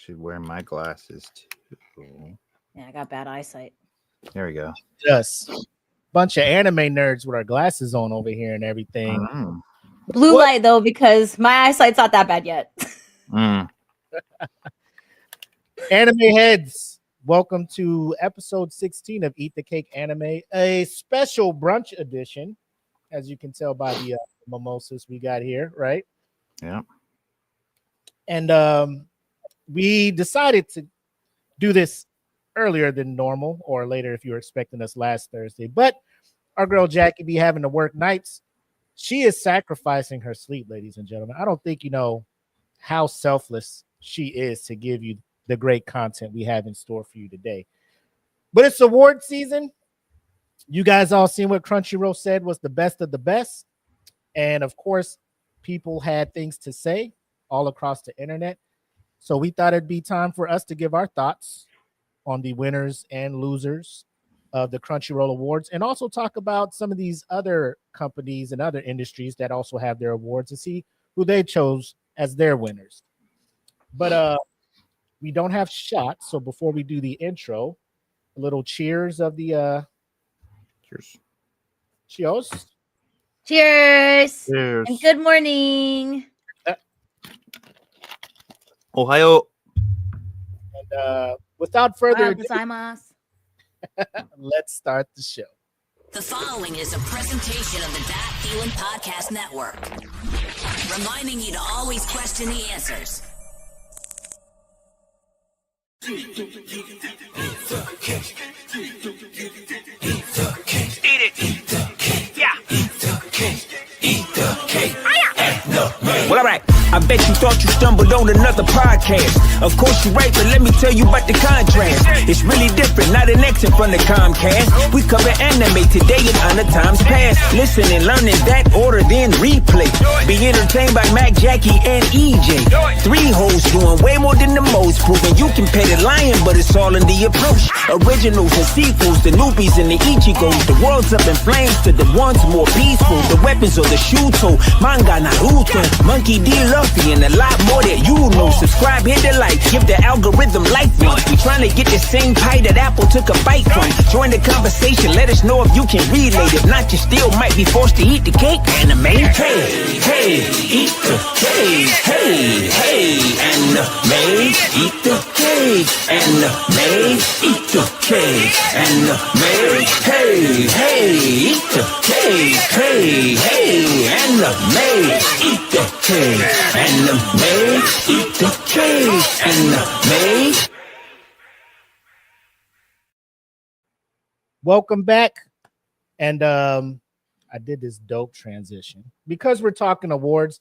should wear my glasses too. Yeah, I got bad eyesight. There we go. Just bunch of anime nerds with our glasses on over here and everything. Blue light though, because my eyesight's not that bad yet. Anime heads, welcome to episode 16 of Eat the Cake Anime, a special brunch edition, as you can tell by the mimosas we got here, right? Yeah. And we decided to do this earlier than normal, or later if you were expecting us last Thursday. But our girl Jackie be having to work nights. She is sacrificing her sleep, ladies and gentlemen. I don't think you know how selfless she is to give you the great content we have in store for you today. But it's award season. You guys all seen what Crunchyroll said was the best of the best. And of course, people had things to say all across the internet. So we thought it'd be time for us to give our thoughts on the winners and losers of the Crunchyroll Awards, and also talk about some of these other companies and other industries that also have their awards and see who they chose as their winners. But we don't have shots, so before we do the intro, a little cheers of the cheers. Cheers. Cheers. And good morning. Ohio. And without further ado, let's start the show. The following is a presentation of the That Feeling Podcast Network, reminding you to always question the answers. Eat the cake. Eat it. Eat the cake. Yeah. Eat the cake. Eat the cake. Well, all right. I bet you thought you stumbled on another podcast. Of course you're right, but let me tell you about the contrast. It's really different, not an X in front of Comcast. We cover anime today and other times past. Listen and learn in that order, then replay. Be entertained by Mac, Jackie, and EJ. 3 hosts doing way more than the most, proving you can pay the lion, but it's all in the approach. Originals and sequels, the newbies and the Ichigos. The world's up in flames to the ones more peaceful. The weapons or the Shuto, manga, Naruto, Monkey D. Luffy, and a lot more that you know. Subscribe, hit the like, give the algorithm lifeline. We trying to get the same pie that Apple took a bite from. Join the conversation, let us know if you can relate. If not, you still might be forced to eat the cake. Anime, hey, hey, eat the cake. Hey, hey, anime, eat the cake. Anime, eat the cake. Anime, hey, hey, eat the cake. Hey, hey, anime, eat the cake. Anime, eat the cake. Anime. Welcome back. And I did this dope transition because we're talking awards.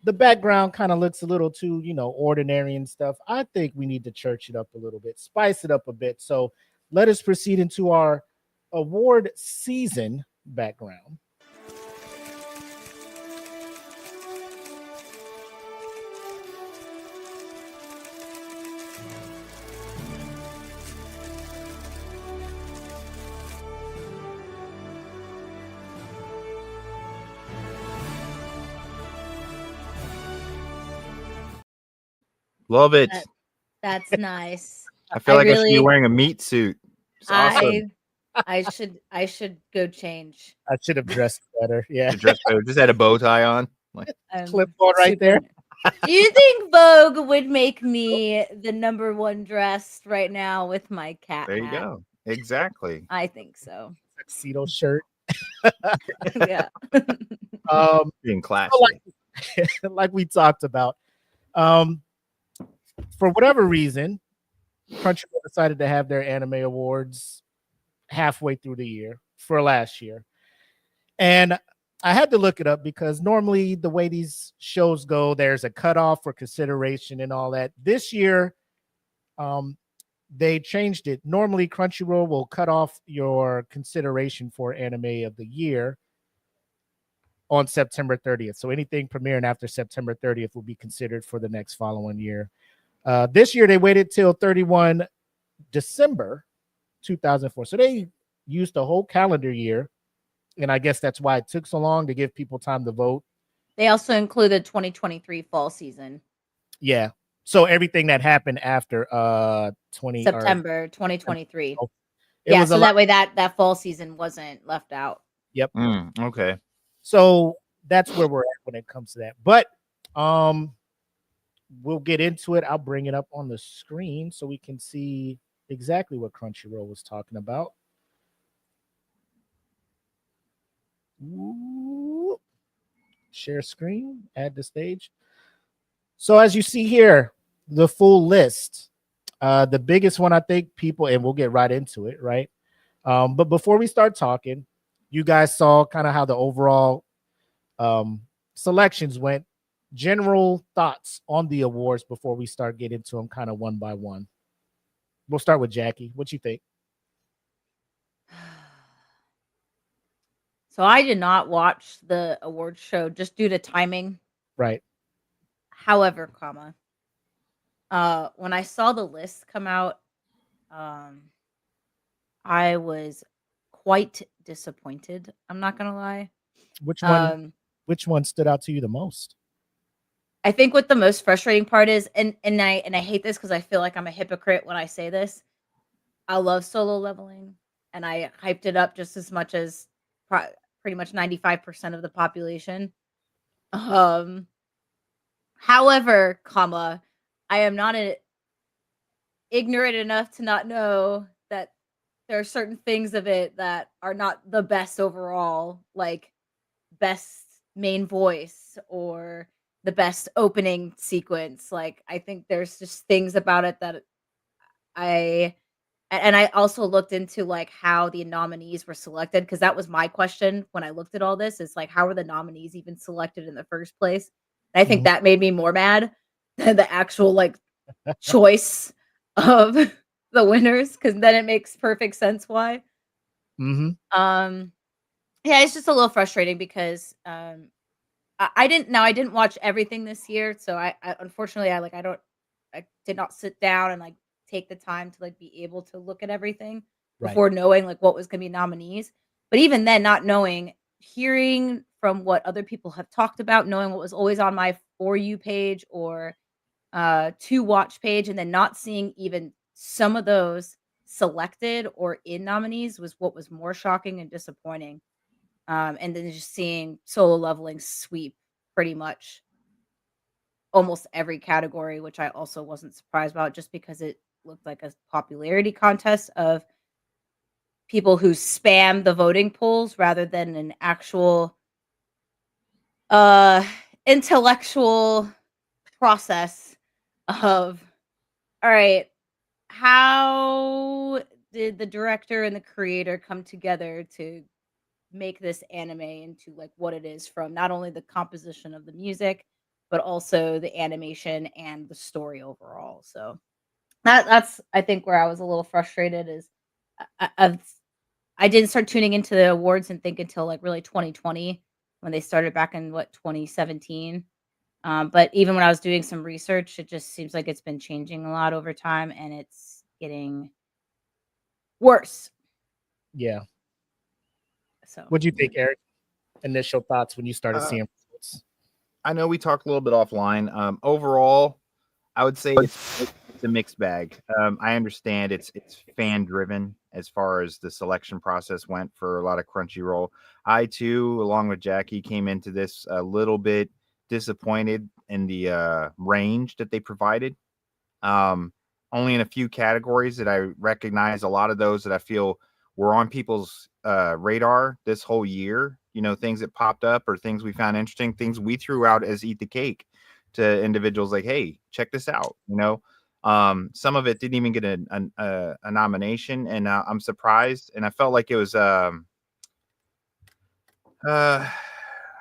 The background kind of looks a little too, ordinary and stuff. I think we need to church it up a little bit, spice it up a bit. So let us proceed into our award season background. Love it. That's nice. I feel like I should be wearing a meat suit. It's awesome. I should go change. I should have dressed better. Yeah. Just had a bow tie on. Like clipboard right there. Do you think Vogue would make me the #1 dressed right now with my cat There you hat? go. Exactly. I think so. Tuxedo shirt. Yeah. Being classy. Like we talked about. For whatever reason, Crunchyroll decided to have their anime awards halfway through the year for last year. And I had to look it up because normally the way these shows go, there's a cutoff for consideration and all that. This year, they changed it. Normally, Crunchyroll will cut off your consideration for anime of the year on September 30th. So anything premiering after September 30th will be considered for the next following year. This year, they waited till 31 December 2004. So they used the whole calendar year. And I guess that's why it took so long to give people time to vote. They also included 2023 fall season. Yeah. So everything that happened after September 2023. It Yeah, was so that way that fall season wasn't left out. Yep. Okay. So that's where we're at when it comes to that. But we'll get into it. I'll bring it up on the screen so we can see exactly what Crunchyroll was talking about. Ooh. Share screen, add the stage. So as you see here, the full list. The biggest one, I think, people, and we'll get right into it, right? But before we start talking, you guys saw kind of how the overall selections went. General thoughts on the awards before we start getting into them kind of one by one. We'll start with Jackie. What you think? So I did not watch the awards show just due to timing. Right. However, when I saw the list come out, I was quite disappointed. I'm not gonna lie. Which one stood out to you the most? I think what the most frustrating part is, and I hate this because I feel like I'm a hypocrite when I say this. I love Solo Leveling, and I hyped it up just as much as pretty much 95% of the population. However, I am not ignorant enough to not know that there are certain things of it that are not the best overall, like best main voice or the best opening sequence. Like, I think there's just things about it that I also looked into like how the nominees were selected, because that was my question when I looked at all this, is like, how were the nominees even selected in the first place? And I think that made me more mad than the actual like choice of the winners, because then it makes perfect sense why. Yeah, it's just a little frustrating because I didn't watch everything this year, so I unfortunately I did not sit down and like take the time to like be able to look at everything before knowing like what was going to be nominees. But even then, not knowing, hearing from what other people have talked about, knowing what was always on my For You page or to watch page, and then not seeing even some of those selected or in nominees was what was more shocking and disappointing. And then just seeing Solo Leveling sweep pretty much almost every category, which I also wasn't surprised about, just because it looked like a popularity contest of people who spam the voting polls rather than an actual intellectual process of, all right, how did the director and the creator come together to make this anime into like what it is, from not only the composition of the music but also the animation and the story overall. So that's I think where I was a little frustrated is I didn't start tuning into the awards and think until like really 2020, when they started back in 2017. But even when I was doing some research, it just seems like it's been changing a lot over time, and it's getting worse. Yeah. So What'd you think, Eric? Initial thoughts when you started seeing results? I know we talked a little bit offline. Overall, I would say it's a mixed bag. I understand it's fan driven as far as the selection process went for a lot of Crunchyroll. I too, along with Jackie, came into this a little bit disappointed in the range that they provided. Only in a few categories that I recognize. A lot of those that I feel were on people's radar this whole year. You know, things that popped up or things we found interesting, things we threw out as eat the cake to individuals like, hey, check this out. You know, some of it didn't even get a nomination, and I'm surprised. And I felt like it was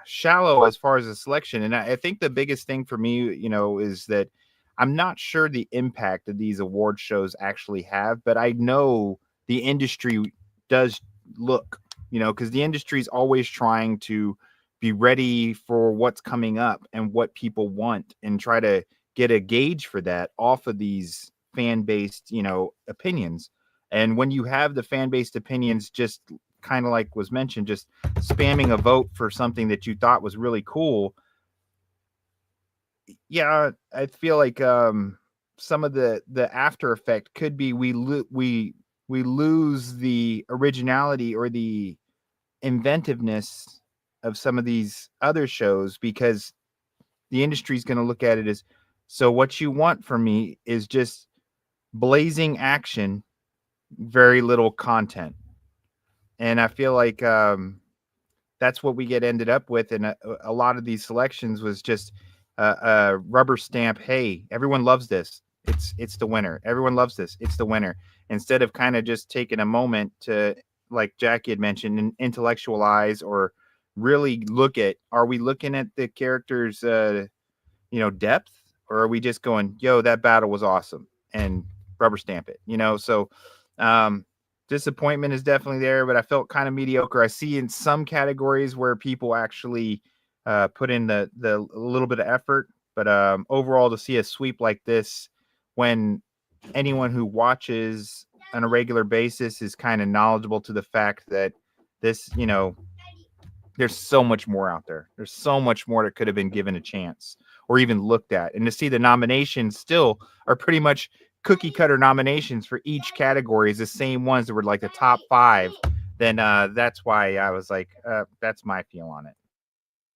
shallow as far as the selection. And I think the biggest thing for me, you know, is that I'm not sure the impact that these award shows actually have, but I know the industry does look, you know, because the industry is always trying to be ready for what's coming up and what people want, and try to get a gauge for that off of these fan-based, you know, opinions. And when you have the fan-based opinions, just kind of like was mentioned, just spamming a vote for something that you thought was really cool, Yeah, I feel like some of the after effect could be we lose the originality or the inventiveness of some of these other shows because the industry's going to look at it as, so what you want from me is just blazing action, very little content. And I feel like that's what we get ended up with. And a lot of these selections was just a rubber stamp. Hey, everyone loves this. It's the winner. Everyone loves this. It's the winner. Instead of kind of just taking a moment to, like Jackie had mentioned, and intellectualize or really look at, are we looking at the characters, depth, or are we just going, yo, that battle was awesome and rubber stamp it, So, disappointment is definitely there, but I felt kind of mediocre. I see in some categories where people actually put in the little bit of effort, but overall, to see a sweep like this, when anyone who watches on a regular basis is kind of knowledgeable to the fact that this, there's so much more out there. There's so much more that could have been given a chance or even looked at. And to see the nominations still are pretty much cookie cutter nominations for each category is the same ones that were like the top 5. Then that's why I was like, that's my feel on it.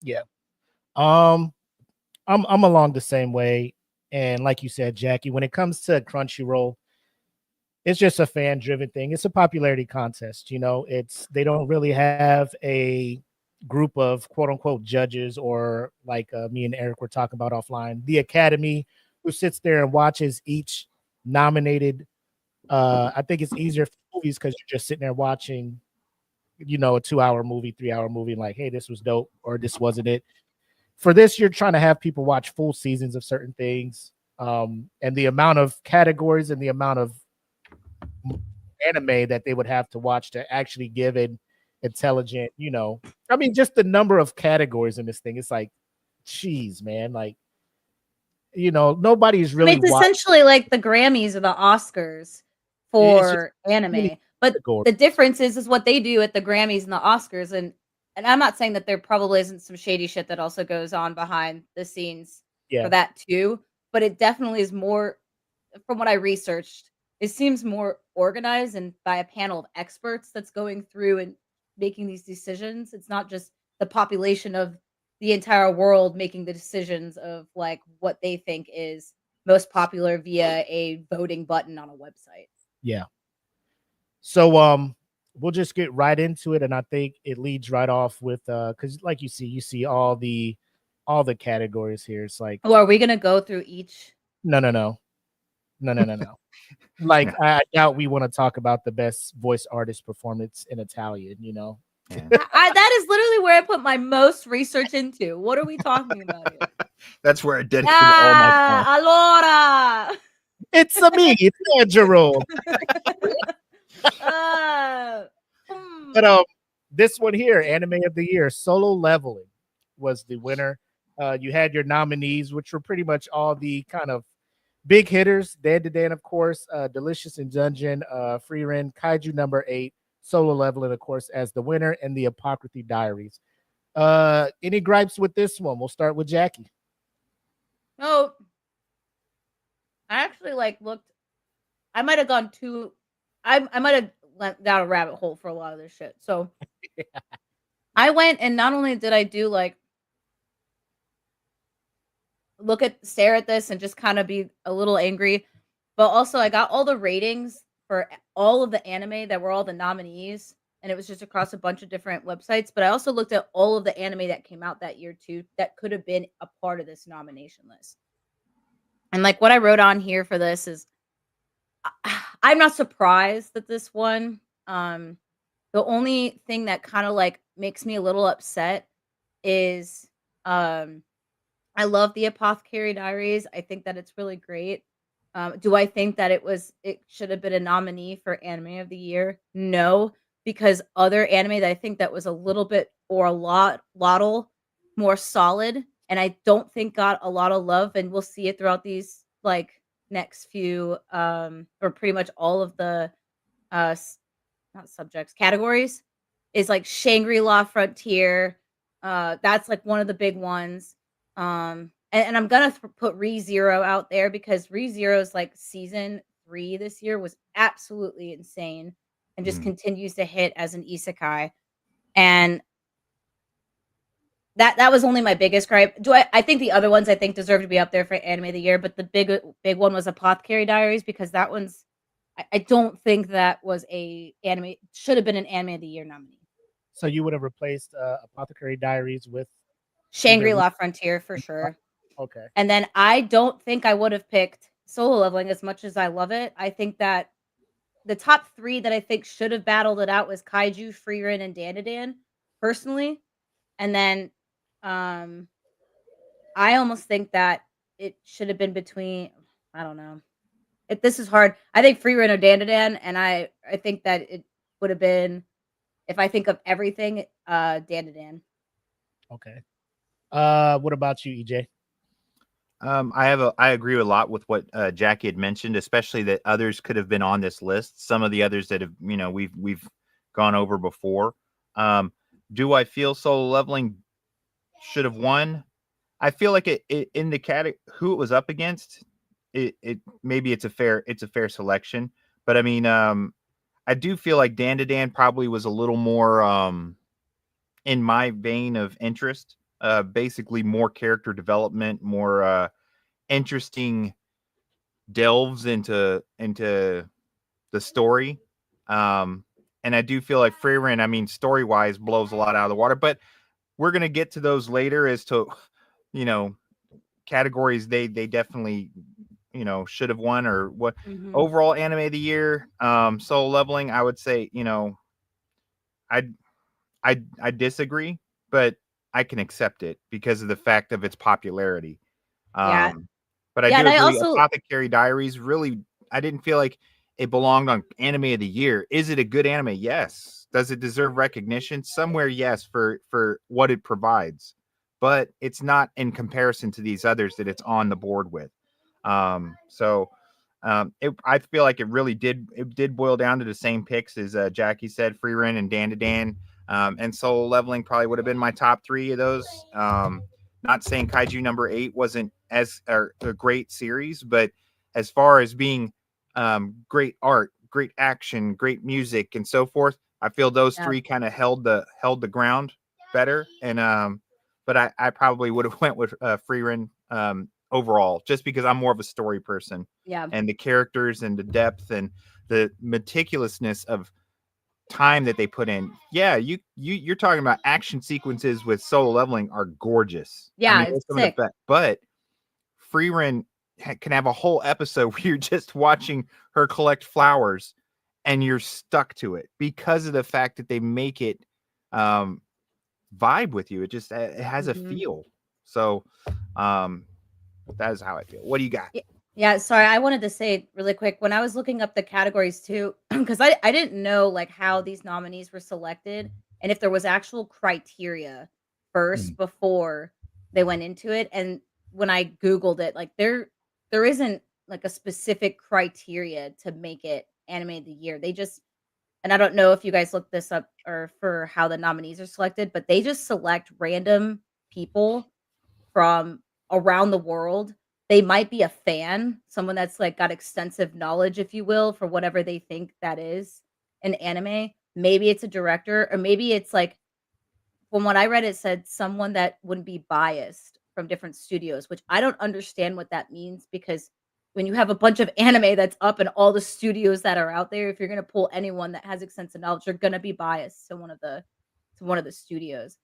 Yeah. I'm along the same way. And like you said, Jackie, when it comes to Crunchyroll, it's just a fan driven thing. It's a popularity contest. They don't really have a group of quote unquote judges, or like me and Eric were talking about offline, the Academy, who sits there and watches each nominated. I think it's easier for movies because you're just sitting there watching, a 2-hour movie, 3-hour movie, and like, hey, this was dope, or this wasn't it. For this, you're trying to have people watch full seasons of certain things. And the amount of categories and the amount of anime that they would have to watch to actually give an intelligent, just the number of categories in this thing. It's like, geez, man, like, nobody's really it's essentially like the Grammys or the Oscars for anime. But the difference is what they do at the Grammys and the Oscars. And I'm not saying that there probably isn't some shady shit that also goes on behind the scenes for that too. But it definitely is more, from what I researched, it seems more organized and by a panel of experts that's going through and making these decisions. It's not just the population of the entire world making the decisions of like what they think is most popular via a voting button on a website. Yeah. So we'll just get right into it, and I think it leads right off with because like you see all the categories here. It's like, oh, are we gonna go through each? No. Like, I doubt we want to talk about the best voice artist performance in Italian, Yeah. That is literally where I put my most research into. What are we talking about here? That's where I dedicated all my time. Allora. It's a me, it's Angelo. But this one here, Anime of the Year, Solo Leveling, was the winner. You had your nominees, which were pretty much all the kind of big hitters. Dan to Dan, of course, Delicious in Dungeon, Free Ren, Kaiju number 8, Solo Leveling, of course, as the winner, and the Apocryphy Diaries. Any gripes with this one? We'll start with Jackie. Oh, I actually looked. I might have gone too. I might have went down a rabbit hole for a lot of this shit. So I went, and not only did I do stare at this and just kind of be a little angry, but also I got all the ratings for all of the anime that were all the nominees, and it was just across a bunch of different websites. But I also looked at all of the anime that came out that year too that could have been a part of this nomination list. And what I wrote on here for this is, I'm not surprised that this won. The only thing that kind of makes me a little upset is I love the Apothecary Diaries. I think that it's really great. Do I think that it should have been a nominee for Anime of the Year? No, because other anime that I think that was a little bit or a lot more solid, and I don't think got a lot of love, and we'll see it throughout these next few or pretty much all of the not subjects, categories, is Shangri-La Frontier. That's one of the big ones. and I'm gonna put ReZero out there because ReZero's like season 3 this year was absolutely insane and just Mhm. continues to hit as an isekai. And that was only my biggest gripe. I think the other ones I think deserve to be up there for anime of the year, but the big one was Apothecary Diaries because that one's I don't think that was a anime should have been an anime of the year nominee. So you would have replaced Apothecary Diaries with Shangri-La Frontier for sure. Okay. And then I don't think I would have picked Solo Leveling as much as I love it. I think that the top 3 that I think should have battled it out was Kaiju, Frieren, and Dandadan, personally. And then, I almost think that it should have been between I don't know. This is hard. I think Frieren or Dandadan, and I think that it would have been, if I think of everything, Dandadan. Okay. What about you, EJ? I agree a lot with what Jackie had mentioned, especially that others could have been on this list. Some of the others that have, we've gone over before. Do I feel Solo Leveling should have won? I feel like it in the category who it was up against. It maybe it's a fair selection, but I mean, I do feel like Dan probably was a little more in my vein of interest. Basically, more character development, more interesting delves into the story. And I do feel like Frieren, I mean, story wise, blows a lot out of the water. But we're gonna get to those later as to, categories they definitely should have won or what. Overall anime of the year. Solo Leveling, I would say, I disagree, but I can accept it because of the fact of its popularity. Yeah. But I Yeah, do and I agree. also Apothecary Diaries really, I didn't feel like it belonged on anime of the year. Is it a good anime? Yes. Does it deserve recognition? Somewhere, yes, for what it provides, but it's not in comparison to these others that it's on the board with. I feel like it did boil down to the same picks as Jackie said, Frieren and Dan, and Solo Leveling probably would have been my top 3 of those. Not saying Kaiju number 8 wasn't as a great series, but as far as being great art, great action, great music, and so forth, I feel those 3 kind of held the ground better. And but I probably would have went with Frieren overall, just because I'm more of a story person. Yeah. And the characters and the depth and the meticulousness of time that they put in. Yeah, you're talking about action sequences with Solo Leveling are gorgeous. Yeah, I mean, it's some of the sick. best. But Frieren can have a whole episode where you're just watching her collect flowers and you're stuck to it because of the fact that they make it vibe with you. It just it has a feel. So that is how I feel. What do you got? Yeah, sorry, I wanted to say really quick, when I was looking up the categories too, because I didn't know like how these nominees were selected and if there was actual criteria first before they went into it. And when I Googled it, like there isn't like a specific criteria to make it anime of the year. They just, and I don't know if you guys looked this up or for how the nominees are selected, but they just select random people from around the world. They might be a fan, someone that's like got extensive knowledge, if you will, for whatever they think that is an anime. Maybe it's a director, or maybe it's like, from what I read, it said someone that wouldn't be biased from different studios, which I don't understand what that means because when you have a bunch of anime that's up in all the studios that are out there, if you're gonna pull anyone that has extensive knowledge, you're gonna be biased to one of the studios.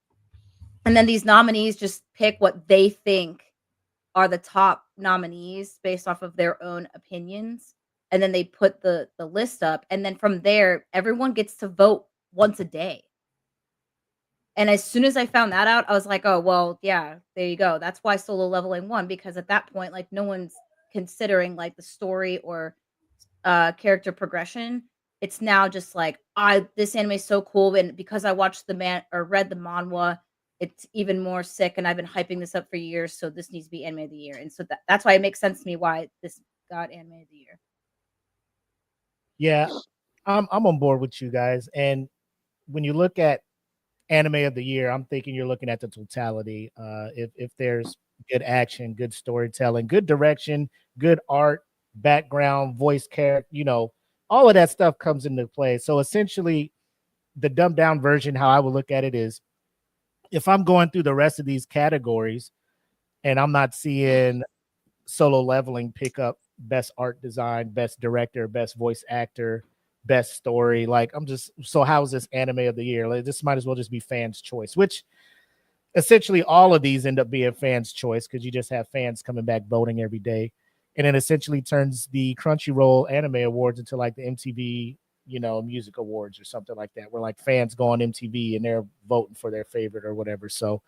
And then these nominees just pick what they think are the top nominees based off of their own opinions. And then they put the list up. And then from there, everyone gets to vote once a day. And as soon as I found that out, I was like, oh, well, yeah, there you go. That's why Solo Leveling won, because at that point, like no one's considering like the story or character progression. It's now just like, this anime is so cool. And because I watched the man or read the manhwa, it's even more sick. And I've been hyping this up for years. So this needs to be anime of the year. And so that's why it makes sense to me why this got anime of the year. Yeah, I'm on board with you guys. And when you look at anime of the year, I'm thinking you're looking at the totality. If there's good action, good storytelling, good direction, good art, background, voice character, all of that stuff comes into play. So essentially, the dumbed down version, how I would look at it is, if I'm going through the rest of these categories and I'm not seeing Solo Leveling pick up best art design, best director, best voice actor, best story, like I'm just, so how's this anime of the year? Like, this might as well just be fans' choice, which essentially all of these end up being fans' choice because you just have fans coming back voting every day. And it essentially turns the Crunchyroll Anime Awards into like the MTV, music awards or something like that, where like fans go on MTV and they're voting for their favorite or whatever. So,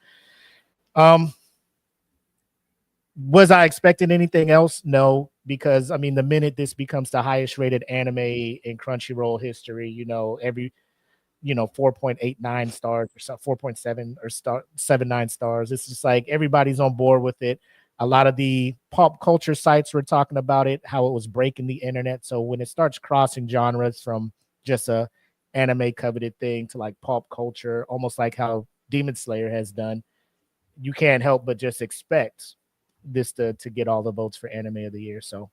was I expecting anything else? No, because I mean, the minute this becomes the highest rated anime in Crunchyroll history, every 4.89 stars or so, 4.7 or 79 stars. It's just like everybody's on board with it. A lot of the pop culture sites were talking about it, how it was breaking the internet. So when it starts crossing genres from just a anime coveted thing to like pop culture, almost like how Demon Slayer has done, you can't help but just expect this to get all the votes for anime of the year. So,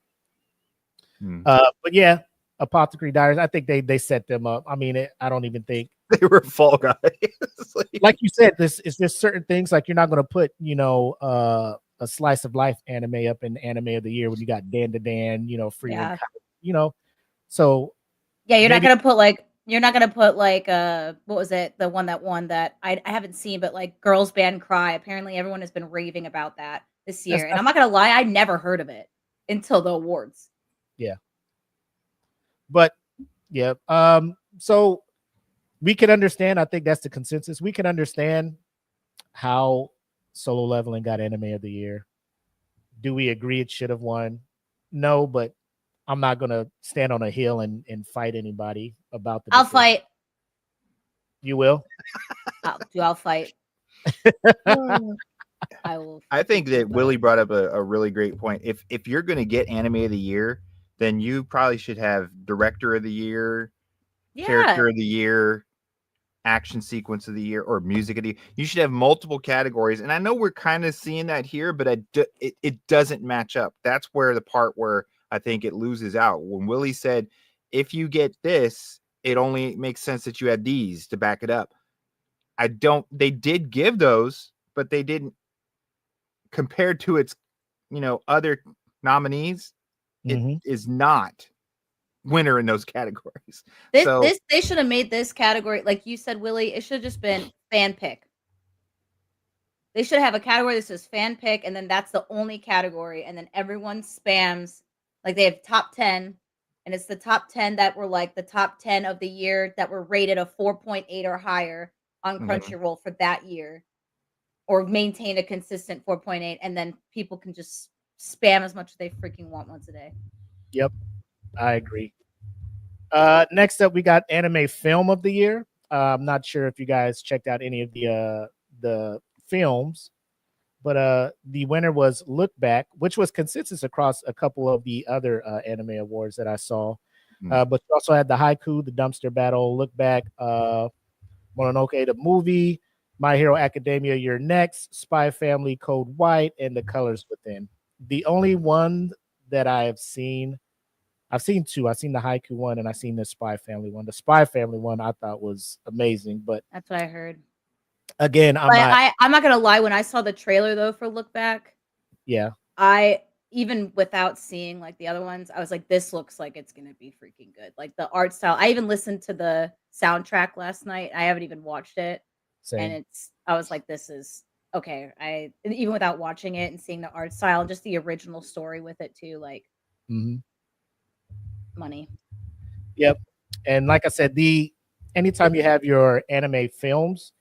but yeah, Apothecary Diaries, I think they set them up. I mean, I don't even think they were Fall Guys. like you said, this is just certain things, like you're not going to put, a slice of life anime up in anime of the year when you got Dan to Dan, free, so yeah, you're not gonna put like what was it, the one that won that I haven't seen, but like Girls Band Cry, apparently everyone has been raving about that this year, and I'm not gonna lie, I never heard of it until the awards. Yeah, but yeah, so we can understand, I think that's the consensus, we can understand how Solo Leveling got anime of the year. Do we agree it should have won? No, but I'm not gonna stand on a hill and fight anybody about the I'll decision. fight. You will? I'll fight. I will. I think that Willie brought up a really great point. If you're going to get anime of the year, then you probably should have director of the year, character of the year, action sequence of the year, or music of the year. You should have multiple categories. And I know we're kind of seeing that here, but it doesn't match up. That's where the part where I think it loses out. When Willie said, if you get this, it only makes sense that you had these to back it up. They did give those, but they didn't, compared to its, other nominees, it is not winner in those categories. They should have made this category, like you said, Willie, it should have just been fan pick. They should have a category that says fan pick, and then that's the only category, and then everyone spams, like they have top 10, and it's the top 10 that were like the top 10 of the year that were rated a 4.8 or higher on Crunchyroll for that year, or maintain a consistent 4.8, and then people can just spam as much as they freaking want once a day. Yep, I agree. Next up, we got anime film of the year. I'm not sure if you guys checked out any of the films, but the winner was Look Back, which was consensus across a couple of the other anime awards that I saw. But you also had the Haiku, the Dumpster Battle, Look Back, Mononoke the movie, My Hero Academia, You're Next, Spy Family, Code White, and The Colors Within. The only one that I've seen two. I've seen the Haiku one and I've seen the Spy Family one. The Spy Family one I thought was amazing, but that's what I heard. Again, I'm not gonna lie. When I saw the trailer though for Look Back, yeah, I, even without seeing like the other ones, I was like, this looks like it's gonna be freaking good. Like the art style. I even listened to the soundtrack last night. I haven't even watched it. Same. And I was like, this is okay. Even without watching it and seeing the art style and just the original story with it too, like money. Yep. And like I said, anytime you have your anime films,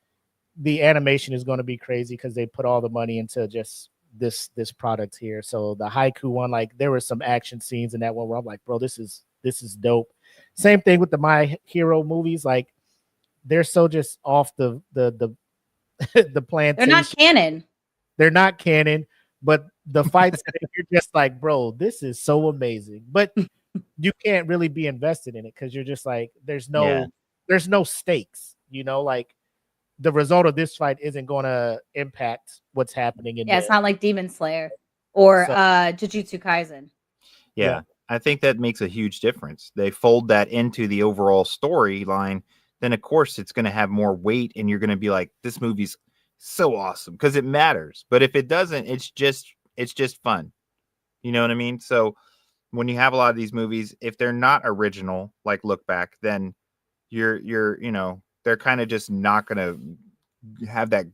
the animation is going to be crazy because they put all the money into just this product here. So the Haiku one, like there were some action scenes in that one where I'm like, bro, this is dope. Same thing with the My Hero movies, like they're so just off the the plan. They're not canon. They're not canon, but the fights, you're just like, bro, this is so amazing. But you can't really be invested in it because you're just like, there's no stakes, like the result of this fight isn't going to impact what's happening in Yeah, it's there. not like Demon Slayer or So- Jujutsu Kaisen. Yeah, I think that makes a huge difference. They fold that into the overall storyline, then of course it's going to have more weight, and you're going to be like, this movie's so awesome because it matters. But if it doesn't, it's just fun. You know what I mean? So when you have a lot of these movies, if they're not original, like Look Back, then you're they're kind of just not going to have that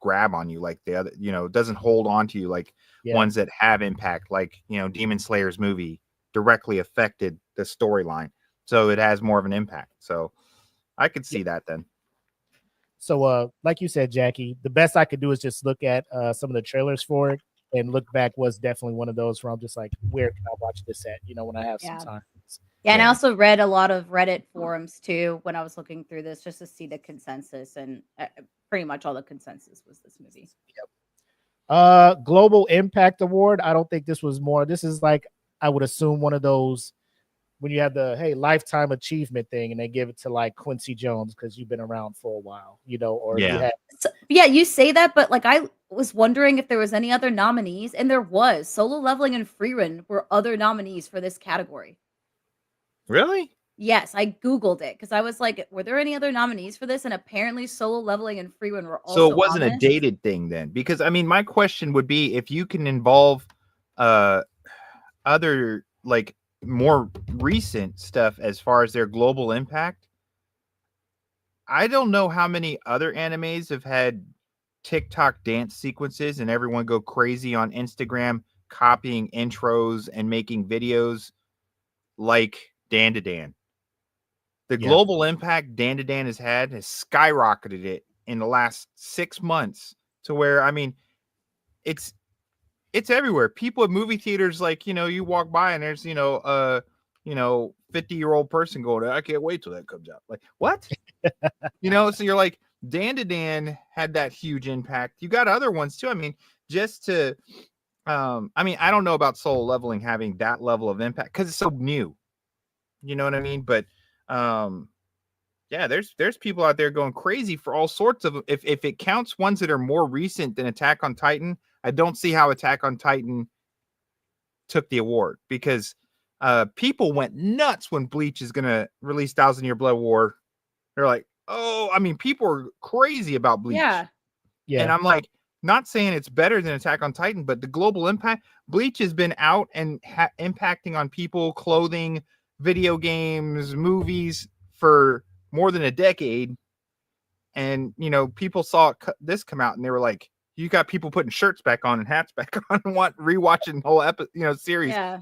grab on you like the other, it doesn't hold on to you like ones that have impact, like, Demon Slayer's movie directly affected the storyline, so it has more of an impact. So I could see that then. So like you said, Jackie, the best I could do is just look at some of the trailers for it, and Look Back was definitely one of those where I'm just like, where can I watch this at, when I have some time. Yeah, and I also read a lot of Reddit forums too when I was looking through this just to see the consensus, and pretty much all the consensus was this movie. Global Impact Award. I don't think this was more. This is like, I would assume one of those when you have the lifetime achievement thing, and they give it to like Quincy Jones because you've been around for a while, or you have. So, yeah, you say that, but like I was wondering if there was any other nominees, and there was. Solo Leveling and Freerun were other nominees for this category. Really? Yes, I Googled it because I was like, were there any other nominees for this? And apparently Solo Leveling and Freerun were also So it wasn't a dated thing then, because I mean, my question would be if you can involve other like more recent stuff as far as their global impact. I don't know how many other animes have had TikTok dance sequences and everyone go crazy on Instagram copying intros and making videos like Dan to Dan. The global impact Dan to Dan has had has skyrocketed it in the last 6 months to where, I mean, it's everywhere. People at movie theaters, like, you walk by and there's, 50-year-old person going, I can't wait till that comes out. Like, what? So you're like, Dan to Dan had that huge impact. You got other ones too. I mean, just to, I don't know about Solo Leveling having that level of impact because it's so new. You know what I mean? But, yeah, there's people out there going crazy for all sorts of, if it counts ones that are more recent than Attack on Titan, I don't see how Attack on Titan took the award, because people went nuts when Bleach is going to release 1,000-Year Blood War. They're like, oh, I mean, people are crazy about Bleach. Yeah. And I'm like, not saying it's better than Attack on Titan, but the global impact, Bleach has been out and impacting on people, clothing, video games, movies for more than a decade. And, people saw this come out and they were like, you got people putting shirts back on and hats back on and rewatching the whole series. Yeah.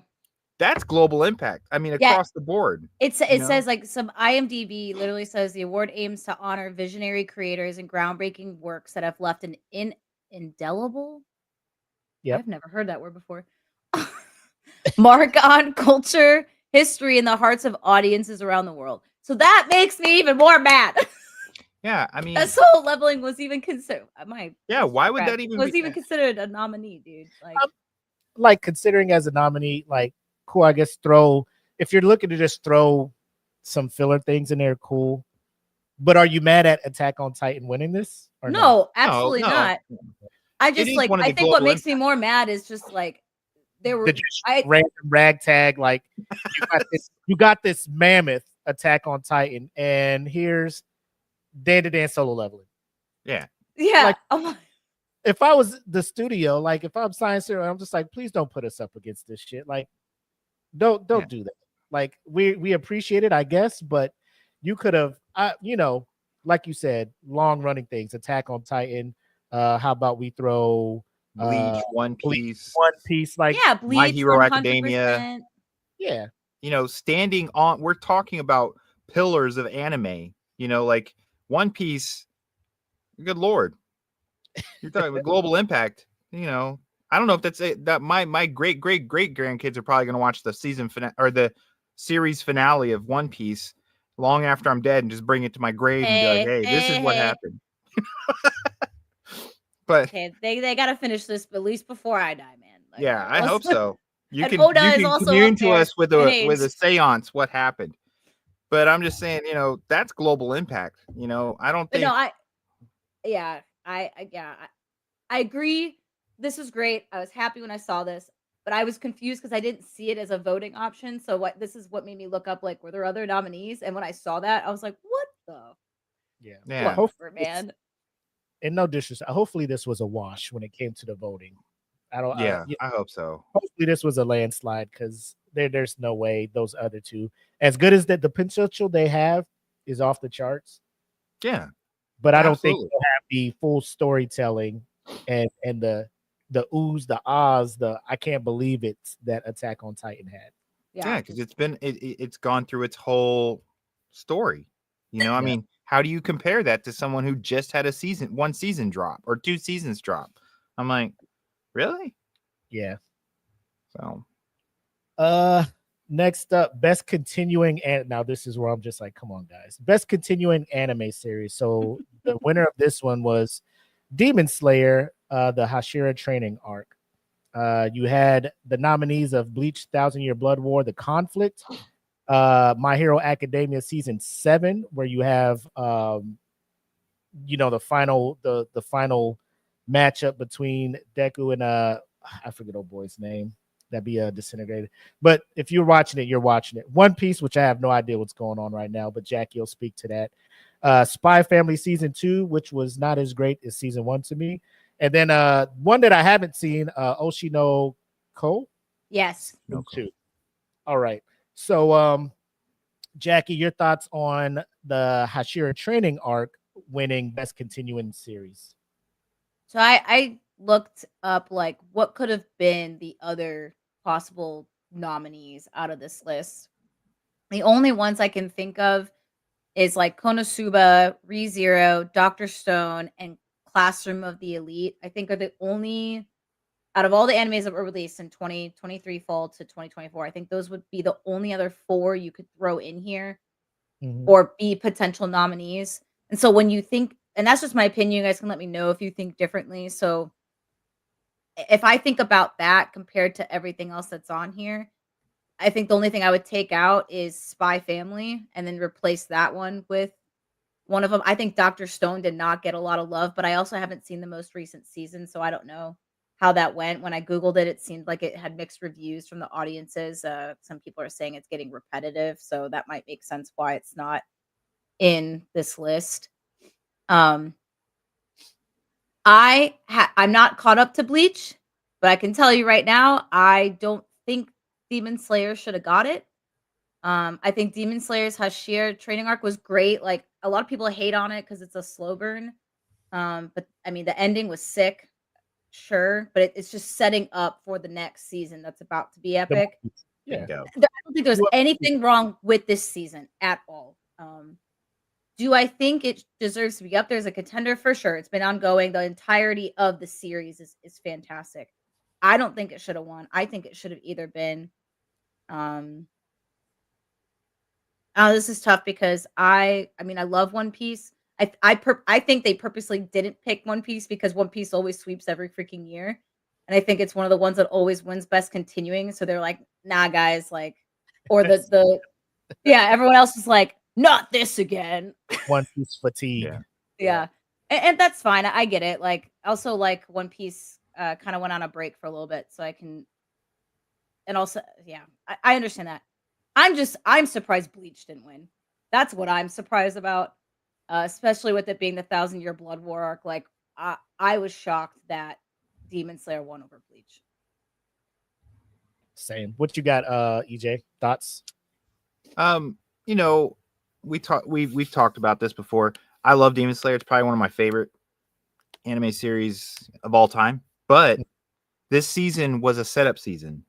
That's global impact. I mean, across the board. It says, like, some IMDb literally says the award aims to honor visionary creators and groundbreaking works that have left an indelible. Yeah, I've never heard that word before. Mark on culture, history, in the hearts of audiences around the world. So that makes me even more mad. Yeah, I mean, that Solo Leveling was even considered. Why would that even was even considered a nominee, dude? Like considering as a nominee, like, cool. I guess if you're looking to just throw some filler things in there, cool. But are you mad at Attack on Titan winning this? Or no, absolutely not. I just like, I think what makes me more mad is just like there were random ragtag, like you got this mammoth Attack on Titan, and here's Dan to Dan Solo Leveling. Yeah. Like, if I was the studio, like if I'm Science Zero, I'm just like, please don't put us up against this shit. Like, don't do that. Like, we appreciate it, I guess, but you could have, like you said, long running things. Attack on Titan. How about we throw Bleach, One Piece, like Bleach, My Hero 100%. Academia. Yeah, standing on. We're talking about pillars of anime. Like One Piece. Good Lord, you're talking about global impact. I don't know if that's it. That my great grandkids are probably going to watch the season finale or the series finale of One Piece long after I'm dead and just bring it to my grave and be like, hey, this is what happened. But they got to finish this at least before I die, man. Like, yeah, I hope so. You can commune to us with a seance what happened. But I'm just saying, that's global impact. I don't think. yeah, I agree. This is great. I was happy when I saw this, but I was confused because I didn't see it as a voting option. So what this is what made me look up like were there other nominees? And when I saw that, I was like, what the Yeah. Yeah. whatever, Hopefully, man. and no disrespect. Hopefully, this was a wash when it came to the voting. I don't. Yeah, I hope so. Hopefully, this was a landslide because there's no way those other two, as good as the potential they have, is off the charts. Yeah, But I don't think absolutely. they'll have the full storytelling and the oohs, the ahs, the I can't believe it that Attack on Titan had. Yeah, Yeah. because it's gone through its whole story. You know, I Yeah. mean, how do you compare that to someone who just had one season drop or 2 seasons drop? I'm like, really? Yeah. So Next up, best continuing, and now this is where I'm just like, come on, guys. Best continuing anime series. So the winner of this one was Demon Slayer, the Hashira training arc. You had the nominees of Bleach, Thousand Year Blood War, The Conflict, My Hero Academia season 7, where you have the final matchup between Deku and I forget old boy's name. That'd be Disintegrated. But if you're watching it, you're watching it. One Piece, which I have no idea what's going on right now, but Jackie will speak to that. Spy Family season 2, which was not as great as season 1 to me. And then one that I haven't seen, Oshino Ko. Yes. no Two. All right. So Jackie, your thoughts on the Hashira training arc winning best continuing series? So I looked up like what could have been the other possible nominees out of this list. The only ones I can think of is like Konosuba, ReZero, Doctor Stone, and Classroom of the Elite. I think are the only out of all the animes that were released in 2023 fall to 2024. I think those would be the only other 4 you could throw in here Mhm. or be potential nominees. And so when you think, and that's just my opinion, you guys can let me know if you think differently. So if I think about that compared to everything else that's on here, I think the only thing I would take out is Spy Family and then replace that one with one of them. I think Doctor Stone did not get a lot of love, but I also haven't seen the most recent season, so I don't know how that went. When I Googled it, it seemed like it had mixed reviews from the audiences. Some people are saying it's getting repetitive, so that might make sense why it's not in this list. Um, I'm not caught up to Bleach, but I can tell you right now, I don't think Demon Slayer should have got it. I think Demon Slayer's Hashir training arc was great. Like a lot of people hate on it because it's a slow burn. But I mean the ending was sick, sure, but it's just setting up for the next season that's about to be epic. Yeah. bingo. I don't think there's Well, anything wrong with this season at all. Do I think it deserves to be up there as a contender? For sure. It's been ongoing. The entirety of the series is fantastic. I don't think it should have won. I think it should have either been um oh, this is tough because I mean I love One Piece. I think they purposely didn't pick One Piece because One Piece always sweeps every freaking year. And I think it's one of the ones that always wins best continuing. So they're like, nah, guys, like, or the yeah, everyone else is like, not this again. One Piece fatigue. Yeah. Yeah. And that's fine. I get it. Like also like One Piece kind of went on a break for a little bit. So I can and also yeah, I understand that. I'm surprised Bleach didn't win. That's what I'm surprised about. Especially with it being the 1,000 Year Blood War arc. Like I was shocked that Demon Slayer won over Bleach. Same. What you got, EJ? Thoughts? You know, we've talked about this before. I love Demon Slayer. It's probably one of my favorite anime series of all time. But this season was a setup season.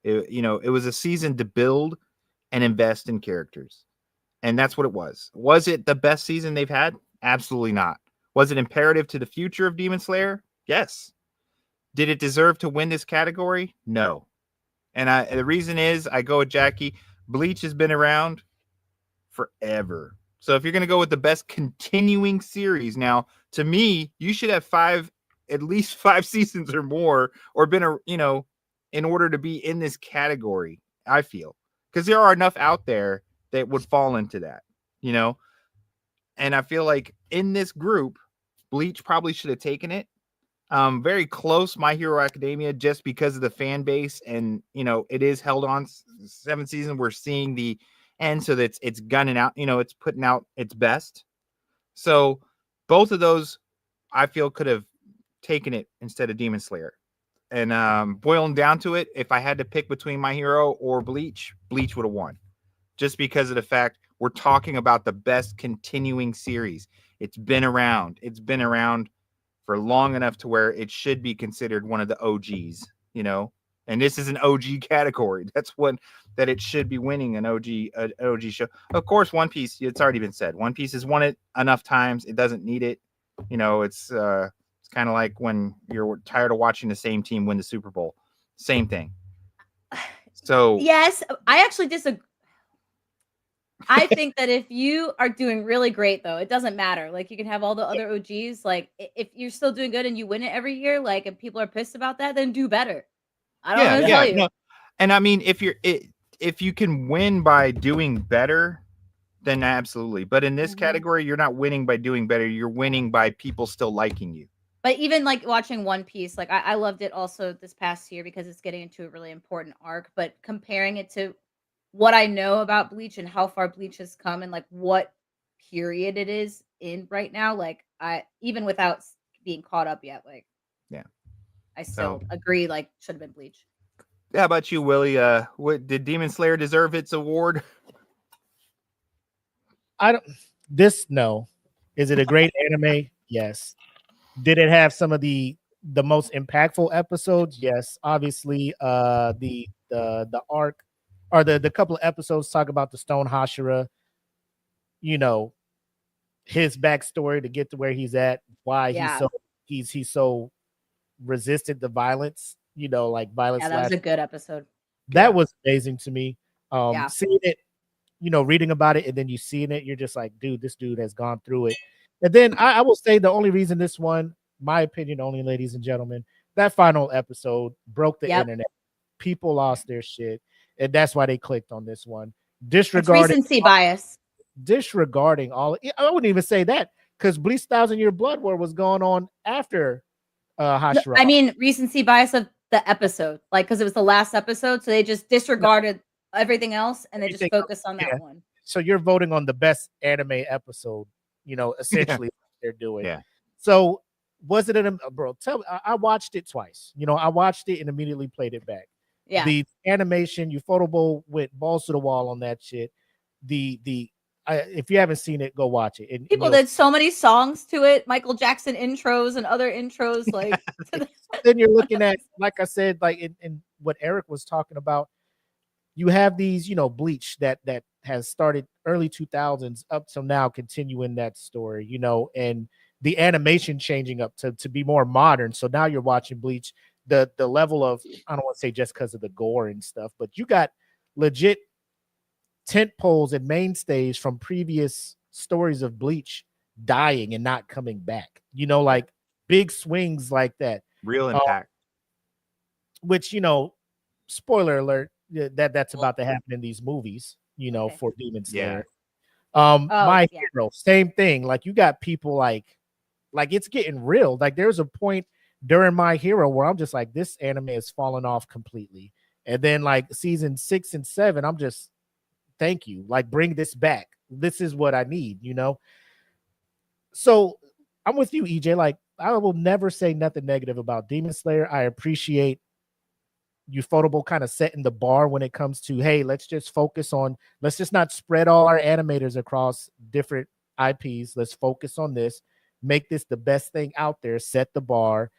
It was a season to build and invest in characters. And that's what it was. Was it the best season they've had? Absolutely not. Was it imperative to the future of Demon Slayer? Yes. Did it deserve to win this category? No. And the reason is I go with Jackie. Bleach has been around forever. So if you're going to go with the best continuing series, now to me, you should have at least 5 seasons or more, or been in order to be in this category. I feel because there are enough out there that would fall into that, And I feel like in this group, Bleach probably should have taken it. Very close, My Hero Academia, just because of the fan base, and it is held on 7th season. We're seeing the end, so that it's gunning out. It's putting out its best. So both of those, I feel, could have taken it instead of Demon Slayer. And boiling down to it, if I had to pick between My Hero or Bleach, Bleach would have won, just because of the fact we're talking about the best continuing series. It's been around. It's been around for long enough to where it should be considered one of the OGs, and this is an OG category. That's what that it should be winning, an OG show. Of course, One Piece, it's already been said. One Piece has won it enough times. It doesn't need it. It's kind of like when you're tired of watching the same team win the Super Bowl. Same thing. So yes, I actually disagree. I think that if you are doing really great, though, it doesn't matter. Like, you can have all the other OGs. Like, if you're still doing good and you win it every year, like, and people are pissed about that, then do better. I don't know what to tell you. No. And I mean, if you can win by doing better, then absolutely. But in this category, you're not winning by doing better. You're winning by people still liking you. But even like watching One Piece, like I loved it also this past year because it's getting into a really important arc. But comparing it to what I know about Bleach and how far Bleach has come and like what period it is in right now, like I even without being caught up yet, like I still agree, like should have been Bleach. How about you, Willie? What did Demon Slayer deserve its award? No. Is it a great anime? Yes. Did it have some of the most impactful episodes? Yes. Obviously, the arc or the couple of episodes talk about the Stone Hashira, his backstory to get to where he's at, why he's so resisted the violence, like violence. Yeah, that was a good episode. That was amazing to me. Seeing it, reading about it, and then you seeing it, you're just like, dude, this dude has gone through it. And then I will say the only reason this one, my opinion only, ladies and gentlemen, that final episode broke the internet. People lost their shit, and that's why they clicked on this one. Disregarding recency bias. Disregarding all, I wouldn't even say that because Bleach 1,000-Year Blood War was going on after Hashira. I mean, recency bias of the episode, like because it was the last episode, so they just disregarded everything else and they just focused on that one. So you're voting on the best anime episode, essentially they're doing. Yeah. So was it bro? Tell me, I watched it twice. I watched it and immediately played it back. Yeah. The animation, Ufotable went balls to the wall on that shit. If you haven't seen it, go watch it. And people did so many songs to it, Michael Jackson intros and other intros. Like then you're looking at, like I said, like in what Eric was talking about. You have these, Bleach that has started early 2000s up till now, continuing that story, and the animation changing up to be more modern. So now you're watching Bleach, the level of, I don't want to say just because of the gore and stuff, but you got legit tent poles and mainstays from previous stories of Bleach dying and not coming back, like big swings like that. Real impact. Which, spoiler alert, that's about to happen in these movies, for Demon Slayer. My Hero, same thing. Like you got people like it's getting real. Like there's a point during My Hero where I'm just like, this anime has fallen off completely. And then like season 6 and 7, I'm just, thank you. Like bring this back. This is what I need, So I'm with you, EJ. Like I will never say nothing negative about Demon Slayer. I appreciate Ufotable kind of setting the bar when it comes to, hey, let's just not spread all our animators across different IPs. Let's focus on this, make this the best thing out there, set the bar,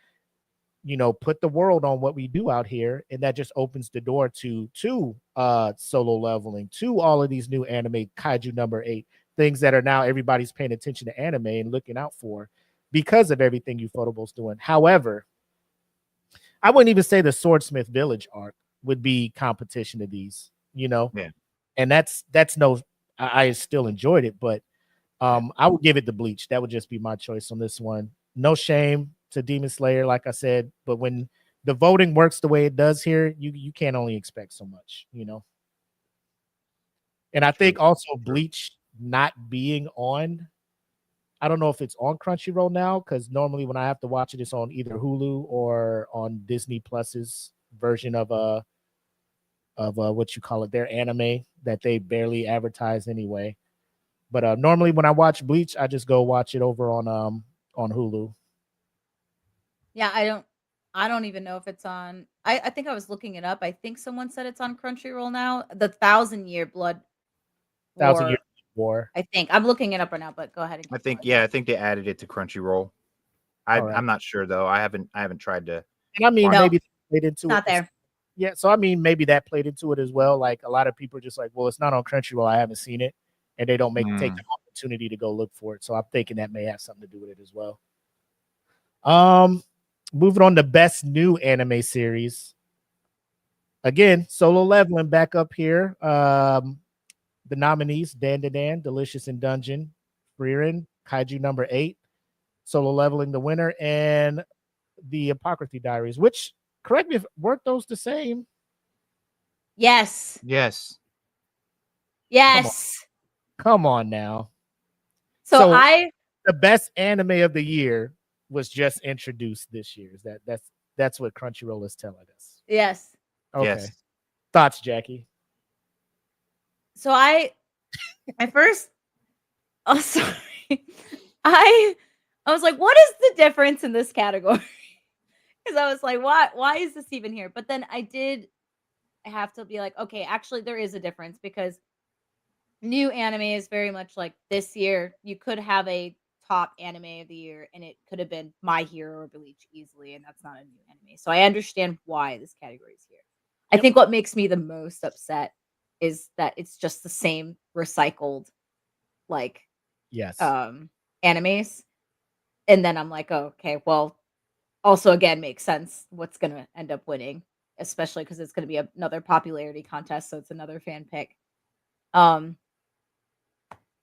put the world on what we do out here. And that just opens the door to Solo Leveling, to all of these new anime, Kaiju number 8, things that are now everybody's paying attention to anime and looking out for because of everything Ufotable's doing. However, I wouldn't even say the Swordsmith Village arc would be competition to these, Yeah. And that's no, I still enjoyed it, but I would give it to Bleach. That would just be my choice on this one. No shame to Demon Slayer, like I said, but when the voting works the way it does here, you can't only expect so much, And I think also Bleach not being on I don't know if it's on Crunchyroll now, because normally when I have to watch it, it's on either Hulu or on Disney Plus's version of what you call it, their anime that they barely advertise anyway. But normally when I watch Bleach, I just go watch it over on Hulu. Yeah, I don't even know if it's on. I think I was looking it up. I think someone said it's on Crunchyroll now. The 1,000-Year Blood Thousand Year War. War. I think I'm looking it up right now, but go ahead and I keep think going. I think they added it to Crunchyroll. All right. I'm not sure though. I haven't tried to. And I mean, No, maybe that played into Not it. there. Yeah, so I mean, maybe that played into it as well. Like a lot of people are just like, well, it's not on Crunchyroll. I haven't seen it, and they don't take the opportunity to go look for it. So I'm thinking that may have something to do with it as well. Moving on to best new anime series. Again, Solo Leveling back up here. The nominees: Dan to Dan, Delicious in Dungeon, Frieren, Kaiju number 8, Solo Leveling the winner, and the Apocryphy Diaries. Which, correct me if weren't those the same? Yes. Yes. Yes. Come on now. So the best anime of the year was just introduced this year. Is that's what Crunchyroll is telling us? Yes. Okay. Yes. Thoughts, Jackie? So I first oh sorry. I was like, what is the difference in this category? Because I was like, why is this even here? But then I have to be like, okay, actually there is a difference, because new anime is very much like this year. You could have a top anime of the year, and it could have been My Hero or Bleach easily, and that's not a new anime. So I understand why this category is here. I think what makes me the most upset is that it's just the same recycled, like, Yes. animes. And then I'm like, oh, okay, well, also again makes sense what's gonna end up winning, especially because it's gonna be another popularity contest, so it's another fan pick.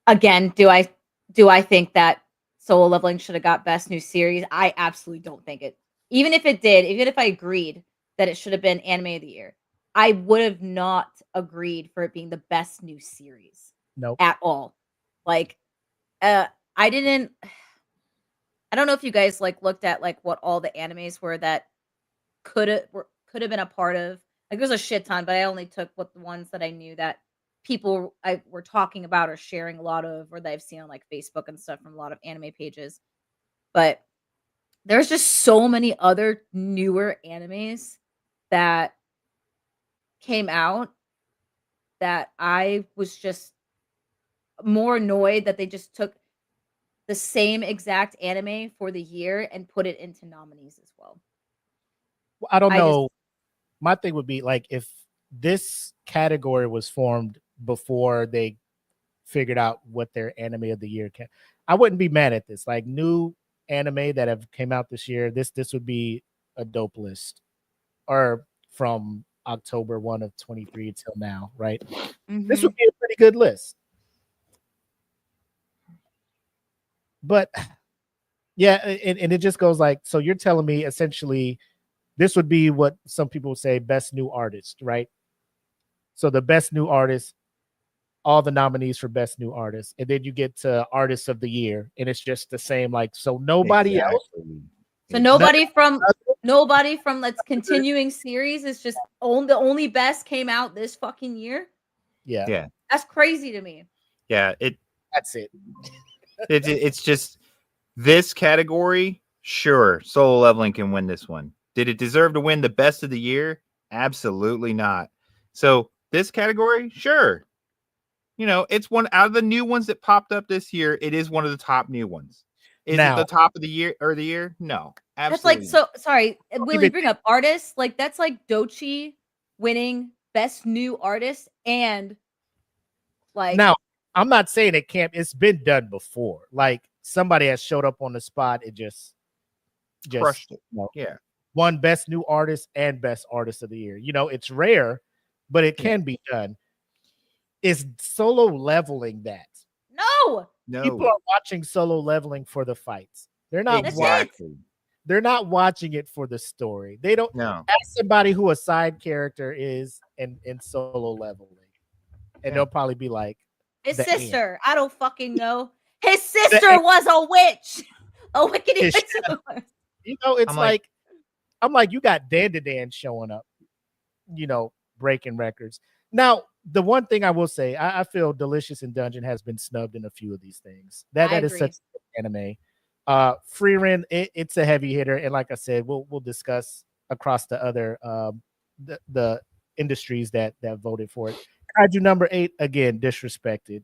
Again, do I think that Solo Leveling should have got best new series? I absolutely don't think it. Even if it did, even if I agreed that it should have been anime of the year, I would have not agreed for it being the best new series. Nope. At all. Like, I didn't. I don't know if you guys like looked at like what all the animes were that could have been a part of. Like, there's a shit ton, but I only took what the ones that I knew that people were talking about or sharing a lot of, or that I've seen on like Facebook and stuff from a lot of anime pages. But there's just so many other newer animes that came out that I was just more annoyed that they just took the same exact anime for the year and put it into nominees as well. I don't I know. My thing would be like if this category was formed before they figured out what their anime of the year can. I wouldn't be mad at this. Like new anime that have came out this year, this would be a dope list. Or from October 1 of 23 till now, right? This would be a pretty good list. But yeah, and it just goes like, so you're telling me essentially this would be what some people say best new artist, right? So the best new artist, all the nominees for best new artist, and then you get to artist of the year, and it's just the same. Like, so nobody else. So nobody from Let's Continuing series is just the only best came out this fucking year. Yeah. That's crazy to me. Yeah, that's it. It's just this category. Sure, Solo Leveling can win this one. Did it deserve to win the best of the year? Absolutely not. So this category, sure. You know, it's one out of the new ones that popped up this year. It is one of the top new ones. Is it the top of the year or the year? No, absolutely. That's like, so sorry, Will, you bring up artists, like that's like Dochi winning best new artist, and like, now I'm not saying it can't. It's been done before. Like somebody has showed up on the spot and just crushed it. You know, yeah, won best new artist and best artist of the year. You know, it's rare, but it can be done. Is Solo Leveling that? No. People are watching Solo Leveling for the fights. They're not They're not watching it for the story. They don't ask somebody who a side character is in Solo Leveling, and they'll probably be like, his sister. I don't fucking know. His sister was a witch. A wicked His witch. You know, it's I'm like- I'm like, you got Dan showing up, you know, breaking records. Now, the one thing I will say, I feel Delicious in Dungeon has been snubbed in a few of these things. I That is agree. such an anime. Free Rent, it's a heavy hitter, and like I said, we'll discuss across the other the industries that voted for it. Kaiju number 8, again, disrespected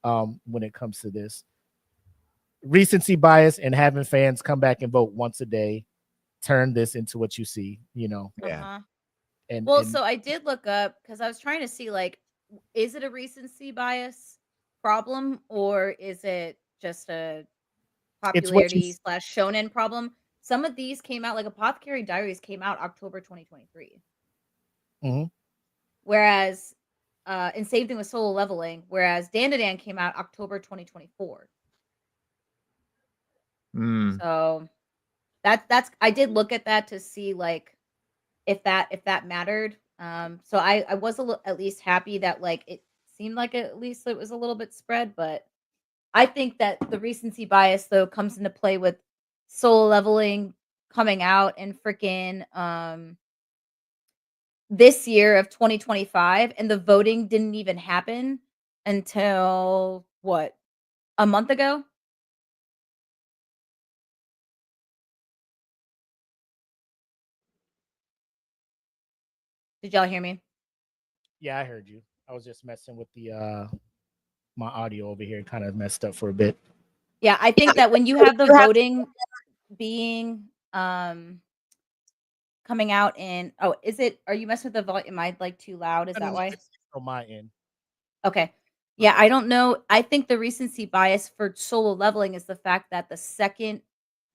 when it comes to this. Recency bias and having fans come back and vote once a day turn this into what you see, you know. Yeah. Uh-huh. And Well, so I did look up because I was trying to see, like, is it a recency bias problem or is it just a It's what you popularity / shonen problem? Some of these came out, like Apothecary Diaries came out October 2023. Mhm. Whereas, and same thing with Solo Leveling, whereas Dan came out October 2024. Mm. So that's I did look at that to see like if that mattered. So I was at least happy that like it seemed like at least it was a little bit spread, but I think that the recency bias though comes into play with Solo Leveling coming out and freaking this year of 2025, and the voting didn't even happen until what, a month ago? Did y'all hear me? Yeah, I heard you. I was just messing with the my audio over here, kind of messed up for a bit. Yeah, I think that when you have the voting being coming out in are you messing with the volume? Am I like too loud? Is that why? It's on my end. Okay. Yeah, I don't know. I think the recency bias for Solo Leveling is the fact that the second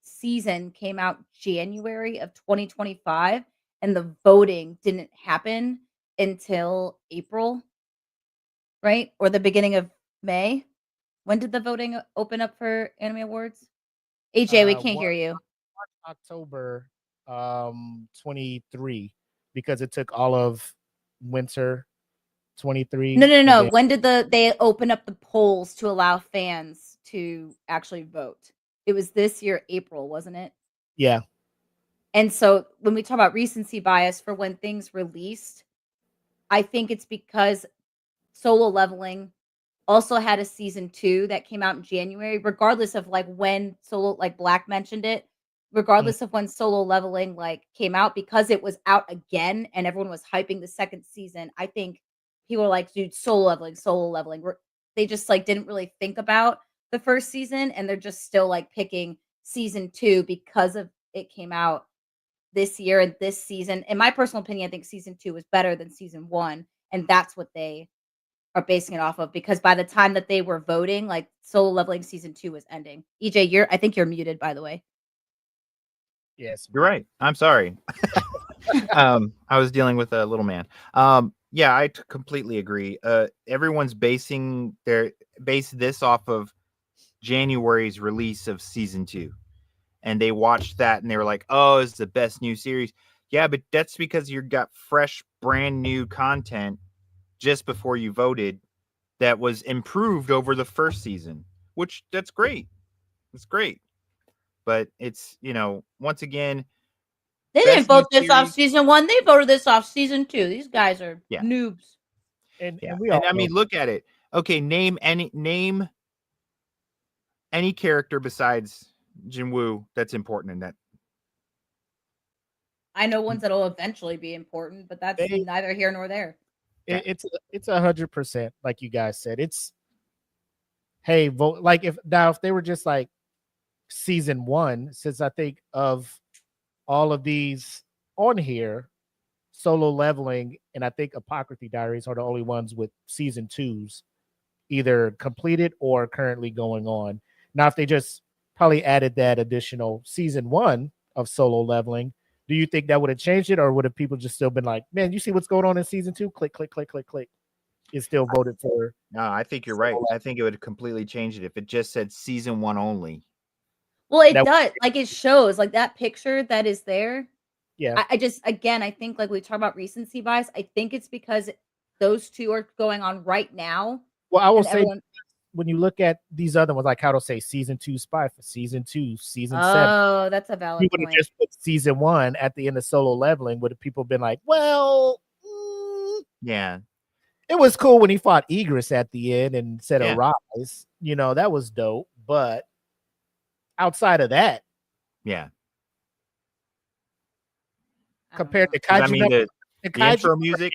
season came out January of 2025 and the voting didn't happen until April, right? Or the beginning of May. When did the voting open up for Anime Awards? AJ, we can't hear you. October 23, because it took all of winter 23. No. When did they open up the polls to allow fans to actually vote? It was this year, April, wasn't it? Yeah. And so when we talk about recency bias for when things released, I think it's because Solo Leveling also had a season 2 that came out in January, regardless of like when Solo, like Black mentioned it, regardless of when Solo Leveling like came out, because it was out again and everyone was hyping the second season. I think people were like, dude, Solo Leveling. They just like didn't really think about the first season and they're just still like picking season 2 because of it came out this year and this season. In my personal opinion, I think season 2 was better than season 1, and that's what they are basing it off of, because by the time that they were voting, like Solo Leveling season 2 was ending. EJ, I think you're muted, by the way. Yes. You're right. I'm sorry. I was dealing with a little man. Yeah, I completely agree. Everyone's base this off of January's release of season 2. And they watched that and they were like, "Oh, it's the best new series." Yeah, but that's because you got fresh, brand new content just before you voted that was improved over the first season, which that's great. It's great. But it's, once again, They didn't best new vote this off series. season 1. They voted this off season 2. These guys are Yeah. noobs. And Yeah. we all I mean, look at it. Okay, name any character besides Jinwoo that's important in that. I know ones that'll eventually be important, but that's neither here nor there. It's 100%, like you guys said. It's, hey, vote. Like if they were just like season 1, since I think of all of these on here, Solo Leveling and I think Apothecary Diaries are the only ones with season 2s either completed or currently going on. Now, if they just probably added that additional season 1 of Solo Leveling, do you think that would have changed it, or would have people just still been like, "Man, you see what's going on in season 2? Click, click, click, click, click." It's still voted for. No, I think you're right. I think it would completely change it if it just said season 1 only. Well, it does. Like it shows, like that picture that is there. Yeah. I just, again, I think like we talk about recency bias. I think it's because those two are going on right now. Well, I will say when you look at these other ones, like how to say season 2 Spy for season 2, season 7. Oh, that's a You valid would have point. just put season 1 at the end of Solo Leveling. Would have people been like, well, Yeah. it was cool when he fought Egress at the end and said Yeah. arise. You know, that was dope. But outside of that, Yeah. compared to 'Cause I Kaiju, mean, the Kaiju, intro music.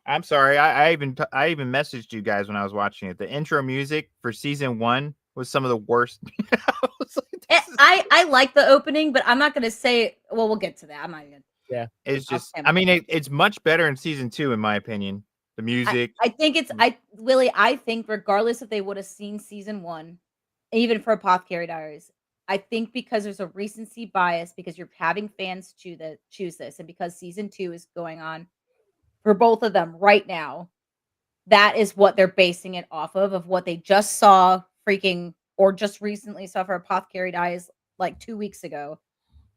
I'm sorry. I even messaged you guys when I was watching it. The intro music for season 1 was some of the worst. I was like, this is- I like the opening, but I'm not gonna say. Well, we'll get to that. I'm not even. yeah, It's I'll just. stand I by mean, that. it's much better in season 2, in my opinion. The music. I think it's Willie. I think regardless if they would have seen season 1, even for Apothecary Diaries, I think because there's a recency bias because you're having fans choose this, and because season 2 is going on for both of them right now, that is what they're basing it off of what they just saw freaking or just recently saw for Apothecary Diaries like 2 weeks ago.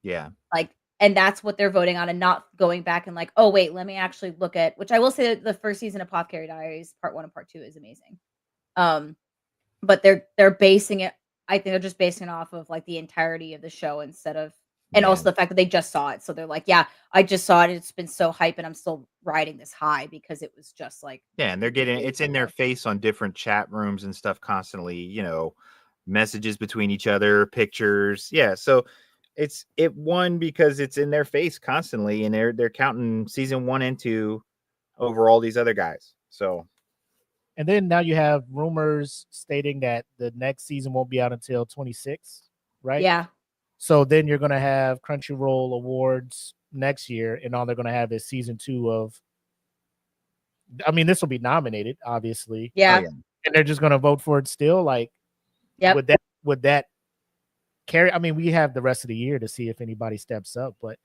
Yeah. Like, and that's what they're voting on and not going back and like, oh wait, let me actually look at, which I will say that the first season of Apothecary Diaries, part 1 and part 2 is amazing. But they're basing it, I think they're just basing it off of like the entirety of the show instead of, and Yeah. also the fact that they just saw it. So they're like, yeah, I just saw it. It's been so hype and I'm still riding this high because it was just like, Yeah, and they're getting it's in their face on different chat rooms and stuff constantly, messages between each other, pictures. Yeah, so it won because it's in their face constantly, and they're counting season 1 and 2 over all these other guys. So and then now you have rumors stating that the next season won't be out until 26, right? yeah. So then you're gonna have Crunchyroll Awards next year, and all they're gonna have is season 2 of. I mean, this will be nominated, obviously. Yeah. oh, yeah. And they're just gonna vote for it still. Like, Yep. would that carry? I mean, we have the rest of the year to see if anybody steps up, but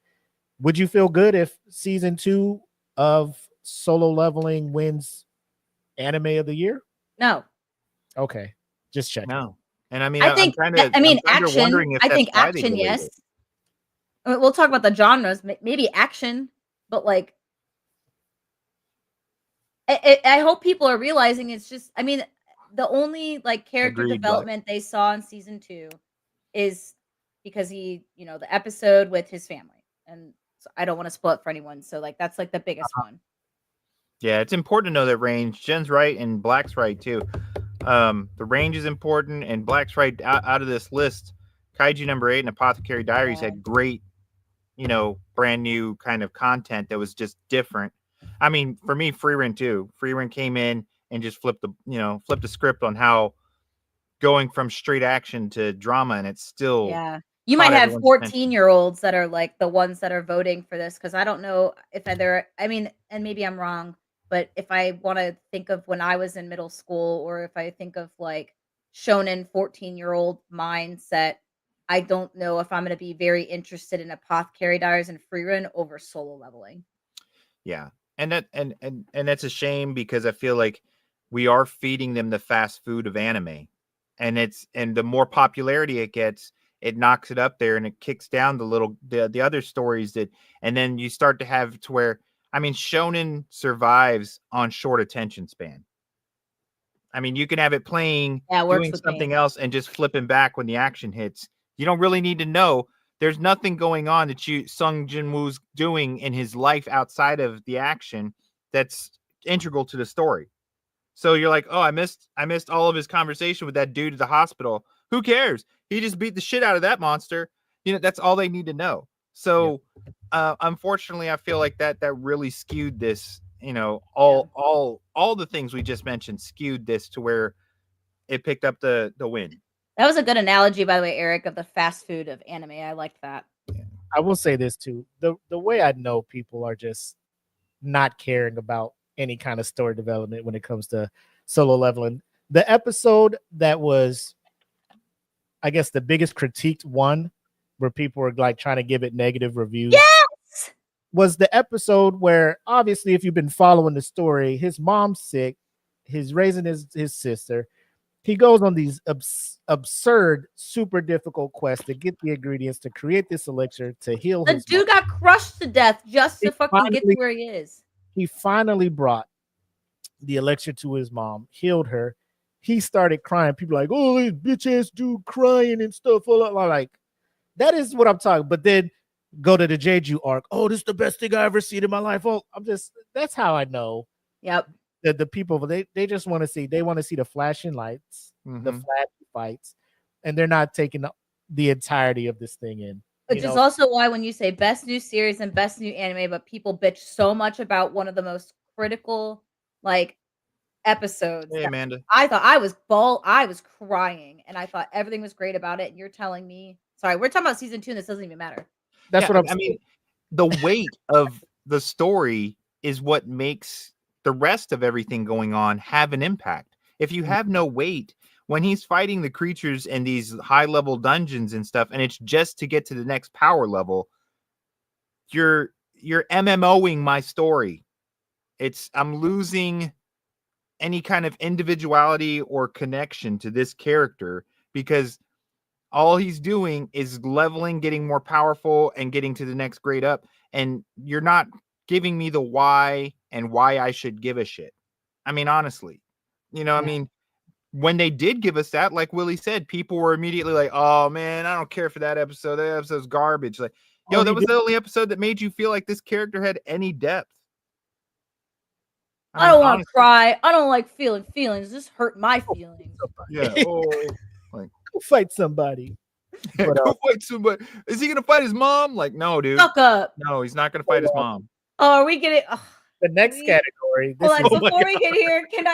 would you feel good if season 2 of Solo Leveling wins Anime of the Year? No. Okay, just checking. No. And I mean, I think, I'm kinda action. wondering if I that's think why they action, delayed yes. it. We'll talk about the genres, maybe action, but like, I hope people are realizing it's just. I mean, the only like character Agreed, development they saw in season 2 is because he, the episode with his family, and so I don't want to spoil it for anyone. So like, that's like the biggest one. Yeah, it's important to know that range. Jen's right and Black's right too. The range is important, and Black's right. Out of this list, Kaiju number 8 and Apothecary Diaries Yeah. had great, brand new kind of content that was just different. I mean, for me, Freerun too. Freerun came in and just flipped the script on how going from straight action to drama, and it's still Yeah. You caught might have everyone's attention. 14-year-olds that are like the ones that are voting for this because I don't know if either. I mean, and maybe I'm wrong, but if I want to think of when I was in middle school, or if I think of like shonen 14-year-old mindset, I don't know if I'm going to be very interested in Apothecary Diaries and Freerun over Solo Leveling. Yeah, and that's a shame because I feel like we are feeding them the fast food of anime, and the more popularity it gets, it knocks it up there and it kicks down the other stories and then you start to have to where, I mean, shonen survives on short attention span. I mean, you can have it playing, Yeah, it works doing with something me. else and just flipping back when the action hits. You don't really need to know. There's nothing going on that Sung Jin-woo's doing in his life outside of the action that's integral to the story. So you're like, oh, I missed all of his conversation with that dude at the hospital. Who cares? He just beat the shit out of that monster. That's all they need to know. So, unfortunately, I feel like that really skewed this. All the things we just mentioned skewed this to where it picked up the win. That was a good analogy, by the way, Eric, of the fast food of anime. I liked that. I will say this too: the way I know people are just not caring about any kind of story development when it comes to Solo Leveling. The episode that was, I guess, the biggest critiqued one, where people were like trying to give it negative reviews, Yes! was the episode where, obviously, if you've been following the story, his mom's sick, he's raising his sister. He goes on these absurd, super difficult quests to get the ingredients to create this elixir to heal The his dude mom. got crushed to death just to He fucking get to finally- where he is. He finally brought the elixir to his mom, healed her, he started crying. People are like, oh, this bitch ass dude crying and stuff. Like, that is what I'm talking. But then go to the Jeju arc. Oh, this is the best thing I ever seen in my life. Oh, that's how I know Yep. that the people they just want to see the flashing lights, the flashy fights, and they're not taking the entirety of this thing in. Which is also why when you say best new series and best new anime, but people bitch so much about one of the most critical like episodes. Hey, Amanda. I thought I was crying, and I thought everything was great about it. And you're telling me, sorry, we're talking about season 2, and this doesn't even matter. That's what I mean, the weight of the story is what makes the rest of everything going on have an impact. If you have no weight, when he's fighting the creatures in these high-level dungeons and stuff, and it's just to get to the next power level, you're MMOing my story. I'm losing any kind of individuality or connection to this character because all he's doing is leveling, getting more powerful, and getting to the next grade up. And you're not giving me the why and why I should give a shit. I mean, honestly, I mean, when they did give us that, like Willie said, people were immediately like, oh man, I don't care for that episode. That episode's garbage. Like, yo, that was the only episode that made you feel like this character had any depth. I don't want to cry. I don't like feeling feelings. This hurt my feelings. Yeah. Like, go fight somebody. But, go fight somebody. Is he gonna fight his mom? Like, no, dude. Fuck up. No, he's not gonna fight his mom. Oh, are we getting the next category? Hold on, before we get here, can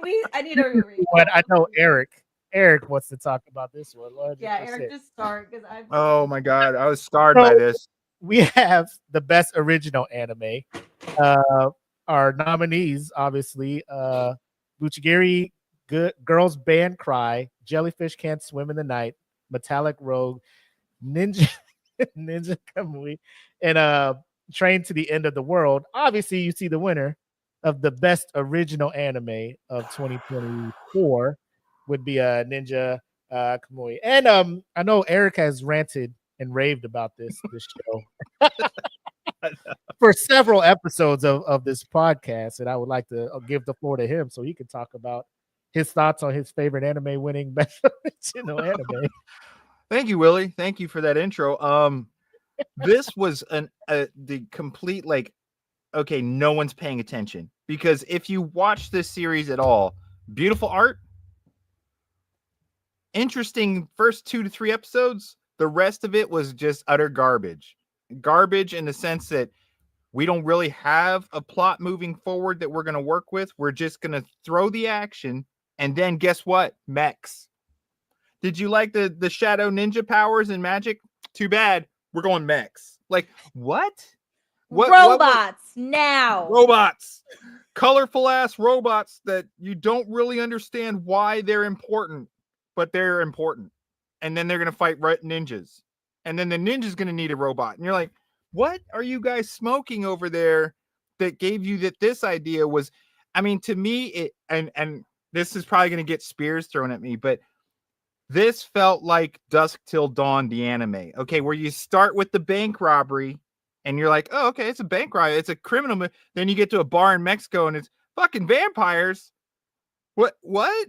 we? I need to read. What I know, Eric wants to talk about this one. Yeah, Eric, just start because I. Oh my god, I was scarred by this. We have the best original anime. Our nominees, obviously, Buchigiri, Girls Band Cry, Jellyfish Can't Swim in the Night, Metallic Rogue, Ninja Kamui, and Train to the End of the World. Obviously, you see the winner of the best original anime of 2024 would be Ninja Kamui. And I know Eric has ranted and raved about this show for several episodes of this podcast, and I would like to give the floor to him so he can talk about his thoughts on his favorite anime winning best original anime. Thank you, Willie. Thank you for that intro. This was the complete okay, no one's paying attention, because if you watch this series at all, beautiful art, interesting first 2 to 3 episodes. The rest of it was just utter garbage. Garbage in the sense that we don't really have a plot moving forward that we're going to work with. We're just going to throw the action, and then guess what? Mechs. Did you like the shadow ninja powers and magic? Too bad. We're going mechs. Like, what? Robots now. Robots. Colorful ass robots that you don't really understand why they're important, but they're important. And then they're going to fight ninjas. And then the ninja's going to need a robot. And you're like, what are you guys smoking over there that gave you this idea was, I mean, to me, and this is probably going to get spears thrown at me, but this felt like Dusk Till Dawn, the anime. Okay, where you start with the bank robbery and you're like, oh, okay, it's a bank robbery. It's a criminal. Then you get to a bar in Mexico and it's fucking vampires. What?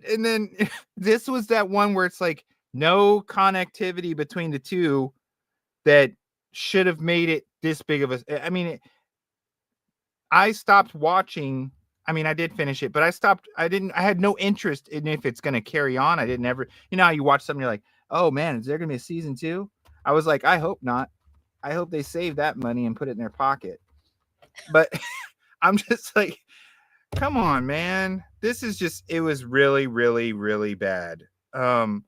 And then this was that one where it's like no connectivity between the two that should have made it this big of a. I mean, I stopped watching. I mean, I did finish it, but I had no interest in if it's going to carry on. I didn't ever, how you watch something, you're like, oh man, is there going to be a season 2? I was like, I hope not. I hope they save that money and put it in their pocket. But I'm just like, come on, man. This is just, it was really, really, really bad. The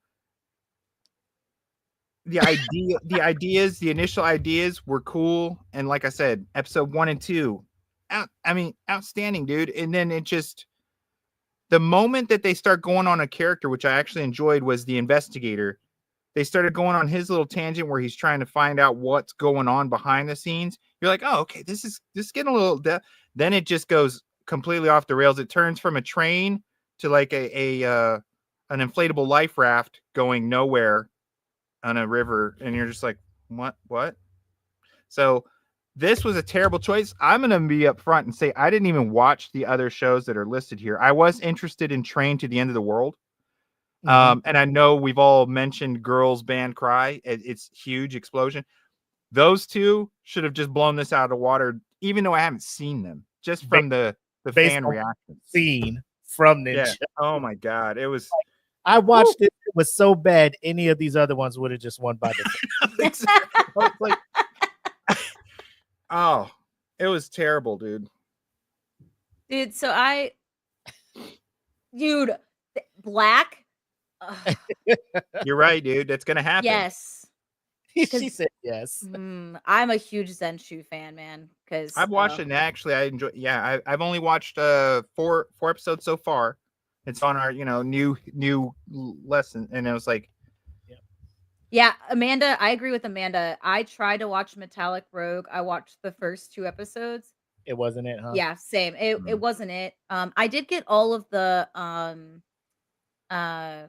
initial ideas were cool. And like I said, episode 1 and 2, outstanding, dude. And then it just, the moment that they start going on a character, which I actually enjoyed, was the investigator. They started going on his little tangent where he's trying to find out what's going on behind the scenes. You're like, oh, okay, this is getting a little then it just goes completely off the rails. It turns from a train to like an inflatable life raft going nowhere on a river, and you're just like, what? So this was a terrible choice. I'm going to be upfront and say I didn't even watch the other shows that are listed here. I was interested in Train to the End of the World, And I know we've all mentioned Girls Band Cry. It's huge explosion. Those two should have just blown this out of the water, even though I haven't seen them, just from the based fan on reaction. Scene from Ninja. Yeah. Oh my God. It was. I watched it. It was so bad. Any of these other ones would have just won by default. Exactly. I was like, oh, it was terrible, dude. Dude, so Black. Ugh, You're right, dude. That's gonna happen. yes. She said yes. I'm a huge Zenshu fan, man. Because I've watched it and actually I enjoy. Yeah, I've only watched four episodes so far. It's on our new lesson, and it was like, yeah, Amanda. I agree with Amanda. I tried to watch Metallic Rogue. I watched the first 2 episodes. It wasn't it, huh? Yeah, same. It wasn't it. I did get all of the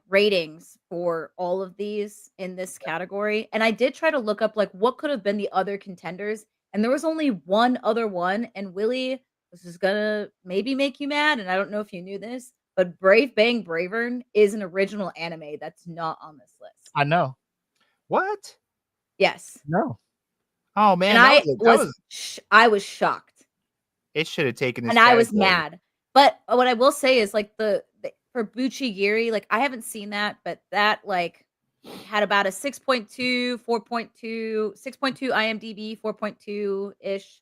ratings for all of these in this category, and I did try to look up like what could have been the other contenders, and there was only one other one. And Willie, this is gonna maybe make you mad, and I don't know if you knew this, but Brave Bang Bravern is an original anime that's not on this list. I know. what? Yes. No. Oh man, And I was shocked. It should have taken this. And I was mad. But what I will say is like the for Buchigiri, like I haven't seen that, but that like had about a 6.2, 4.2, 6.2 IMDb, 4.2 ish.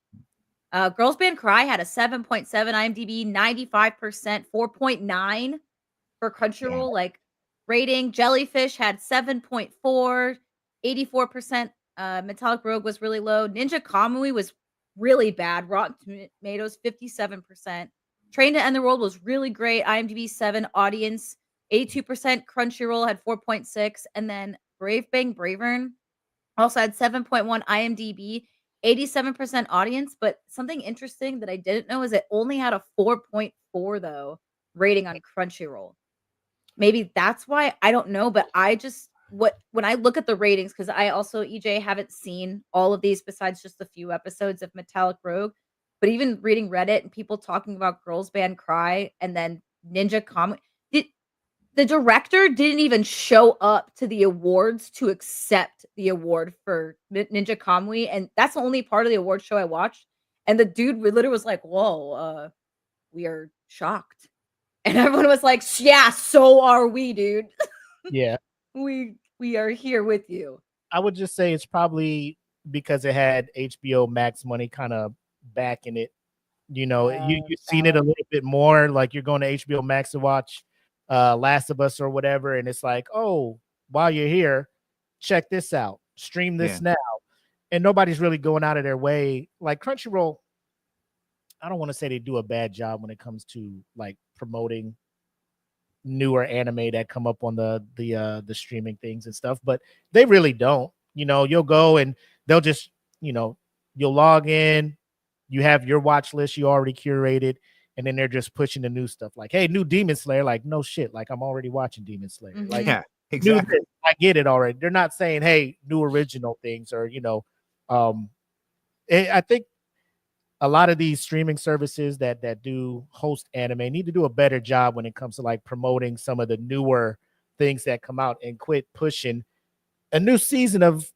Girls Band Cry had a 7.7 IMDb, 95%, 4.9 for Crunchyroll. Like rating. Jellyfish had 7.4, 84%. Metallic Rogue was really low. Ninja Kamui was really bad. Rotten Tomatoes 57%. Train to End the World was really great. IMDb 7. Audience 82%. Crunchyroll had 4.6, and then Brave Bang Bravern also had 7.1 IMDb, 87% audience. But something interesting that I didn't know is it only had a 4.4 though rating on Crunchyroll. Maybe that's why, I don't know, but I just when I look at the ratings, because I also, EJ, haven't seen all of these besides just a few episodes of Metallic Rogue, but even reading Reddit and people talking about Girls Band Cry and then Ninja Kamui, the director didn't even show up to the awards to accept the award for Ninja Kamui, and that's the only part of the award show I watched. And the dude literally was like, "Whoa, we are shocked," and everyone was like, "Yeah, so are we, dude." Yeah. We are here with you. I would just say it's probably because it had HBO Max money kind of backing it. You've seen it a little bit more. Like you're going to HBO Max to watch Last of Us or whatever, and it's like, oh, while you're here, check this out, stream this now. And nobody's really going out of their way. Like Crunchyroll, I don't want to say they do a bad job when it comes to like promoting newer anime that come up on the streaming things and stuff, but they really don't. You'll go and they'll just, you'll log in, you have your watch list you already curated, and then they're just pushing the new stuff like, hey, new Demon Slayer. Like, no shit, like I'm already watching Demon Slayer. Mm-hmm. Like, yeah, exactly. I get it already. They're not saying, hey, new original things, or I think a lot of these streaming services that do host anime need to do a better job when it comes to like promoting some of the newer things that come out, and quit pushing a new season of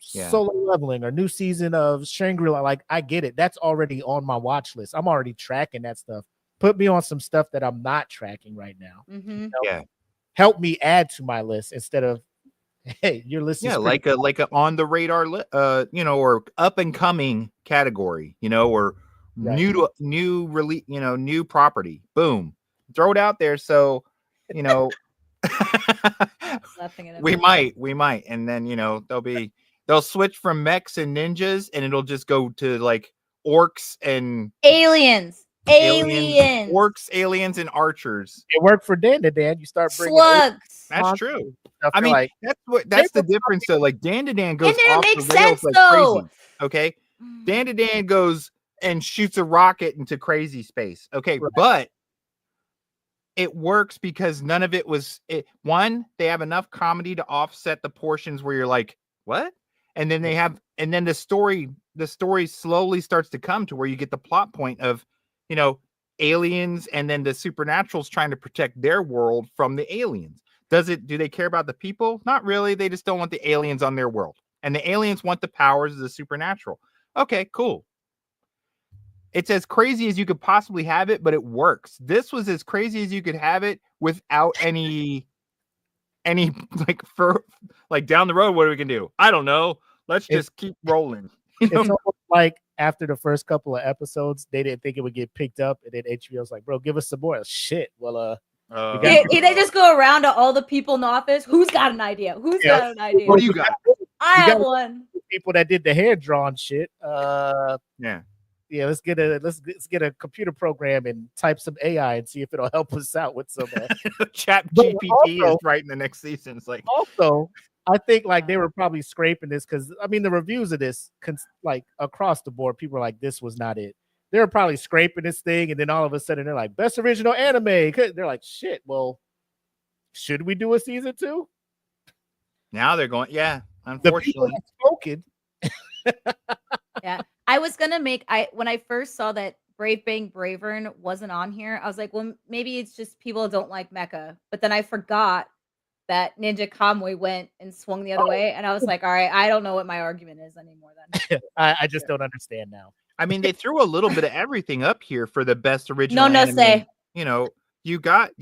Solo Leveling or new season of Shangri-La. Like, I get it, that's already on my watch list. I'm already tracking that stuff. Put me on some stuff that I'm not tracking right now. Mm-hmm. Help me add to my list instead of, hey, your list is like a on the radar or up and coming category, or new release, new property. Boom, throw it out there. So we might, and then they'll switch from mechs and ninjas, and it'll just go to like orcs and aliens, orcs, aliens, and archers. It worked for Dan. You start bringing slugs. That's true. Stuff. I mean, like, that's the difference. So, like, Dan goes off the rails like crazy. Okay, Dan goes and shoots a rocket into crazy space. Okay, right. But it works because none of it was one. They have enough comedy to offset the portions where you're like, what? And then then the story slowly starts to come to where you get the plot point of, aliens, and then the supernatural's trying to protect their world from the aliens. Do they care about the people? Not really. They just don't want the aliens on their world. And the aliens want the powers of the supernatural. Okay, cool. It's as crazy as you could possibly have it, but it works. This was as crazy as you could have it without any like down the road, what are we gonna do? I don't know. Let's just keep rolling. It's almost like after the first couple of episodes, they didn't think it would get picked up, and then HBO's like, "Bro, give us some more." Shit. Well, they just go around to all the people in the office. Who's got an idea? Who's got an idea? What do you got? I have one. People that did the hair drawn shit. Yeah, let's get a computer program and type some AI and see if it'll help us out with some. Chat GPT is writing the next season. It's like also, I think like they were probably scraping this because I mean the reviews of this like across the board, people are like, this was not it. They were probably scraping this thing, and then all of a sudden they're like, best original anime. They're like, shit. Well, should we do a season 2? Now they're going, yeah. Unfortunately, spoken. Yeah, I was gonna when I first saw that Brave Bang Bravern wasn't on here, I was like, well, maybe it's just people don't like mecha. But then I forgot that Ninja Kamui went and swung the other way, and I was like, all right, I don't know what my argument is anymore. Then I just don't understand now. I mean, they threw a little bit of everything up here for the best original. No anime. say. You know, you've got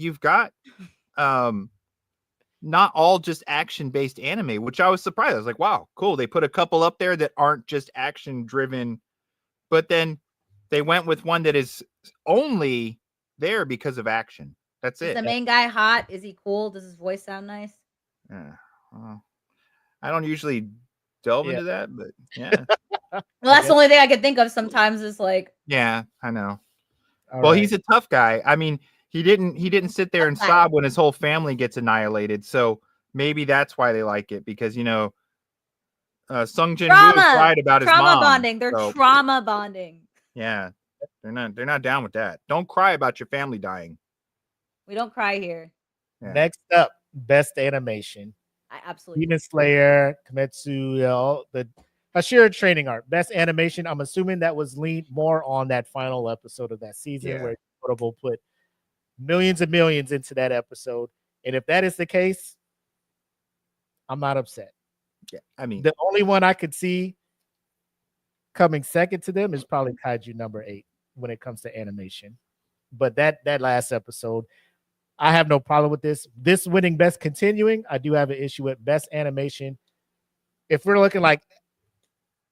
not all just action-based anime, which I was surprised. I was like, wow, cool. They put a couple up there that aren't just action-driven, but then they went with one that is only there because of action. That's it. Is the main guy hot? Is he cool? Does his voice sound nice? Well, I don't usually delve into that, but yeah. Well, that's the only thing I could think of sometimes is like. Yeah, I know. All well, right. He's a tough guy. I mean, he didn't sit there and sob when his whole family gets annihilated. So maybe that's why they like it, because Sung Jin Woo cried about his mom. Trauma bonding. They're trauma bonding. Yeah, they're not down with that. Don't cry about your family dying. We don't cry here. Yeah. Next up, best animation. I absolutely. Demon Slayer, Kimetsu, the Hashira training art. Best animation. I'm assuming that was leaned more on that final episode of that season where Notable put millions and millions into that episode. And if that is the case, I'm not upset. Yeah, I mean, the only one I could see coming second to them is probably Kaiju number 8 when it comes to animation. But that last episode, I have no problem with this. This winning best continuing, I do have an issue with best animation. If we're looking like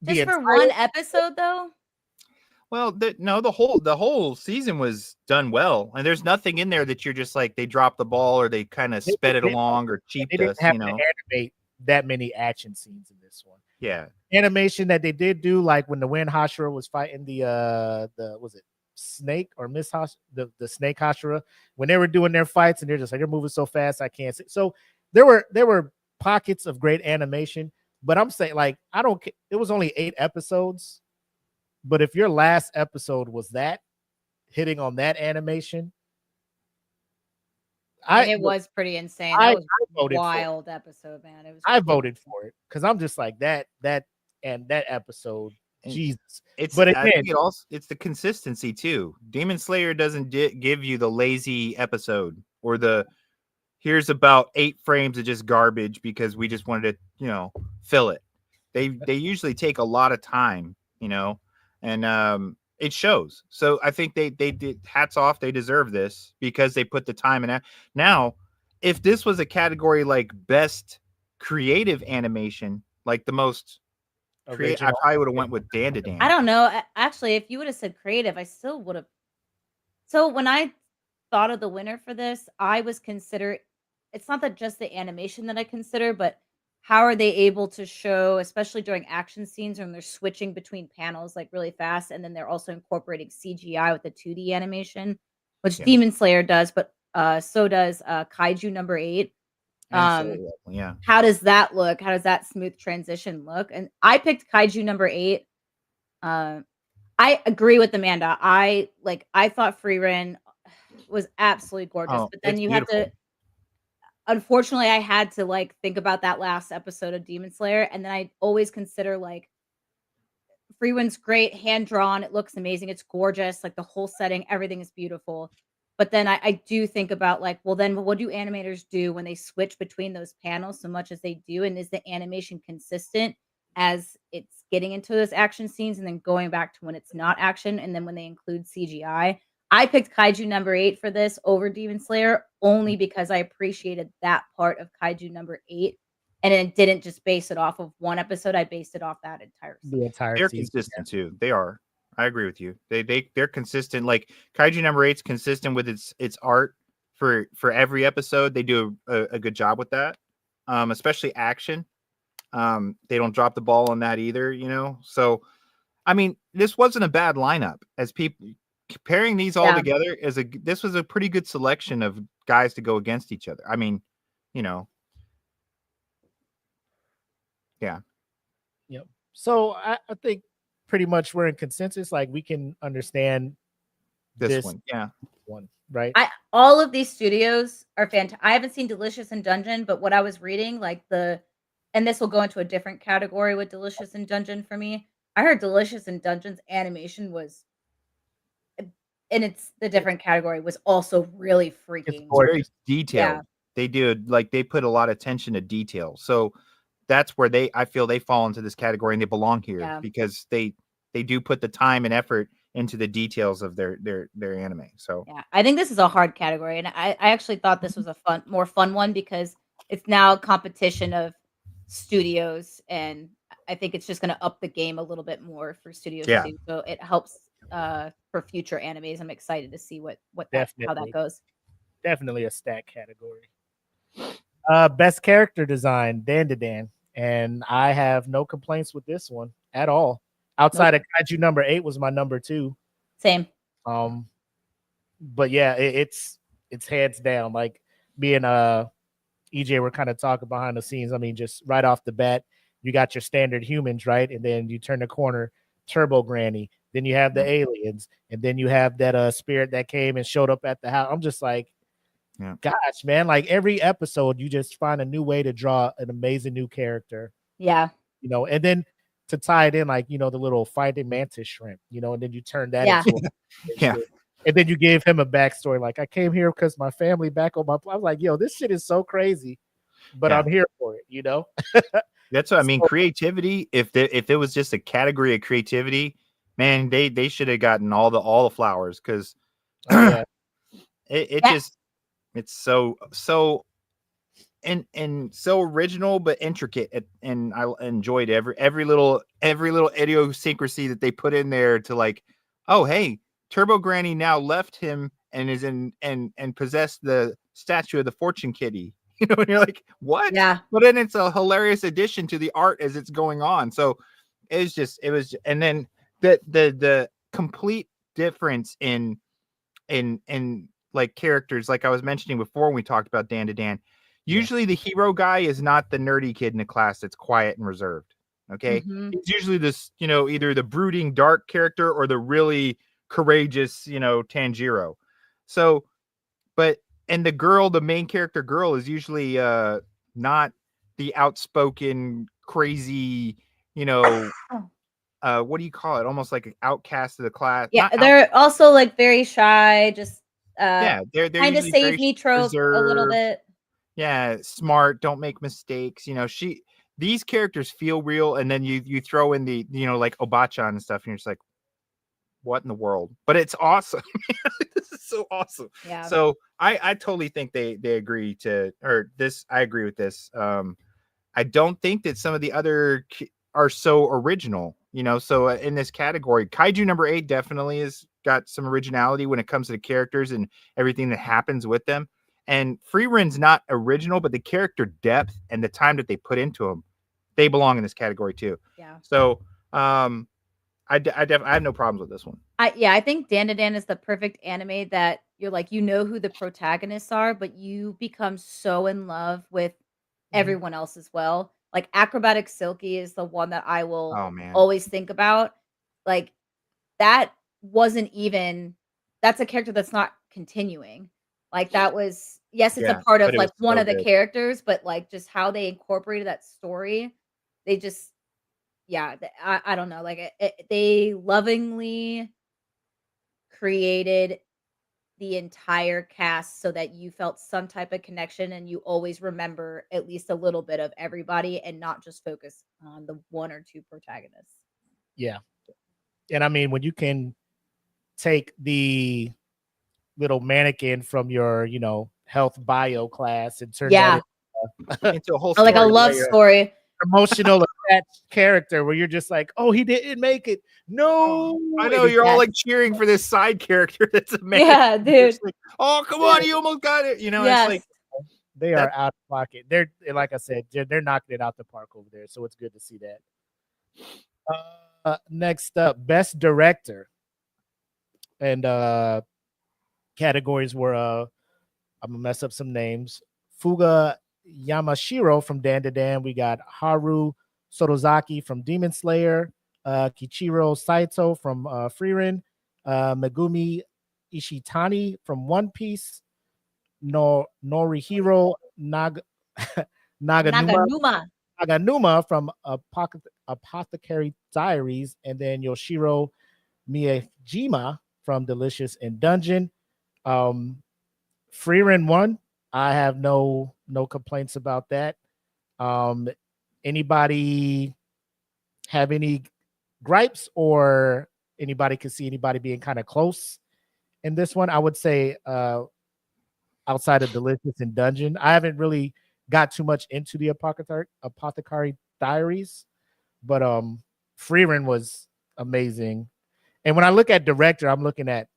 just for one episode, though. Well, the whole season was done well, and there's nothing in there that you're just like they dropped the ball or they kind of sped it along or cheaped us. To animate that many action scenes in this one. Yeah, animation that they did do, like when Hashira was fighting the was it Snake or Miss Hashira, the Snake Hashira, when they were doing their fights and they're just like they're moving so fast I can't see. So there were pockets of great animation, but I'm saying like I don't. It was only 8 episodes. But if your last episode was that hitting on that animation, it was pretty insane. That was a wild episode, man. It was. I voted for it because I'm just like that episode. Jesus, it's the consistency too. Demon Slayer doesn't give you the lazy episode or the here's about 8 frames of just garbage because we just wanted to fill it. They usually take a lot of time, and it shows. So I think they did hats off. They deserve this because they put the time in it. Now, if this was a category like best creative animation, like the most creative, I probably would have went with Dan to Dan. I don't know. Actually, if you would have said creative, I still would have. So when I thought of the winner for this, I was considered. It's not that just the animation that I consider, but how are they able to show, especially during action scenes when they're switching between panels like really fast, and then they're also incorporating CGI with the 2D animation, which Demon Slayer does, but so does Kaiju number 8. How does that look? How does that smooth transition look? And I picked Kaiju number 8. I agree with Amanda. I thought Frieren was absolutely gorgeous, but then you have to. Unfortunately, I had to think about that last episode of Demon Slayer, and then I always consider Freewin's great, hand drawn. It looks amazing. It's gorgeous. Like the whole setting, everything is beautiful. But then I do think about like, well, then what do animators do when they switch between those panels so much as they do? And is the animation consistent as it's getting into those action scenes and then going back to when it's not action? And then when they include CGI, I picked Kaiju number 8 for this over Demon Slayer only because I appreciated that part of Kaiju number 8. And it didn't just base it off of one episode. I based it off that entire season. The entire They're season. consistent too. They are. I agree with you. They're consistent. Like Kaiju number 8's consistent with its art for every episode. They do a good job with that. Especially action. They don't drop the ball on that either, you know. So I mean, this wasn't a bad lineup. As people pairing these all together this was a pretty good selection of guys to go against each other. I mean, you know. Yeah. Yep. So I think pretty much we're in consensus. Like we can understand this one. Yeah. One, right? All of these studios are fantastic. I haven't seen Delicious and Dungeon, but what I was reading, like and this will go into a different category with Delicious and Dungeon for me. I heard Delicious and Dungeon's animation was, and it's the different category, was also really freaking. It's very detailed. Yeah. They do they put a lot of attention to detail. So that's where I feel they fall into this category and they belong here because they do put the time and effort into the details of their anime. So yeah, I think this is a hard category, and I actually thought this was a more fun one because it's now a competition of studios, and I think it's just going to up the game a little bit more for studios too. So it helps for future animes. I'm excited to see how that goes. Definitely a stat category. Best character design, Dan. And I have no complaints with this one at all. Outside of Kaiju number 8 was my number 2. Same. But yeah, it's hands down. Like me and EJ were kind of talking behind the scenes. I mean, just right off the bat, you got your standard humans, right? And then you turn the corner, Turbo Granny. Then you have the aliens, and then you have that spirit that came and showed up at the house. I'm just like, gosh, man, like every episode you just find a new way to draw an amazing new character. Yeah. You know, and then to tie it in, like, you know, the little fighting mantis shrimp, you know, and then you turn that into and then you gave him a backstory. Like, I came here because my family back on my I was like, yo, this shit is so crazy, but I'm here for it, you know. That's what I mean. Creativity, if it was just a category of creativity, man, they should have gotten all the flowers because it's so and so original but intricate, and I enjoyed every little idiosyncrasy that they put in there to like, oh hey, Turbo Granny now left him and is in and possessed the statue of the Fortune Kitty. You know, and you're like, what? Yeah. But then it's a hilarious addition to the art as it's going on. So it was, and then the complete difference in like characters, like I was mentioning before when we talked about Dan to Dan. Usually the hero guy is not the nerdy kid in the class that's quiet and reserved. Okay. Mm-hmm. It's usually this, you know, either the brooding dark character or the really courageous, you know, Tanjiro. So, and the main character girl is usually not the outspoken, crazy, you know, what do you call it? Almost like an outcast of the class. Yeah, they're also like very shy, just they're kind of save me trope a little bit. Yeah, smart, don't make mistakes. You know, these characters feel real, and then you throw in the, you know, like Obachan and stuff, and you're just like, what in the world? But it's awesome. This is so awesome. Yeah. So I totally think they agree I agree with this. I don't think that some of the other are so original, you know. So in this category, Kaiju number 8 definitely has got some originality when it comes to the characters and everything that happens with them. And Freeren's not original, but the character depth and the time that they put into them, they belong in this category too. Yeah. So I have no problems with this one. I think Dan to Dan is the perfect anime that you're like, you know who the protagonists are, but you become so in love with everyone else as well. Like Acrobatic Silky is the one that I will always think about. Like that wasn't even, that's a character that's not continuing. Like that was, yes, it's a part of like one of the characters, but like just how they incorporated that story, they just, yeah, I don't know. Like they lovingly created the entire cast so that you felt some type of connection and you always remember at least a little bit of everybody and not just focus on the one or two protagonists. Yeah. And I mean, when you can take the little mannequin from your, health bio class and turn that Yeah, into a whole like a story love where you're, story. emotional attached character where you're just like, oh, he didn't make it. No. I And know it's you're all Yes. like cheering for this side character that's a man. Yeah, You're just dude. like, oh, come on, you almost got it. It's Yes. like they are out of pocket. They're like I said, they're knocking it out the park over there. So it's good to see that. Next up, best director. And categories were I'm gonna mess up some names. Fuga Yamashiro from Dan to Dan. We got Haru Sotozaki from Demon Slayer. Kichiro Saito from Frieren. Megumi Ishitani from One Piece. Norihiro Naganuma. Naganuma from Apothecary Diaries, and then Yoshiro Miyajima from Delicious in Dungeon. Frieren won. I have no complaints about that. Anybody have any gripes, or anybody can see anybody being kind of close in this one? I would say outside of Delicious and Dungeon, I haven't really got too much into the Apothecary Diaries, but Frieren was amazing. And when I look at director, I'm looking at,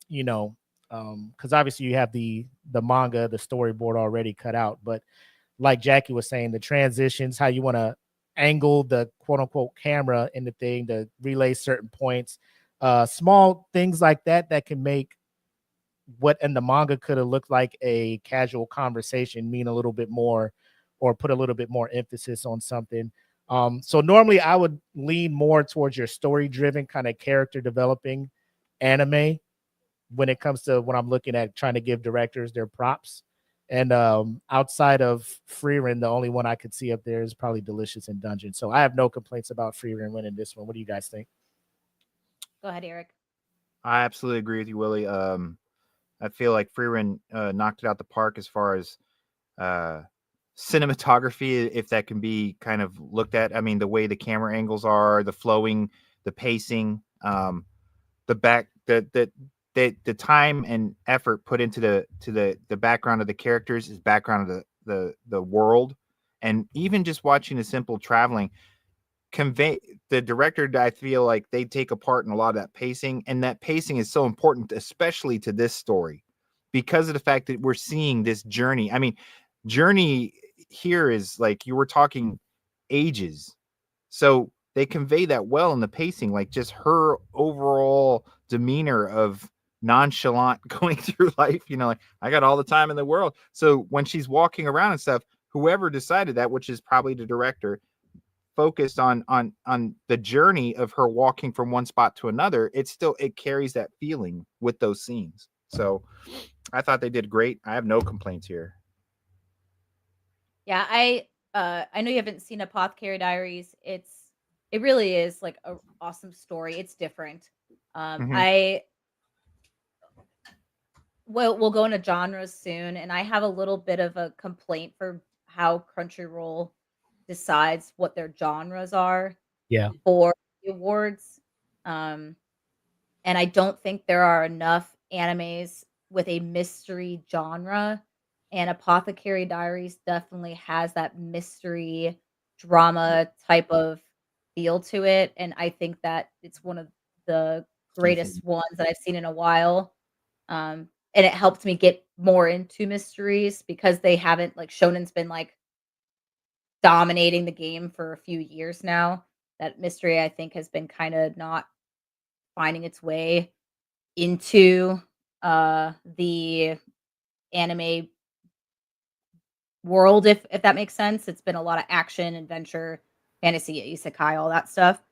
because obviously you have the manga, the storyboard already cut out, but like Jackie was saying, the transitions, how you want to angle the quote unquote camera in the thing to relay certain points, small things like that can make what in the manga could have looked like a casual conversation mean a little bit more, or put a little bit more emphasis on something. So normally I would lean more towards your story driven kind of character developing anime when it comes to when I'm looking at trying to give directors their props. And outside of Frieren, the only one I could see up there is probably Delicious in Dungeon. So I have no complaints about Frieren winning this one. What do you guys think? Go ahead, Eric. I absolutely agree with you, Willie. I feel like Frieren knocked it out the park as far as cinematography, if that can be kind of looked at. I mean, the way the camera angles are, the flowing, the pacing, the time and effort put into the background of the characters, is background of the world, and even just watching the simple traveling convey the director. I feel like they take a part in a lot of that pacing, and that pacing is so important, especially to this story, because of the fact that we're seeing this journey. I mean, journey here is like you were talking ages, so they convey that well in the pacing, like just her overall demeanor of nonchalant going through life, like I got all the time in the world. So when she's walking around and stuff, whoever decided that, which is probably the director, focused on the journey of her walking from one spot to another. It carries that feeling with those scenes. So I thought they did great. I have no complaints here. Yeah, I know you haven't seen Apothecary Diaries. It really is like a awesome story. It's different. I we'll go into genres soon, and I have a little bit of a complaint for how Crunchyroll decides what their genres are Yeah. for the awards. And I don't think there are enough animes with a mystery genre. And Apothecary Diaries definitely has that mystery drama type of feel to it. And I think that it's one of the greatest ones that I've seen in a while. And it helped me get more into mysteries because they haven't, like, Shonen's been like dominating the game for a few years now. That mystery, I think, has been kind of not finding its way into the anime world, if that makes sense. It's been a lot of action, adventure, fantasy, isekai, all that stuff.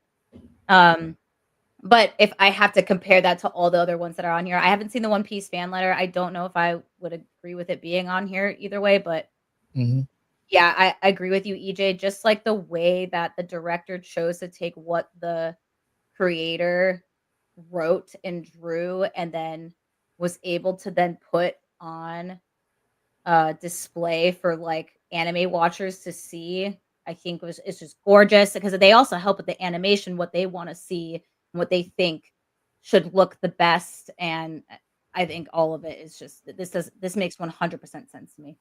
But if I have to compare that to all the other ones that are on here, I haven't seen the One Piece fan letter. I don't know if I would agree with it being on here either way, but Yeah, I agree with you, EJ. Just like the way that the director chose to take what the creator wrote and drew and then was able to then put on display for like anime watchers to see, I think was it's just gorgeous because they also help with the animation, what they want to see and what they think should look the best. And I think all of it is just this makes 100% sense to me.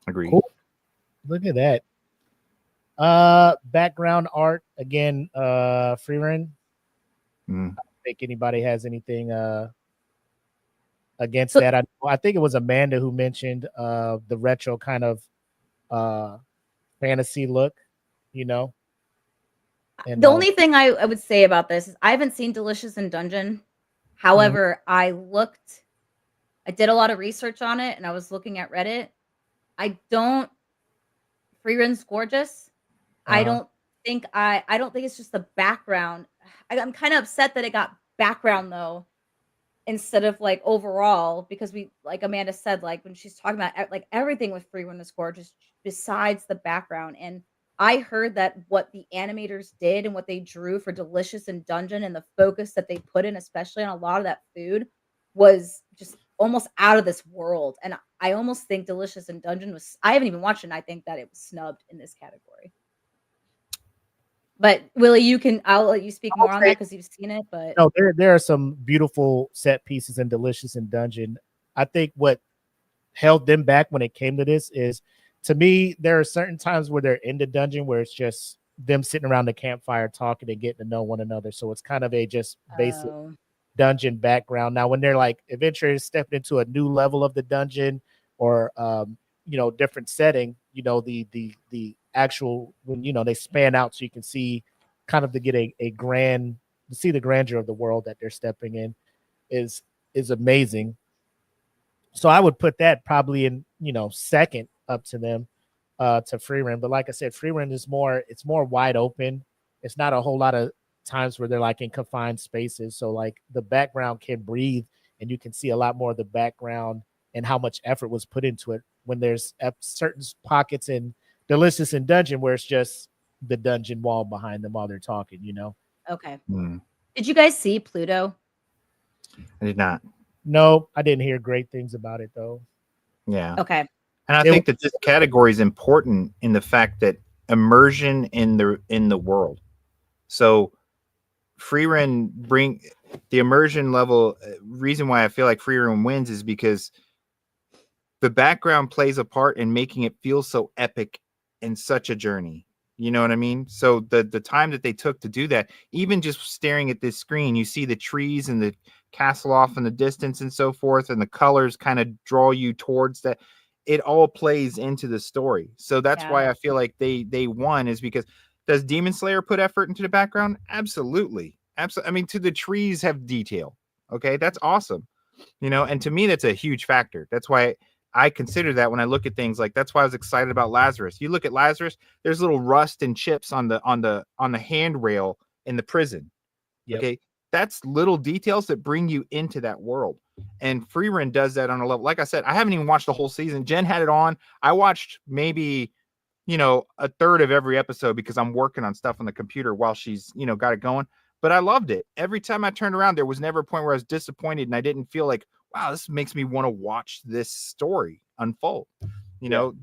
Agreed. Cool. Look at that. Background art again. Freerun. Mm. I don't think anybody has anything against So- that. I think it was Amanda who mentioned the retro kind of fantasy look, you know. And The only thing I would say about this is I haven't seen Delicious in Dungeon. However, I did a lot of research on it and I was looking at Reddit. Freerun's gorgeous. I don't think it's just the background. I'm kind of upset that it got background though instead of like overall because we like Amanda said like when she's talking about like everything with Freerun is gorgeous besides the background. And I heard that what the animators did and what they drew for Delicious and Dungeon and the focus that they put in, especially on a lot of that food, was just almost out of this world. And I almost think Delicious and Dungeon was, I haven't even watched it, and I think that it was snubbed in this category. But Willie, I'll let you speak more on that because you've seen it. But no, there are some beautiful set pieces in Delicious and Dungeon. I think what held them back when it came to this is, to me, there are certain times where they're in the dungeon where it's just them sitting around the campfire talking and getting to know one another. So it's kind of a just basic dungeon background. Now, when they're like adventurers stepping into a new level of the dungeon or different setting, the actual when they span out so you can see kind of to get a see the grandeur of the world that they're stepping in is amazing. So I would put that probably in second up to them to Freerun. But like I said, Freerun is it's more wide open. It's not a whole lot of times where they're like in confined spaces. So like the background can breathe and you can see a lot more of the background and how much effort was put into it when there's certain pockets in Delicious and Dungeon where it's just the dungeon wall behind them while they're talking, Okay. Did you guys see Pluto? I did not. No, I didn't hear great things about it though. Yeah. Okay. And I think that this category is important in the fact that immersion in the world. So Freerun bring the immersion level. Reason why I feel like Freerun wins is because the background plays a part in making it feel so epic and such a journey. You know what I mean? So the time that they took to do that, even just staring at this screen, you see the trees and the castle off in the distance and so forth, and the colors kind of draw you towards that. It all plays into the story. So that's why I feel like they won, is because does Demon Slayer put effort into the background? Absolutely. Absolutely. I mean, to the trees have detail. Okay, that's awesome. And to me, that's a huge factor. That's why I consider that when I look at things like that's why I was excited about Lazarus. You look at Lazarus, there's little rust and chips on the handrail in the prison. Yep. Okay. That's little details that bring you into that world. And Freerun does that on a level. Like I said, I haven't even watched the whole season. Jen had it on. I watched maybe, a third of every episode because I'm working on stuff on the computer while she's, got it going. But I loved it. Every time I turned around, there was never a point where I was disappointed and I didn't feel like, wow, this makes me want to watch this story unfold,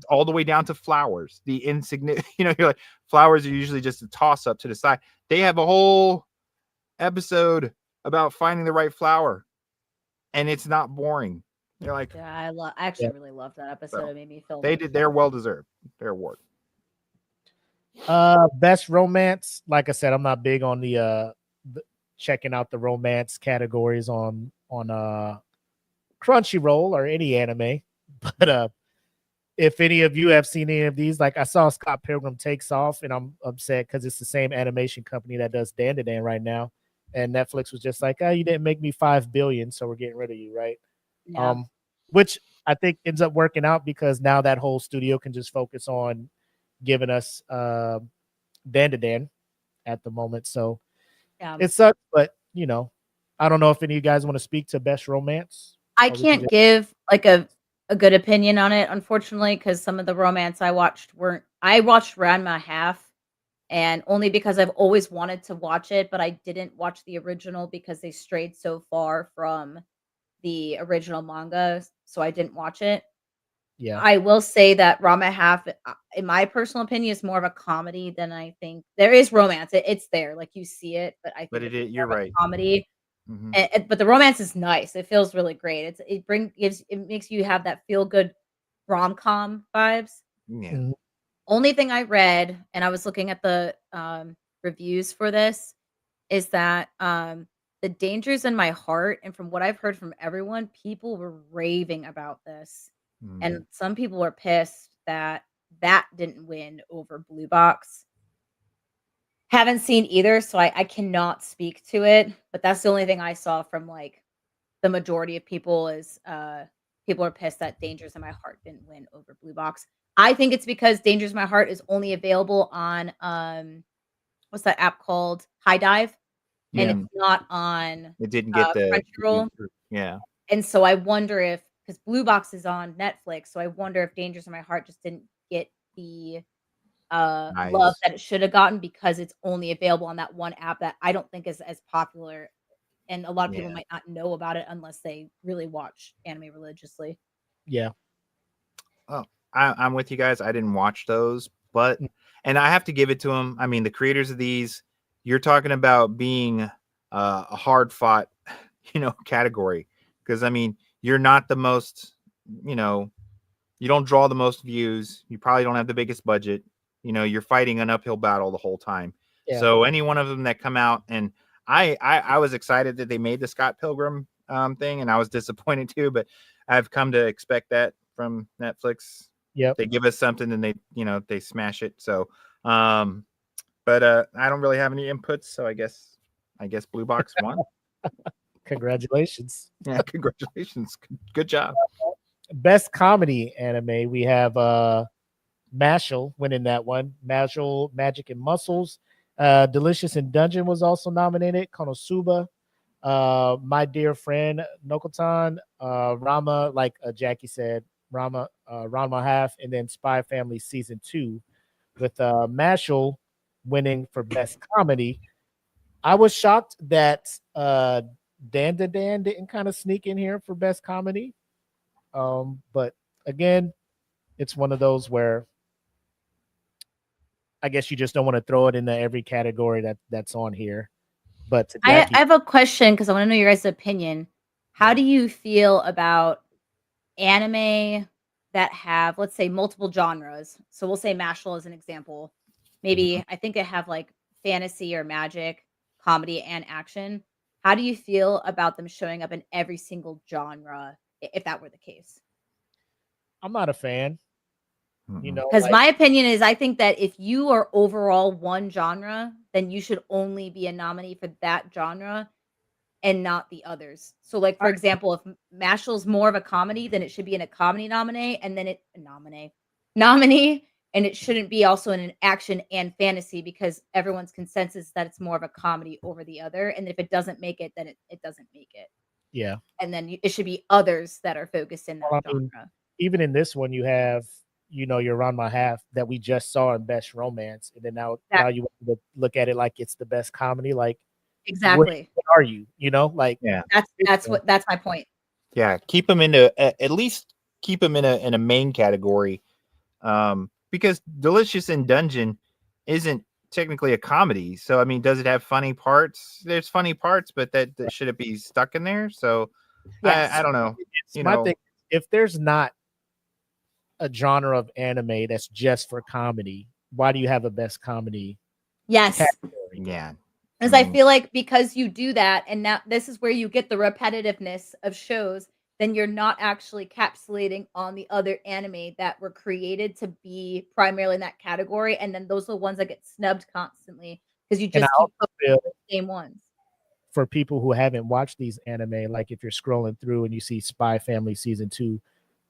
all the way down to flowers, the insignificant, you're like, flowers are usually just a toss up to the side. They have a whole episode about finding the right flower and it's not boring. You're like, yeah, I actually really loved that episode. So, it made me feel they're well deserved their award. Best romance. Like I said, I'm not big on the checking out the romance categories on Crunchyroll or any anime, but if any of you have seen any of these, like I saw Scott Pilgrim Takes Off, and I'm upset because it's the same animation company that does Dandadan right now, and Netflix was just like, "Oh, you didn't make me $5 billion, so we're getting rid of you," right? Yeah. Which I think ends up working out because now that whole studio can just focus on giving us Dandadan at the moment. So it sucks, but I don't know if any of you guys want to speak to best romance. I can't give like a a good opinion on it, unfortunately, because some of the romance I watched weren't. I watched Ranma half, and only because I've always wanted to watch it, but I didn't watch the original because they strayed so far from the original manga, so I didn't watch it. Yeah. I will say that Rama Half, in my personal opinion, is more of a comedy than I think. There is romance; it's there, like you see it, but I But think it's more you're of a right. comedy. Hmm. But the romance is nice. It feels really great. It makes you have that feel good rom com vibes. Yeah. Mhm. Only thing I read, and I was looking at the reviews for this, is that the dangers in my heart, and from what I've heard from everyone, people were raving about this. Mm. And some people were pissed that that didn't win over Blue Box. Haven't seen either, so I cannot speak to it, but that's the only thing I saw from, like, the majority of people is, people are pissed that Dangers in My Heart didn't win over Blue Box. I think it's because Dangers in My Heart is only available on, what's that app called? High Dive, and Yeah. it's not on, It didn't get the Crunchyroll. yeah. And so I wonder if, because Blue Box is on Netflix, so I wonder if Dangers in My Heart just didn't get the, love Nice. that it should have gotten because it's only available on that one app that I don't think is as popular, and a lot of people Yeah. might not know about it unless they really watch anime religiously. Yeah. Oh, I'm with you guys. I didn't watch those, but Mm. and I have to give it to them. I mean, the creators of these, you're talking about being a hard fought, category. Because I mean, you're not the most, you don't draw the most views. You probably don't have the biggest budget. You're fighting an uphill battle the whole time. Yeah. So any one of them that come out, and I was excited that they made the Scott Pilgrim thing, and I was disappointed too. But I've come to expect that from Netflix. Yep. They give us something, and they smash it. So, but I don't really have any inputs, so I guess Blue Box won. Congratulations. Yeah, congratulations, good job. Best comedy anime, we have Mashal winning that one. Mashal, Magic and Muscles. Delicious in Dungeon was also nominated. Konosuba, My Dear Friend, Nokotan, Rama, like Jackie said, Rama Half, and then Spy Family Season 2, with Mashal winning for Best Comedy. I was shocked that Dan didn't kind of sneak in here for Best Comedy. But again, it's one of those where I guess you just don't want to throw it into every category that's on here. But to I Jackie, have a question because I want to know your guys' opinion. How do you feel about anime that have, let's say, multiple genres? So we'll say Mashal as an example. Maybe I think it have like fantasy or magic, comedy, and action. How do you feel about them showing up in every single genre, if that were the case? I'm not a fan. Mm-mm. Because Like my opinion is, I think that if you are overall one genre, then you should only be a nominee for that genre and not the others. So, like for example, if Mashal's more of a comedy, then it should be in a comedy nominee, and then nominee, and it shouldn't be also in an action and fantasy because everyone's consensus that it's more of a comedy over the other. And if it doesn't make it, then it doesn't make it. yeah. And then it should be others that are focused in that Well, I mean, genre. even in this one, you have your Around My Half that we just saw in Best Romance, and then now you want to look at it like it's the best comedy. Like, Exactly. what are you? Like Yeah. That's my point. Yeah, keep them into at least keep them in a main category, because Delicious in Dungeon isn't technically a comedy. So I mean, does it have funny parts? There's funny parts, but that should it be stuck in there? So Yes. I don't know. it's my thing. If there's not a genre of anime that's just for comedy, why do you have a best comedy Yes. category? Yeah, Because I feel like because you do that, and now this is where you get the repetitiveness of shows, then you're not actually capsulating on the other anime that were created to be primarily in that category. And then those are the ones that get snubbed constantly because you And I just keep also feel the same ones. for people who haven't watched these anime, like if you're scrolling through and you see Spy Family Season 2,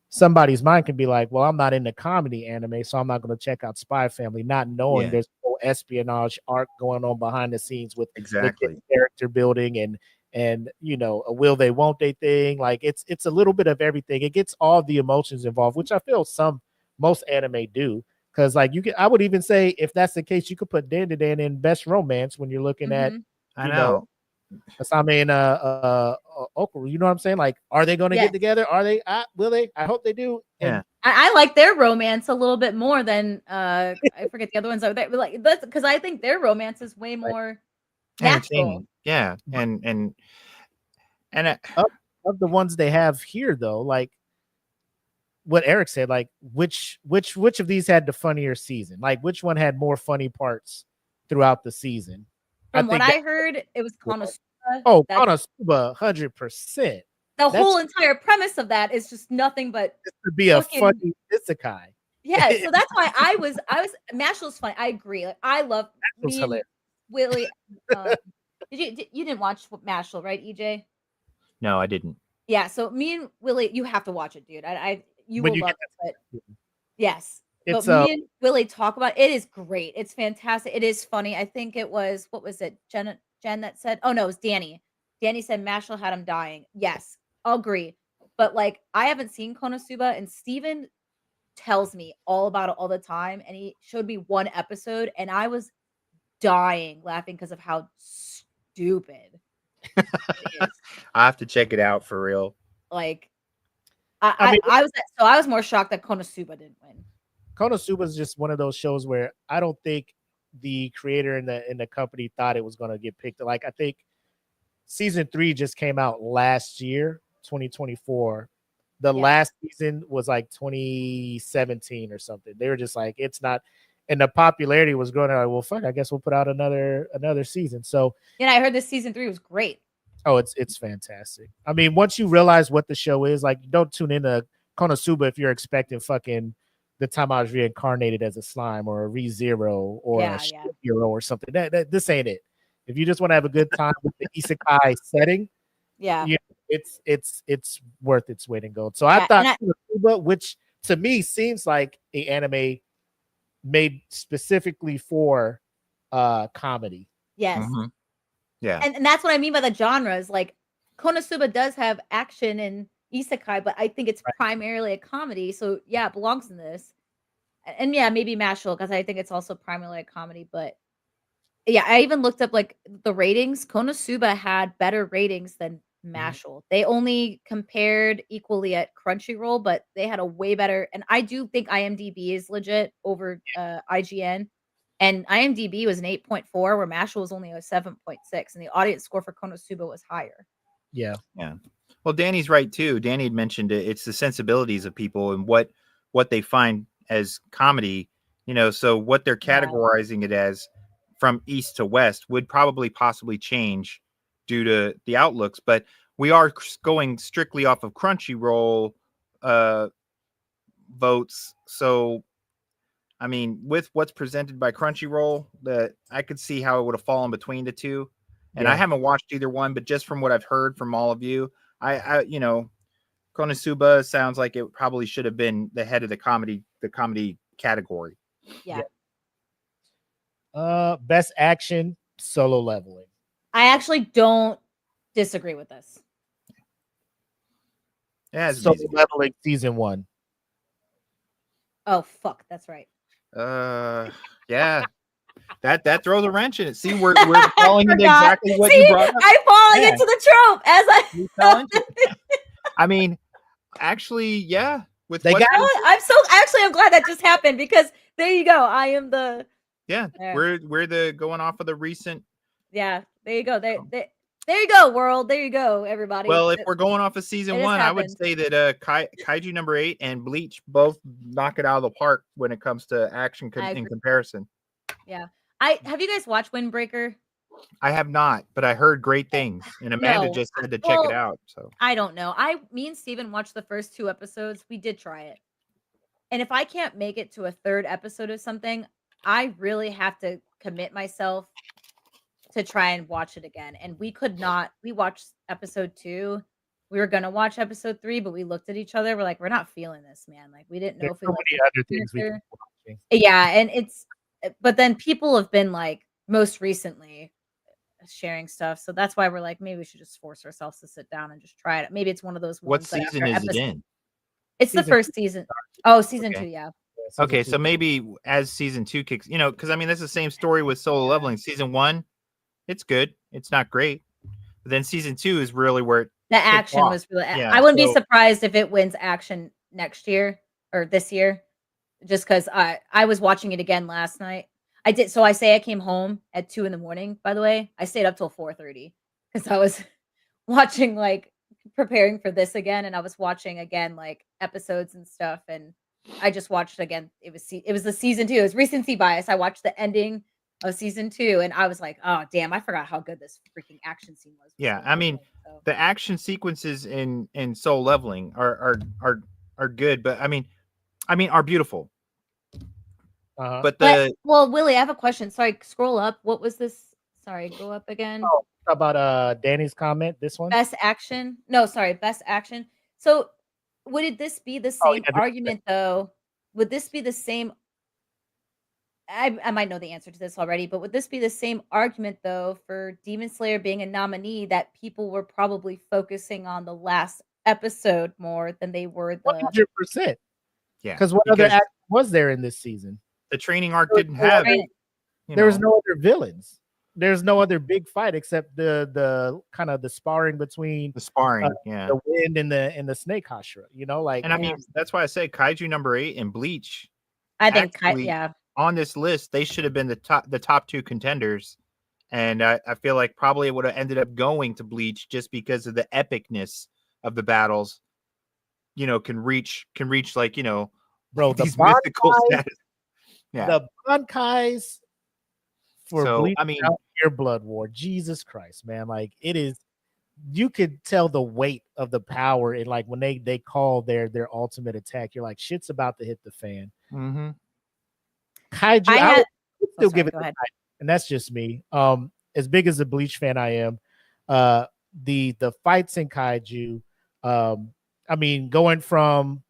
somebody's mind can be like, well, I'm not into comedy anime, so I'm not going to check out Spy Family, not knowing Yeah. there's a whole espionage arc going on behind the scenes with exactly. character building and a will they won't they thing. Like it's a little bit of everything. It gets all the emotions involved, which I feel most anime do. Because like I would even say if that's the case, you could put Dan to Dan in best romance when you're looking at I know. Asami and Okuru. You know what I'm saying? Like, are they going to get together? Are they? Will they? I hope they do. Yeah. I like their romance a little bit more than I forget the other ones. Like that's because I think their romance is way more natural. Yeah, and of the ones they have here, though, like what Eric said, like which of these had the funnier season? Like which one had more funny parts throughout the season? From what I heard, it was Konosuba. Oh, Konosuba, 100%. The whole entire premise of that is just nothing but to be a funny isekai. Yeah, so that's why I was Mashl's funny. I agree. Like I love me and Willie. You didn't watch Mashal, right, EJ? No, I didn't. Yeah, so me and Willie, you have to watch it, dude. You will love it. But yes. But me and Willie talk about it. It is great. It's fantastic. It is funny. I think it was, what was it? Jen that said, oh no, it was Danny. Danny said Mashal had him dying. Yes, I'll agree. But like I haven't seen Konosuba, and Steven tells me all about it all the time. And he showed me one episode and I was dying laughing because of how stupid it is. I have to check it out for real. Like I was more shocked that Konosuba didn't win. Konosuba is just one of those shows where I don't think the creator in the company thought it was going to get picked. Like I think season 3 just came out last year, 2024. The last season was like 2017 or something. They were just like, it's not, and the popularity was growing. Like, well, fuck, I guess we'll put out another season. So yeah, I heard this season 3 was great. Oh, it's fantastic. I mean, once you realize what the show is, like, don't tune into Konosuba if you're expecting fucking the time I was reincarnated as a slime or a ReZero or a hero or something. That this ain't it. If you just want to have a good time with the isekai setting, it's worth its weight in gold. So I thought Konosuba, which to me seems like an anime made specifically for comedy. Yes. Mm-hmm. Yeah. And that's what I mean by the genres. Like Konosuba does have action and isekai, but I think it's primarily a comedy. So yeah, it belongs in this. And yeah, maybe Mashal, because I think it's also primarily a comedy. But yeah, I even looked up like the ratings. Konosuba had better ratings than Mashal. They only compared equally at Crunchyroll, but they had a way better. And I do think IMDb is legit over IGN. And IMDb was an 8.4, where Mashal was only a 7.6, and the audience score for Konosuba was higher. Yeah. Well, Danny's right too. Danny had mentioned it. It's the sensibilities of people and what they find as comedy. So what they're categorizing it as from east to west would possibly change due to the outlooks. But we are going strictly off of Crunchyroll votes. So I mean, with what's presented by Crunchyroll, that I could see how it would have fallen between the two. And I haven't watched either one, but just from what I've heard from all of you, I Konosuba sounds like it probably should have been the head of the comedy category. Yeah. Best action, Solo Leveling. I actually don't disagree with this. Yeah, Solo Leveling season 1. Oh fuck, that's right. Yeah. That throws a wrench in it. See, we're falling into exactly what you brought up. I'm falling into the trope as I mean, actually, yeah. I'm glad that just happened, because there you go. I am the we're the going off of the recent. Yeah, there you go. There you go, world. There you go, everybody. Well, if we're going off of season 1, I would say that Kaiju number 8 and Bleach both knock it out of the park when it comes to action in comparison. Yeah. Have you guys watched Windbreaker? I have not, but I heard great things, and Amanda just said to check it out. So I don't know. Me and Steven watched the first 2 episodes. We did try it. And if I can't make it to a 3rd episode of something, I really have to commit myself to try and watch it again. And we could not. We watched episode 2. We were gonna watch episode 3, but we looked at each other. We're like, we're not feeling this, man. Like, we didn't know if we liked other things we could watching. Yeah, and but then people have been like, most recently, sharing stuff. So that's why we're like, maybe we should just force ourselves to sit down and just try it. Maybe it's one of those What ones that season after is it episode, in? it's the Season first season. Oh, season Okay. 2, yeah. Season Okay, 2. so maybe as season 2 kicks, because I mean that's the same story with Solo Leveling. Season 1, it's good. It's not great. But then season 2 is really where it The kicks action off. was really. Yeah, I wouldn't be so- surprised if it wins action next year or this year, just because I was watching it again last night. I did. So I say I came home at 2 in the morning. By the way, I stayed up till 4:30 because I was watching like preparing for this again, and I was watching again like episodes and stuff, and I just watched again. It was the season 2. It was recency bias. I watched the ending of season 2, and I was like, oh damn, I forgot how good this freaking action scene was. Yeah, Solo I mean, Leveling, so. the action sequences in Soul Leveling are good, but I mean are beautiful. Uh-huh. But Well, Willie, I have a question. Sorry, scroll up. What was this? Sorry, go up again. Oh, how about Danny's comment? This one. Best action. No, sorry, best action. So, would this be the same yeah, argument though? Would this be the same? I might know the answer to this already, but would this be the same argument though for Demon Slayer being a nominee that people were probably focusing on the last episode more than they were the 100%. yeah, Because what other action was there in this season? the training arc didn't have training. There was no other villains. There's no other big fight except the kind of the sparring between the sparring, yeah. the wind and the snake Hashira. Like, And I mean, that's why I say Kaiju number 8 and Bleach. I think actually, yeah. On this list, they should have been the top 2 contenders. And I feel like probably it would have ended up going to Bleach just because of the epicness of the battles. Can reach like, bro, these the mythical Bankais, status. Yeah. the Bankais for So, Bleach I mean, out here Blood War. Jesus Christ, man. Like, it is, you could tell the weight of the power and like when they call their ultimate attack, you're like, shit's about to hit the fan. mm-hmm. Kaiju, I would still give it go to ahead. Kaiju, and that's just me. As big as a Bleach fan I am, the fights in Kaiju, I mean, going from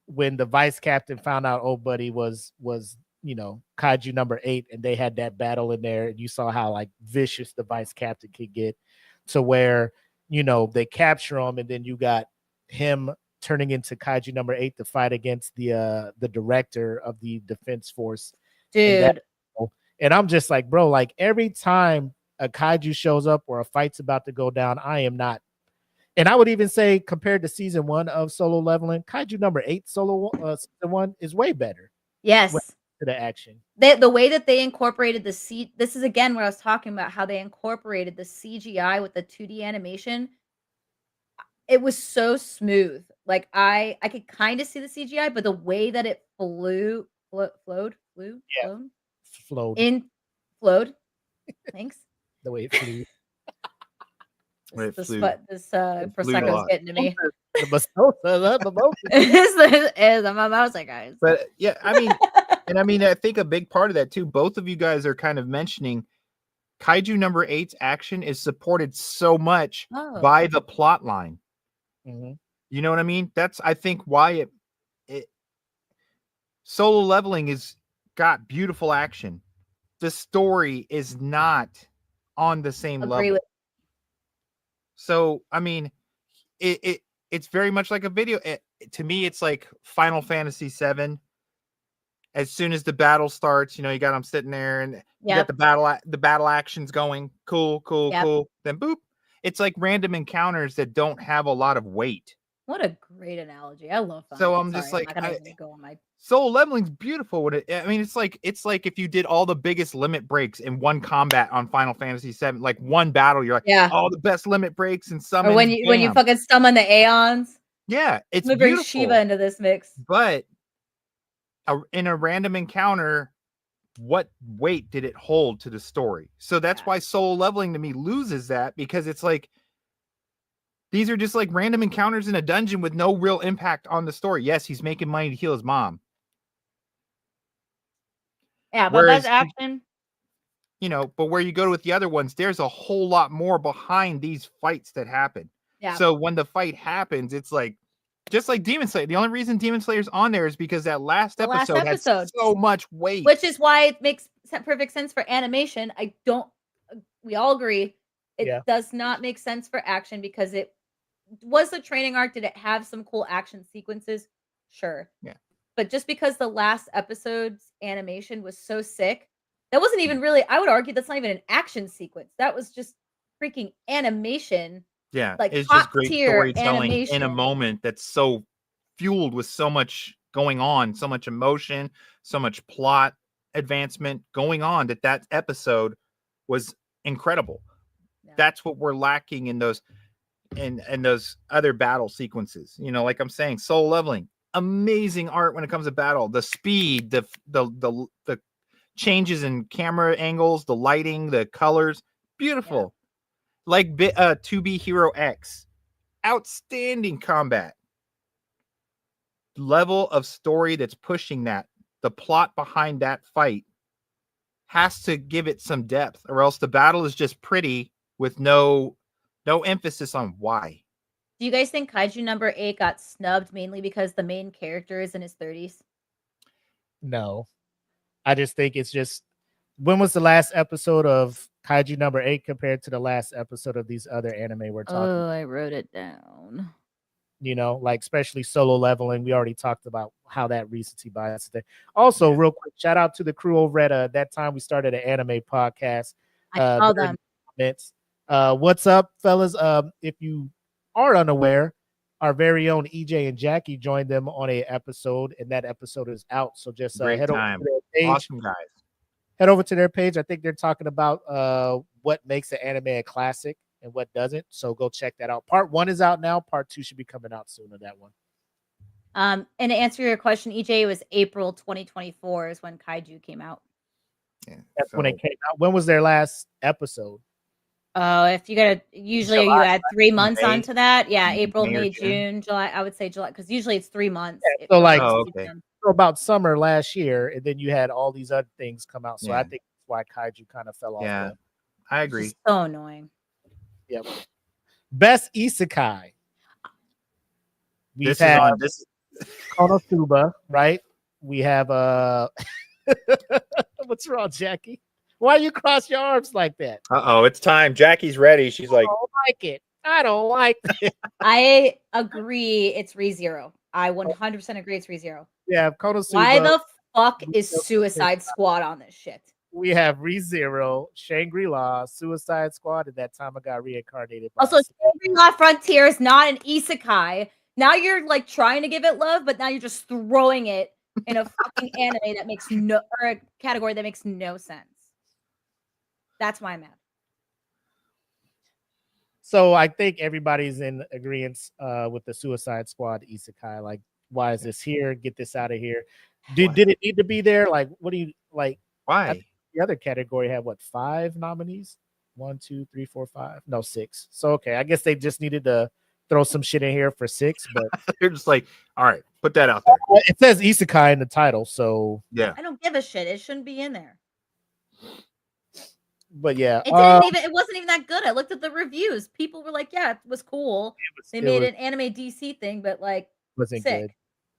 when the vice captain found out old buddy was Kaiju number 8 and they had that battle in there and you saw how like vicious the vice captain could get, to where they capture him and then you got him turning into Kaiju number 8 to fight against the director of the defense force, Dude. And I'm just like, bro, like every time a Kaiju shows up or a fight's about to go down, I am not. And I would even say, compared to season 1 of Solo Leveling, Kaiju number 8 season 1 is way better. Yes. To the action. The way that they incorporated this is again what I was talking about, how they incorporated the CGI with the 2D animation. It was so smooth. Like I could kind of see the CGI, but the way that it flowed. Thanks. The way it flew. This prosecco's getting to me. My mouse, guys. But yeah, I mean, I think a big part of that too. Both of you guys are kind of mentioning Kaiju number 8's action is supported so much by the plot line. Mm-hmm. You know what I mean? That's I think why it Solo Leveling is got beautiful action. The story is not on the same level. So I mean, it's very much like a video. To me, it's like Final Fantasy VII. As soon as the battle starts, you got them sitting there, and you got the battle actions going. Cool. Then boop. It's like random encounters that don't have a lot of weight. What a great analogy! I love that. So I'm just like, Soul Leveling's beautiful. It's like if you did all the biggest limit breaks in one combat on Final Fantasy VII, like one battle, you're like, all the best limit breaks and summons. Or when you fucking summon the Aeons. Yeah, it's beautiful. Bring Shiva into this mix. But in a random encounter, what weight did it hold to the story? So that's why Soul Leveling to me loses that, because it's like these are just like random encounters in a dungeon with no real impact on the story. Yes, he's making money to heal his mom. Yeah, but that's action. But where you go with the other ones, there's a whole lot more behind these fights that happen. Yeah. So when the fight happens, it's like Just like Demon Slayer. The only reason Demon Slayer's on there is because that last The last episode had episode. so much weight. Which is why it makes perfect sense for animation. We all agree it does not make sense for action because it was the training arc. Did it have some cool action sequences? Sure. Yeah. But just because the last episode's animation was so sick, that wasn't even really, I would argue that's not even an action sequence. That was just freaking animation. Yeah, Like it's just top great tier storytelling in a animation. moment that's so fueled with so much going on, so much emotion, so much plot advancement going on that episode was incredible. Yeah. That's what we're lacking in those those other battle sequences. You know, like I'm saying, Soul Leveling, amazing art when it comes to battle. The speed, the changes in camera angles, the lighting, the colors, beautiful. Like 2B Hero X, outstanding combat. Level of story that's pushing that. The plot behind that fight has to give it some depth, or else the battle is just pretty with no emphasis on why. Do you guys think Kaiju number 8 got snubbed mainly because the main character is in his 30s? No. I just think it's just, when was the last episode of Kaiju number 8 compared to the last episode of these other anime we're talking about? I wrote it down. You know, like especially Solo Leveling. We already talked about how that recency bias thing. Also, real quick, shout out to the crew over at that time we started an anime podcast. I saw them. What's up, fellas? If you are unaware, our very own EJ and Jackie joined them on a episode, and that episode is out. So just head over to their page. Awesome guys. Head over to their page. I think they're talking about what makes an anime a classic and what doesn't. So go check that out. Part 1 is out now. Part 2 should be coming out soon of that one. And to answer your question, EJ, it was April 2024 is when Kaiju came out. Yeah, That's when it came out. When was their last episode? Oh, if you gotta, usually you add 3 months May. onto that. Yeah, April, May or May, June. June, July. I would say July because usually it's 3 months. Yeah, so like okay. so about summer last year, and then you had all these other things come out. So I think that's why Kaiju kind of fell off. Yeah, I agree. It's so annoying. Yep. Best Isekai. This is on this. Konosuba, right? We have what's wrong, Jackie? Why you cross your arms like that? It's time. Jackie's ready. She's like, I don't like it. I don't like it. I agree. It's ReZero. I 100% agree. It's ReZero. Yeah, Konosuba. Why the fuck is Suicide Squad on this shit? We have ReZero, Shangri-La, Suicide Squad, and that time I got reincarnated. Also, Shangri-La Frontier is not an isekai. Now you're like trying to give it love, but now you're just throwing it in a fucking anime that makes or a category that makes no sense. That's why I'm mad. So I think everybody's in agreement with the Suicide Squad isekai. Like, why is this here? Get this out of here. Did it need to be there? Like, what do you like? why? The other category had what, 5 nominees? 1, 2, 3, 4, 5. No, 6. So okay, I guess they just needed to throw some shit in here for 6. But They're just like, all right, put that out there. it says isekai in the title, so Yeah. I don't give a shit. It shouldn't be in there. but yeah, It wasn't even that good. I looked at the reviews. People were like, "Yeah, it was cool." They made an anime DC thing, but like, wasn't sick.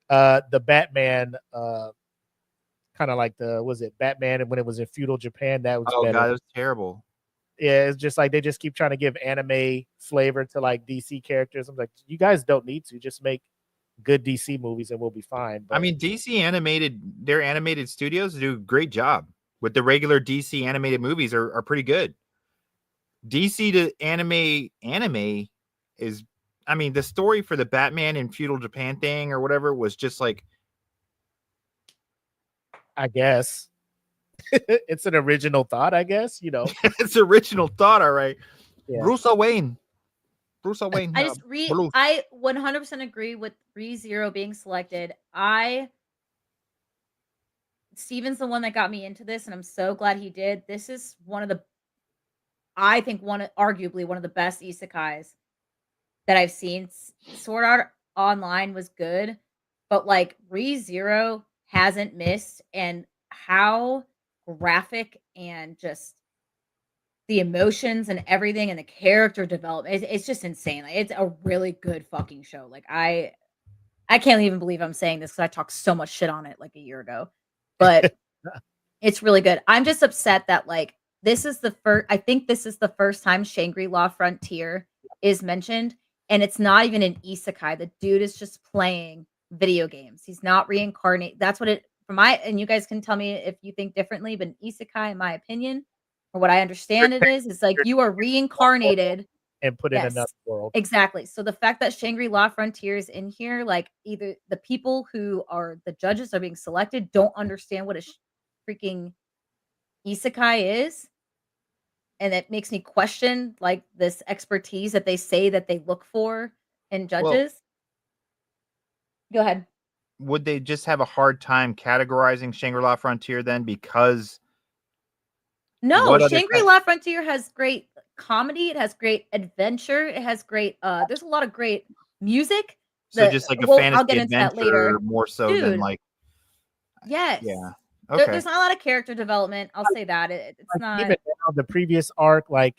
good. The Batman, kind of like Batman, and when it was in feudal Japan, that was better. God, it was terrible. Yeah, it's just like they just keep trying to give anime flavor to like DC characters. I'm like, you guys don't need to just make good DC movies and we'll be fine. But I mean, their animated studios do a great job with the regular DC animated movies are pretty good. DC to anime is, I mean, the story for the Batman in feudal Japan thing or whatever was just like, I guess it's an original thought, I guess, you know. it's original thought, all right. Yeah. Bruce Wayne. I 100% agree with ReZero being selected. Steven's the one that got me into this, and I'm so glad he did. This is arguably one of the best isekais that I've seen. Sword Art Online was good, but like ReZero hasn't missed, and how graphic and just the emotions and everything and the character development, it's just insane. Like, it's a really good fucking show. Like, I I can't even believe I'm saying this because I talked so much shit on it like a year ago. But it's really good. I'm just upset that like this is the first. I think this is the first time Shangri-La Frontier is mentioned, and it's not even an isekai. The dude is just playing video games. He's not reincarnate. That's what it for my. And you guys can tell me if you think differently. But an isekai, in my opinion, or what I understand it is like you are reincarnated and put in Yes, another world. exactly. So the fact that Shangri-La Frontier is in here, like either the people who are the judges are being selected don't understand what a freaking isekai is, and it makes me question like this expertise that they say that they look for in Well, judges. Go ahead. would they just have a hard time categorizing Shangri-La Frontier then? Because No, what other Shangri-La Frontier has great comedy. It has great adventure. It has great. There's a lot of great music. so just like a I'll fantasy get into that later, adventure more so than dude. like Yes. yeah. Okay. There's not a lot of character development. I'll say that it's Like, not. even now, the previous arc, like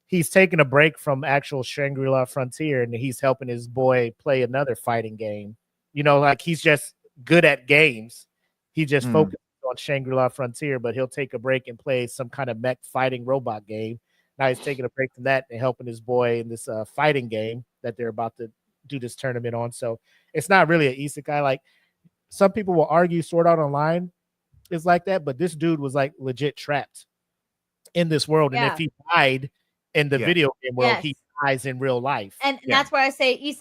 he's taking a break from actual Shangri-La Frontier and he's helping his boy play another fighting game. You know, like he's just good at games. He just focuses on Shangri-La Frontier, but he'll take a break and play some kind of mech fighting robot game. Now he's taking a break from that and helping his boy in this fighting game that they're about to do this tournament on. So it's not really an isekai. Like some people will argue Sword Art Online is like that, but this dude was like legit trapped in this world. And if he died in the video game world, he dies in real life. And that's why I say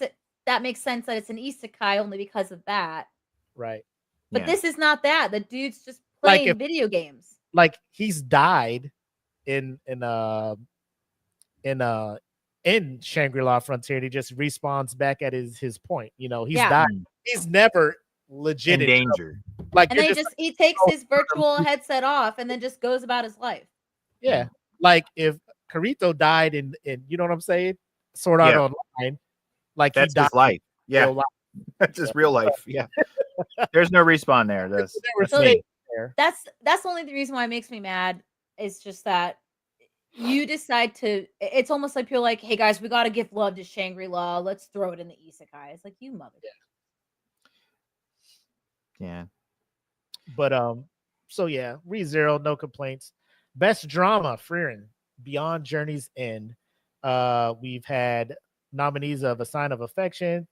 that makes sense that it's an isekai only because of that. Right. But this is not that. The dude's just playing Like video games. Like he's died in Shangri-La Frontier, and he just respawns back at his point. You know, he's died. He's never legit in danger. Like, and then he takes his virtual headset off and then just goes about his life. Yeah. Like if Kirito died in you know what I'm saying? Sword Art Online. Like that's he died his life. Yeah. life. That's his real life. Yeah. There's no respawn there. That's only the reason why it makes me mad. Is just that you decide to. It's almost like you're like, hey guys, we got to give love to Shangri-La. Let's throw it in the isekai. It's like you mother. Yeah. But so yeah, ReZero, no complaints. Best drama, Frieren, Beyond Journey's End. We've had nominees of A Sign of Affection,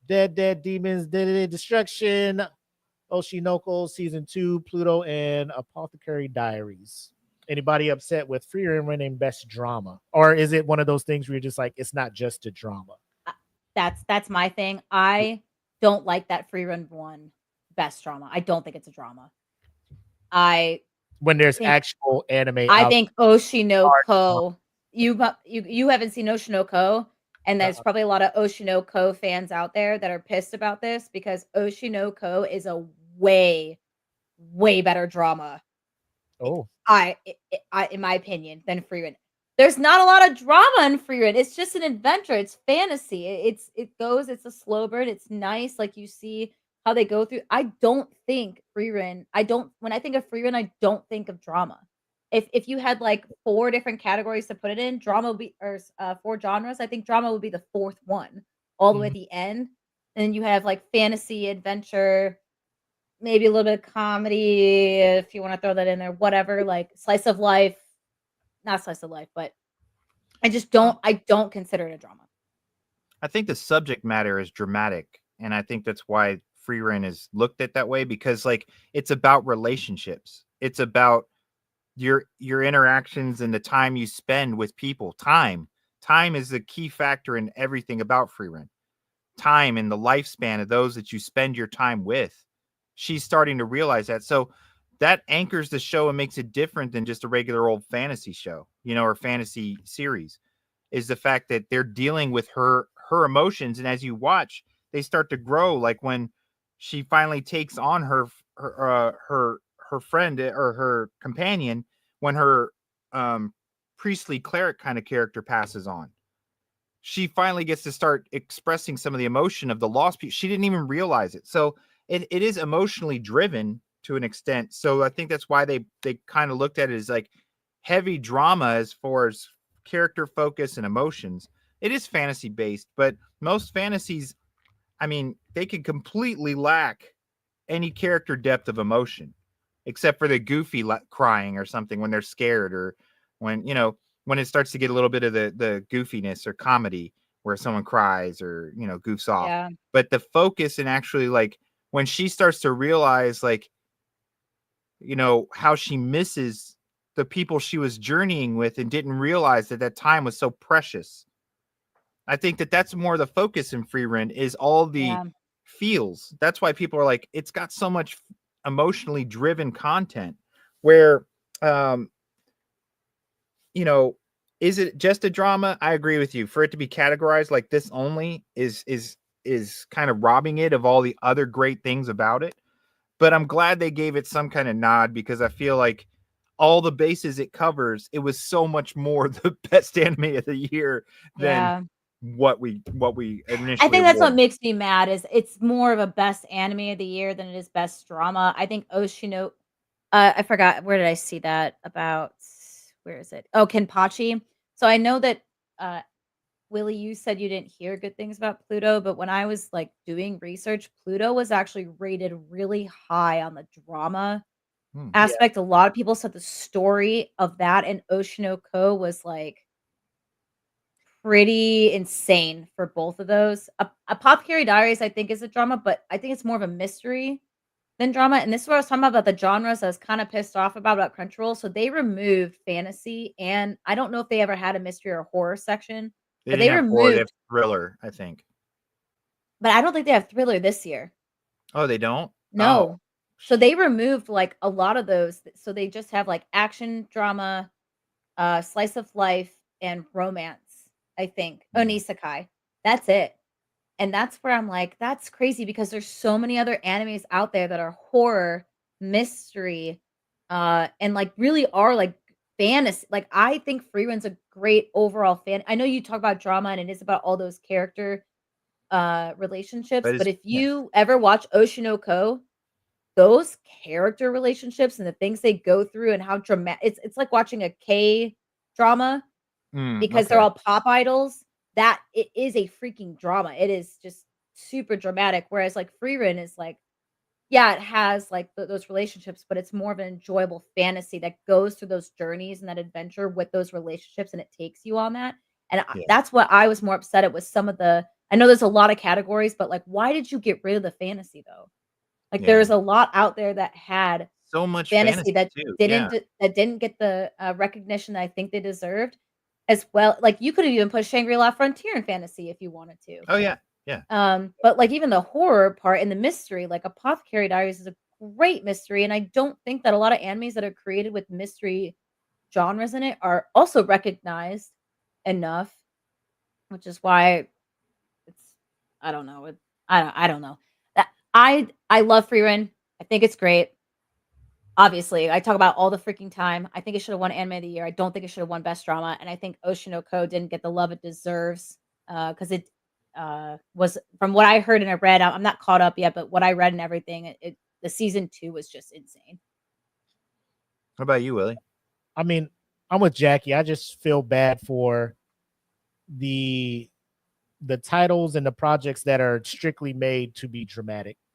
Dead Demons, Dead Destruction, Oshinoko Season 2, Pluto, and Apothecary Diaries. Anybody upset with Frieren winning Best Drama? Or is it one of those things where you're just like, it's not just a drama? That's my thing. I don't like that Frieren won Best Drama. I don't think it's a drama. When there's actual anime, I think Oshinoko. You haven't seen Oshinoko, and there's probably a lot of Oshinoko fans out there that are pissed about this because Oshinoko is a way better drama. Oh, in my opinion, than Frieren. There's not a lot of drama in Frieren. It's just an adventure. It's fantasy. It's a slow burn. It's nice. Like you see how they go through. I don't think Frieren. When I think of Frieren, I don't think of drama. If you had like 4 different categories to put it in, drama would be, or 4 genres, I think drama would be the 4th one, all the way at the end. And then you have like fantasy, adventure, maybe a little bit of comedy if you want to throw that in there, whatever, like slice of life. Not slice of life, but I don't consider it a drama. I think the subject matter is dramatic, and I think that's why Frieren is looked at that way, because like it's about relationships. It's about your interactions and the time you spend with people. Time is the key factor in everything about Frieren. Time and the lifespan of those that you spend your time with. She's starting to realize that. So that anchors the show and makes it different than just a regular old fantasy show, or fantasy series, is the fact that they're dealing with her emotions. And as you watch, they start to grow. Like when she finally takes on her friend or her companion, when her priestly cleric kind of character passes on, she finally gets to start expressing some of the emotion of the lost people. She didn't even realize it. So it is emotionally driven to an extent. So I think that's why they kind of looked at it as like heavy drama as far as character focus and emotions. It is fantasy based, but most fantasies I mean, they could completely lack any character depth of emotion, except for the goofy crying or something when they're scared, or when when it starts to get a little bit of the goofiness or comedy where someone cries or goofs off. Yeah. But the focus and actually like when she starts to realize like how she misses the people she was journeying with and didn't realize that time was so precious. I think that's more the focus in Free Rent is all the Yeah. feels. That's why people are like, it's got so much emotionally driven content where, is it just a drama? I agree with you. For it to be categorized like this only is kind of robbing it of all the other great things about it. But I'm glad they gave it some kind of nod because I feel like all the bases it covers, it was so much more the best anime of the year than Yeah. what we initially I think that's what awarded. makes me mad is it's more of a best anime of the year than it is best drama. I think Oshino I forgot where did I see that about where is it? Oh, Kenpachi. So I know that uh Willie, you said you didn't hear good things about Pluto, but when I was like doing research, Pluto was actually rated really high on the drama Yeah. aspect. A lot of people said the story of that and Oshinoko was like pretty insane for both of those. A Pop Carry Diaries, I think, is a drama, but I think it's more of a mystery than drama. And this is what I was talking about the genres I was kind of pissed off about Crunchyroll. So they removed fantasy, and I don't know if they ever had a mystery or horror section, They but didn't they have horror, they have removed. thriller, I think. But I don't think they have thriller this year. Oh, they don't? Oh. No. So they removed like a lot of those. So they just have like action, drama, slice of life, and romance, I think. Oh, and isekai. That's it. And that's where I'm like, that's crazy because there's so many other animes out there that are horror, mystery, and like really are like fantasy. Like I think Free Run's a great overall fan. I know you talk about drama and it is about all those character relationships, But but it's if you ever watch Oshinoko, those character relationships and the things they go through and how dramatic it's like watching a K drama because they're okay. all pop idols, that it is a freaking drama. It is just super dramatic. Whereas like Free Run is like, yeah, it has like those relationships, but it's more of an enjoyable fantasy that goes through those journeys and that adventure with those relationships, and it takes you on that. And Yeah. that's what I was more upset at with some of the. I know there's a lot of categories, but like, why did you get rid of the fantasy though? Like, Yeah. there's a lot out there that had So much fantasy that too. didn't Yeah. that didn't get the recognition that I think they deserved as well. Like, you could have even put Shangri-La Frontier in fantasy if you wanted to. Oh yeah. Yeah. But like even the horror part and the mystery, like Apothecary Diaries is a great mystery, and I don't think that a lot of animes that are created with mystery genres in it are also recognized enough, which is why it's I don't know. I don't know. That I love Free Run. I think it's great. Obviously, I talk about all the freaking time. I think it should have won Anime of the Year. I don't think it should have won Best Drama, and I think Oshinoko didn't get the love it deserves because it was from what I heard and I read. I'm not caught up yet, but what I read and everything, the season 2 was just insane. What about you, Willie? I mean, I'm with Jackie. I just feel bad for the titles and the projects that are strictly made to be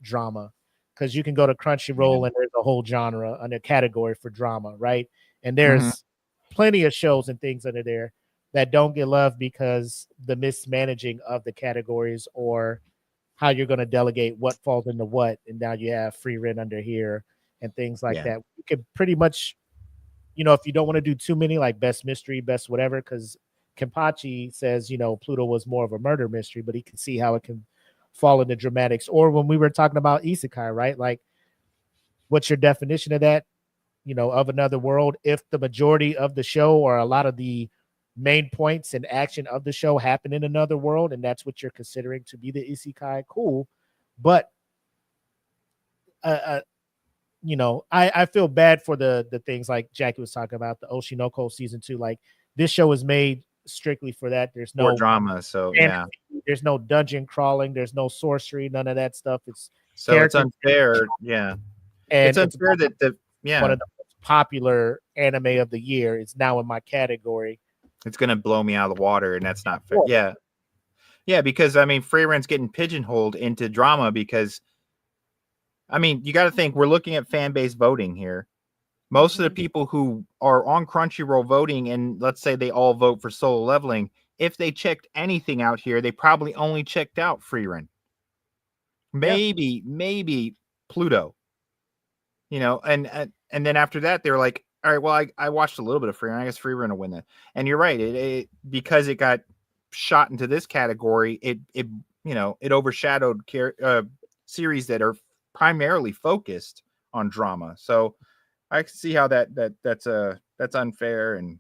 drama, because you can go to Crunchyroll and there's a whole genre and a category for drama, right? And there's plenty of shows and things under there that don't get love because the mismanaging of the categories or how you're going to delegate what falls into what, and now you have Free Rent under here and things like that. You can pretty much, if you don't want to do too many, like best mystery, best whatever, because Kenpachi says, Pluto was more of a murder mystery, but he can see how it can fall into dramatics. Or when we were talking about isekai, right? Like, what's your definition of that? Of another world. If the majority of the show or a lot of the main points and action of the show happen in another world, and that's what you're considering to be the isekai, cool. But I feel bad for the things like Jackie was talking about, the Oshinoko season 2. Like, this show is made strictly for that. There's no drama, so fantasy, there's no dungeon crawling, there's no sorcery, none of that stuff. It's unfair. Yeah, and it's unfair that one of the most popular anime of the year is now in my category. It's gonna blow me out of the water, and that's not fair. Yeah, Yeah, because I mean, Free-Ren's getting pigeonholed into drama because I mean, you got to think we're looking at fan base voting here. Most of the people who are on Crunchyroll voting, and let's say they all vote for Solo Leveling, if they checked anything out here, they probably only checked out Free-Ren. Maybe Pluto. You know, and then after that, they were like, all right, well, I watched a little bit of Free-Ren. I guess Free-Ren will win that. And you're right. It because it got shot into this category, it you know, it overshadowed series that are primarily focused on drama. So I can see how that's unfair, and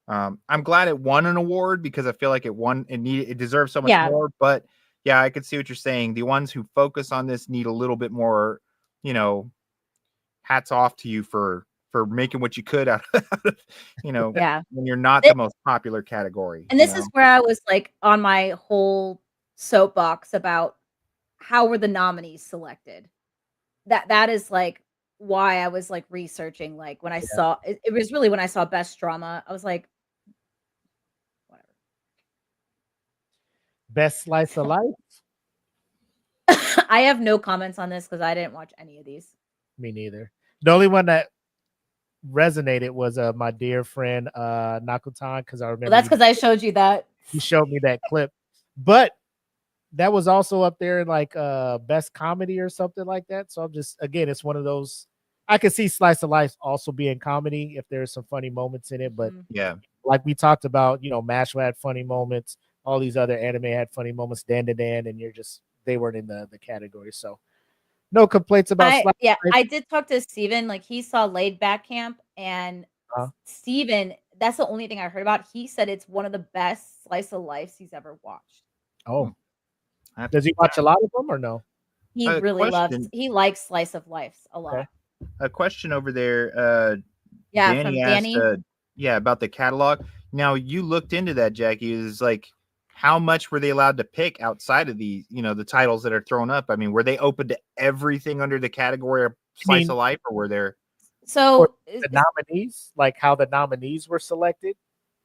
I'm glad it won an award because I feel like it deserves so much more. But yeah, I could see what you're saying. The ones who focus on this need a little bit more, you know, hats off to you for making what you could out of, you know, when you're not the most popular category. And this is where I was like on my whole soapbox about how were the nominees selected. That is like why I was like researching. Like when I saw it was really when I saw best drama, I was like, whatever. Best slice of life. I have no comments on this because I didn't watch any of these. Me neither. The only one that resonated was my dear friend Nakutan, because I remember Well, that's because I showed you that. You showed me that clip, but that was also up there in like best comedy or something like that. So I'm just, again, it's one of those. I could see Slice of Life also being comedy if there's some funny moments in it, but yeah, like we talked about, you know, Mashal had funny moments, all these other anime had funny moments, Dan, and they weren't in the category. So no complaints about Slice of Life. I did talk to Steven, like he saw Laid Back Camp, and Steven, that's the only thing I heard about. He said it's one of the best Slice of Lives he's ever watched. Oh, does he watch a lot of them or no? He really he likes Slice of Life a lot. Okay. A question over there. Danny asked, about the catalog. Now you looked into that, Jackie. Is like, how much were they allowed to pick outside of the, you know, the titles that are thrown up? I mean, were they open to everything under the category of Slice of Life, or were there? So the nominees, like how the nominees were selected.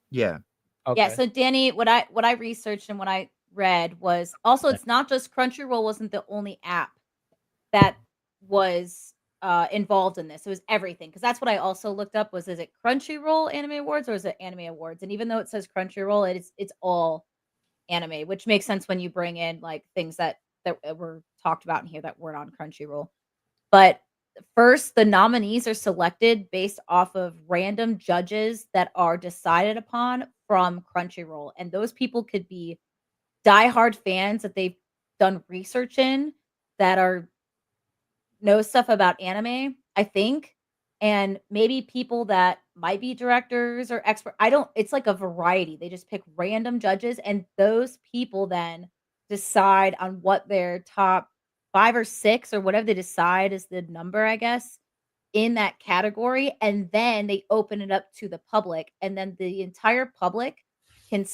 Yeah. Okay. Yeah. So Danny, what I researched and what I read was also it's not just Crunchyroll wasn't the only app that was involved in this. It was everything, because that's what I also looked up was, is it Crunchyroll Anime Awards or is it Anime Awards? And even though it says Crunchyroll, it's all anime, which makes sense when you bring in like things that were talked about in here that weren't on Crunchyroll. But first, the nominees are selected based off of random judges that are decided upon from Crunchyroll, and those people could be diehard fans that they've done research in, that know stuff about anime, I think, and maybe people that might be directors or expert. It's like a variety. They just pick random judges, and those people then decide on what their top 5 or 6 or whatever they decide is the number, I guess, in that category, and then they open it up to the public, and then the entire public can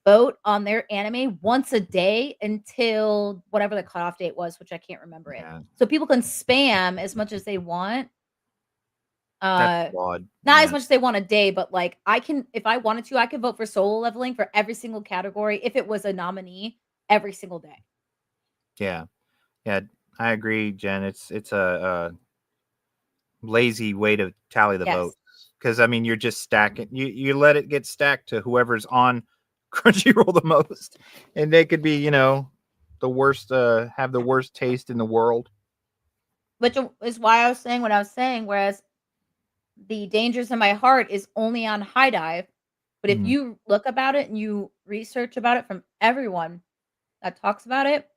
vote on their anime once a day until whatever the cutoff date was, which I can't remember it. So people can spam as much as they want. Not as much as they want a day, but like I can, if I wanted to, I could vote for Solo Leveling for every single category if it was a nominee every single day. Yeah, I agree, Jen. It's a lazy way to tally the votes, because I mean you're just stacking. You let it get stacked to whoever's on Crunchyroll the most, and they could be, you know, the worst, have the worst taste in the world. Which is why I was saying what I was saying. Whereas the Dangers in My Heart is only on High Dive, but if you look about it and you research about it from everyone that talks about it,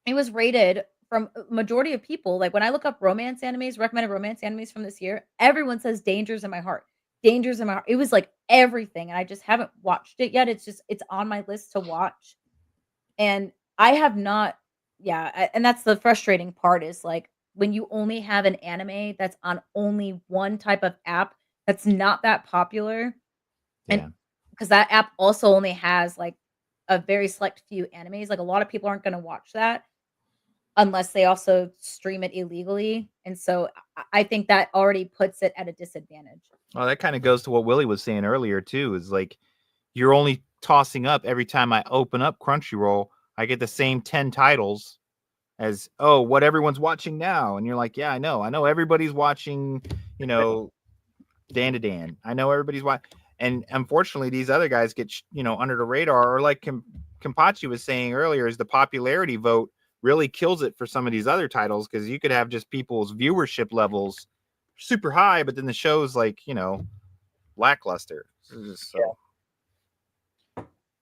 it was rated from a majority of people. Like when I look up romance animes, recommended romance animes from this year, everyone says Dangers in My Heart. Dangers in My Heart. It was like everything, and I just haven't watched it yet. It's on my list to watch, and I have not. And that's the frustrating part, is like when you only have an anime that's on only one type of app that's not that popular, and because that app also only has like a very select few animes, like a lot of people aren't going to watch that unless they also stream it illegally, and so I think that already puts it at a disadvantage. Well, that kind of goes to what Willie was saying earlier too, is like you're only tossing up every time I open up Crunchyroll. I get the same 10 titles as what everyone's watching now, and you're like, yeah, I know everybody's watching, Dan to Dan. I know everybody's watching, and unfortunately, these other guys get under the radar, or like Kimpachi was saying earlier, is the popularity vote really kills it for some of these other titles, because you could have just people's viewership levels super high, but then the show's like lackluster. So.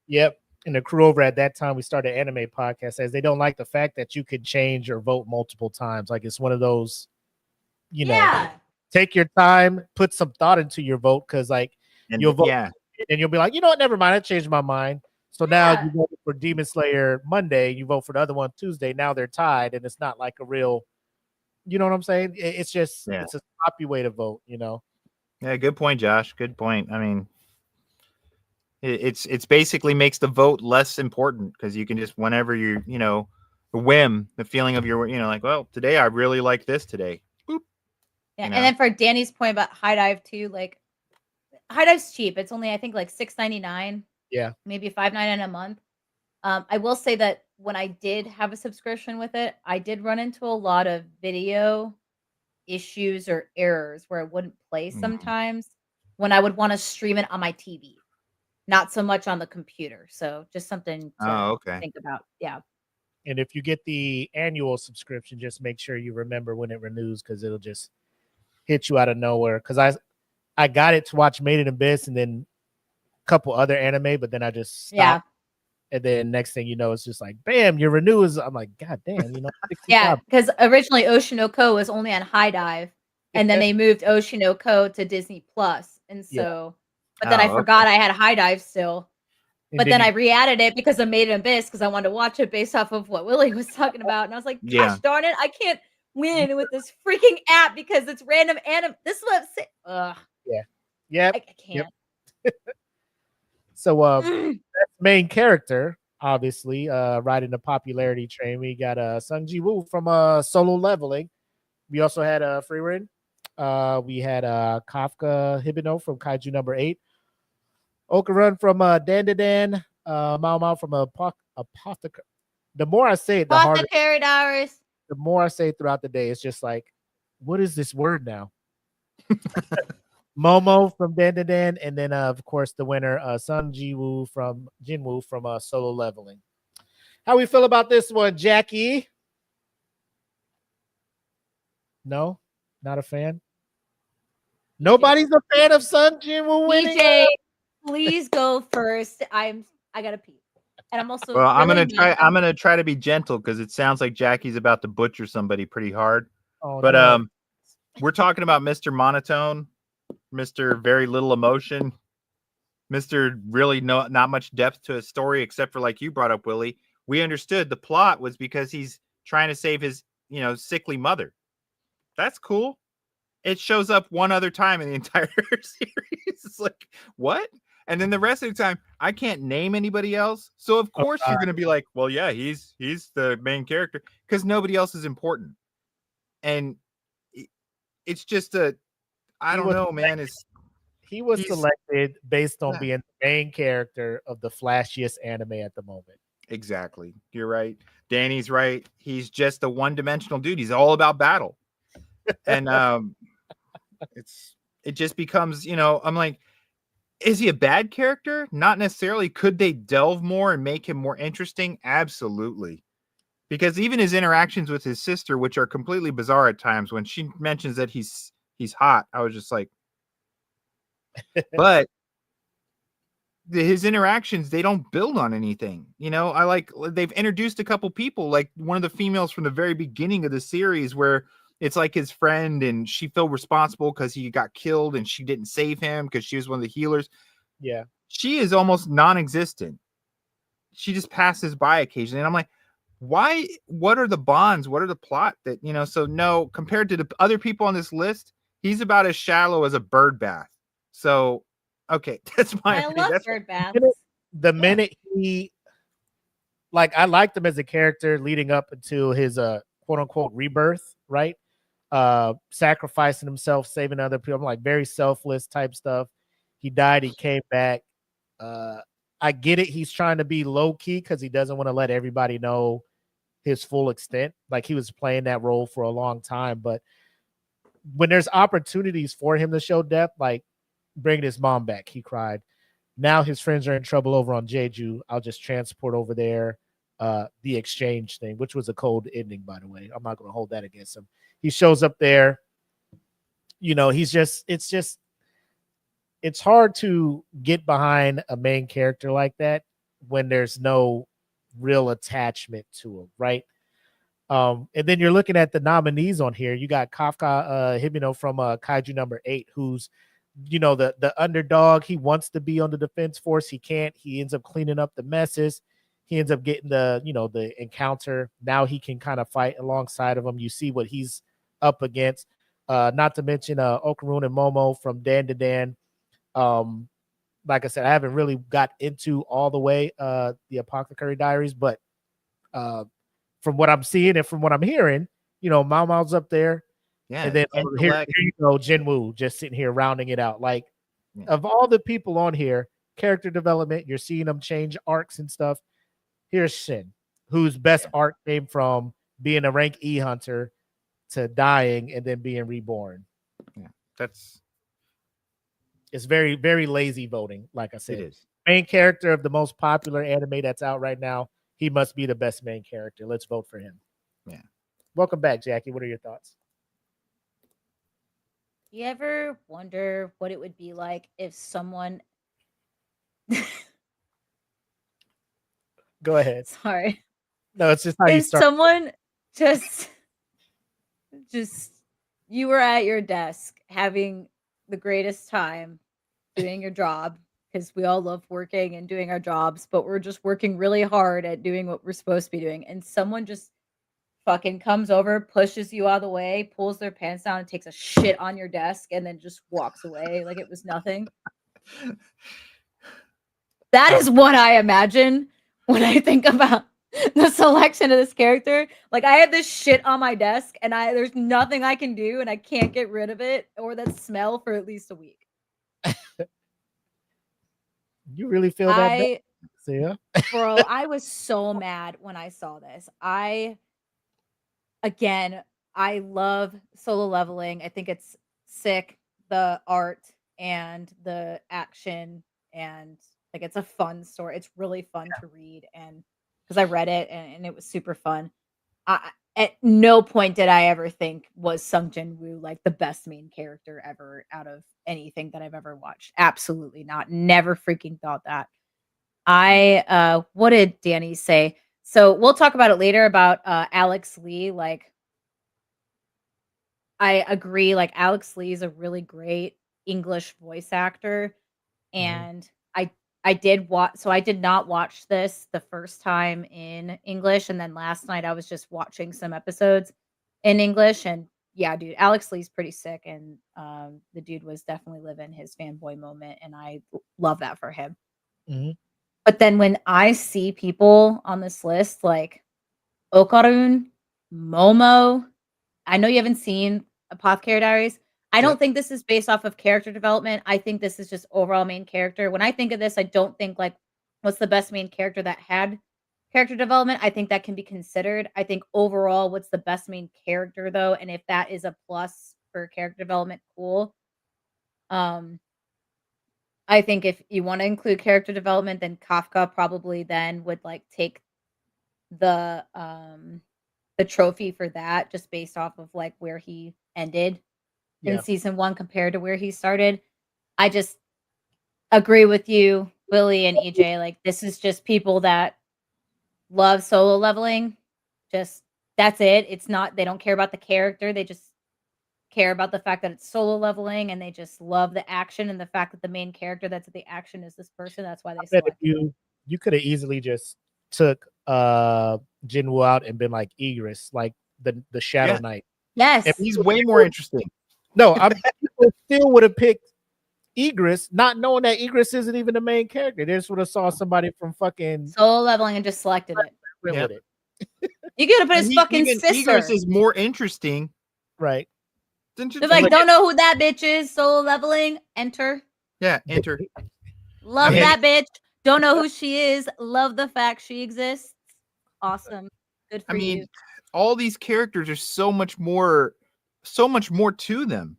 Yep. And the crew over at that time, we started Anime Podcast, says they don't like the fact that you could change your vote multiple times. Like, it's one of those, take your time, put some thought into your vote, because you'll vote and you'll be like, you know what, never mind, I changed my mind. So now you vote for Demon Slayer Monday, you vote for the other one Tuesday. Now they're tied, and it's not like a real, you know what I'm saying? It's just it's a sloppy way to vote, Yeah, good point, Josh. Good point. I mean, it's basically makes the vote less important, because you can just, whenever you the whim, the feeling of your like, well, today I really like this today. Boop. Yeah, and then for Danny's point about High Dive too, like High Dive's cheap. It's only, I think, like $6.99. Yeah, maybe $5.99 a month. I will say that when I did have a subscription with it, I did run into a lot of video issues or errors where it wouldn't play sometimes when I would want to stream it on my TV, not so much on the computer. So just something to think about. Yeah. And if you get the annual subscription, just make sure you remember when it renews, because it'll just hit you out of nowhere. Because I got it to watch Made in Abyss and then a couple other anime, but then I just stopped. Yeah. And then next thing you know, it's just like, bam, your renew is. I'm like, God damn, Yeah, because originally Oshinoko was only on High Dive, and then they moved Oshinoko to Disney Plus, and so, but then I forgot I had High Dive still. But then I re-added it because I made an Abyss, because I wanted to watch it based off of what Willie was talking about, and I was like, gosh darn it, I can't win with this freaking app because it's random anime. This is what I'm saying. Ugh. Yeah. I can't. So main character, obviously, riding the popularity train. We got Sung Ji Woo from Solo Leveling. We also had Freerin. We had Kafka Hibino from Kaiju number 8. Okarun from Dan to Dan. Mao Mao from Apothecary. The more I say it, the harder. Apothecary Diaries. The more I say it throughout the day, it's just like, what is this word now? Momo from Dan to Dan, and then of course the winner, Sung Jinwoo from Solo Leveling. How we feel about this one, Jackie? No, not a fan. Nobody's a fan of Sung Jinwoo winning. DJ, please go first. I gotta pee, and I'm also. Well, I'm gonna try to be gentle, because it sounds like Jackie's about to butcher somebody pretty hard. But we're talking about Mr. Monotone, Mr. Very Little Emotion, Mr. Really not much depth to his story, except for, like you brought up, Willie. We understood the plot was because he's trying to save his, sickly mother. That's cool. It shows up one other time in the entire series. It's like, what? And then the rest of the time, I can't name anybody else. So of course you're gonna be like, well, yeah, he's the main character, because nobody else is important. And it's just I don't know, man. He was selected based on being the main character of the flashiest anime at the moment. Exactly. You're right. Danny's right. He's just a one-dimensional dude. He's all about battle. And it just becomes, I'm like, is he a bad character? Not necessarily. Could they delve more and make him more interesting? Absolutely. Because even his interactions with his sister, which are completely bizarre at times, when she mentions that he's hot, I was just like, but his interactions, they don't build on anything. They've introduced a couple people, like one of the females from the very beginning of the series, where it's like his friend, and she felt responsible because he got killed and she didn't save him because she was one of the healers. Yeah. She is almost non-existent. She just passes by occasionally. And I'm like, why? What are the bonds? What are the plot that, so no, compared to the other people on this list, he's about as shallow as a bird bath. So, okay, that's my opinion. I love bird baths. The minute he, I liked him as a character leading up into his quote unquote rebirth, right? Sacrificing himself, saving other people. I'm like, very selfless type stuff. He died, he came back. I get it. He's trying to be low key because he doesn't want to let everybody know his full extent. Like he was playing that role for a long time, but when there's opportunities for him to show depth, like bringing his mom back, he cried. Now his friends are in trouble over on Jeju. I'll just transport over there. The exchange thing, which was a cold ending, by the way. I'm not going to hold that against him. He shows up there. You know, it's hard to get behind a main character like that when there's no real attachment to him, right? And then you're looking at the nominees on here. You got Kafka Hibino from Kaiju number 8, who's, you know, the underdog. He wants to be on the defense force. He can't. He ends up cleaning up the messes. He ends up getting the encounter. Now he can kind of fight alongside of him. You see what he's up against. Not to mention Okarun and Momo from Dan to Dan. Like I said, I haven't really got into all the way the Apothecary Diaries, but from what I'm seeing and from what I'm hearing, you know, Mao Mao's up there. Yeah. And then here you go, Jinwoo just sitting here rounding it out. Like, of all the people on here, character development, you're seeing them change arcs and stuff. Here's Shin, whose best arc came from being a rank E hunter to dying and then being reborn. Yeah, it's very, very lazy voting. Like I said, it is. Main character of the most popular anime that's out right now. He must be the best main character. Let's vote for him. Yeah. Welcome back, Jackie. What are your thoughts? You ever wonder what it would be like if someone Go ahead. sorry. No, it's just how you If start. someone just you were at your desk having the greatest time doing your job, because we all love working and doing our jobs, but we're just working really hard at doing what we're supposed to be doing, and someone just fucking comes over, pushes you out of the way, pulls their pants down and takes a shit on your desk and then just walks away like it was nothing. That is what I imagine when I think about the selection of this character. Like, I have this shit on my desk and there's nothing I can do and I can't get rid of it or that smell for at least a week. You really feel that? Yeah. Bro, I was so mad when I saw this. I love Solo Leveling. I think it's sick, the art and the action, and like it's a fun story. It's really fun to read, and because I read it and it was super fun. At no point did I ever think was Sung Jin Woo like the best main character ever out of anything that I've ever watched. Absolutely not. Never freaking thought that. What did Danny say? So we'll talk about it later about Alex Lee. Like, I agree. Like, Alex Lee is a really great English voice actor, and I did watch. So I did not watch this the first time in English, and then last night I was just watching some episodes in English, and yeah, dude, Alex Lee's pretty sick, and the dude was definitely living his fanboy moment, and I love that for him. Mm-hmm. But then when I see people on this list like Okarun, Momo, I know you haven't seen Apothecary Diaries. I don't think this is based off of character development. I think this is just overall main character. When I think of this, I don't think like what's the best main character that had character development. I think that can be considered. I think overall, what's the best main character though, and if that is a plus for character development, cool. I think if you want to include character development, then Kafka probably then would like take the trophy for that, just based off of like where he ended in season 1 compared to where he started. I just agree with you, Willie and EJ. Like, this is just people that love Solo Leveling. Just that's it. It's not, they don't care about the character. They just care about the fact that it's Solo Leveling, and they just love the action and the fact that the main character that's at the action is this person. That's why they select you could have easily just took Jinwoo out and been like Igris, like the Shadow Knight. Yes. If he's way more interesting. No, people still would have picked Igris, not knowing that Igris isn't even the main character. They just would have saw somebody from fucking Solo Leveling and just selected it. With it. You could have put his fucking sister. Igris is more interesting, right? They're like, don't know who that bitch is. Solo Leveling. Enter. Yeah, enter. Love that bitch. Don't know who she is. Love the fact she exists. Awesome. Good for I mean, you. all these characters are so much more to them.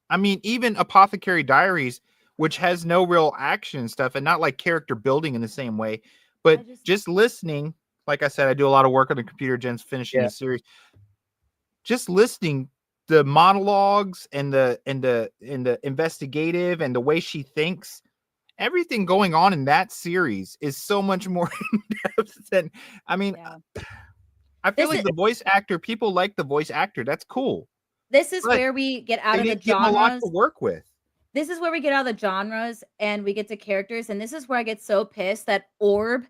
I mean, even Apothecary Diaries, which has no real action and stuff, and not like character building in the same way, but just listening. Like I said, I do a lot of work on the computer gens finishing the series. Just listening, the monologues and the investigative and the way she thinks, everything going on in that series is so much more in depth than. I mean, I feel like the voice actor, people like the voice actor. That's cool. This is where we get out of the Give them a lot genres. to work with. This is where we get out of the genres and we get to characters. And this is where I get so pissed that Orb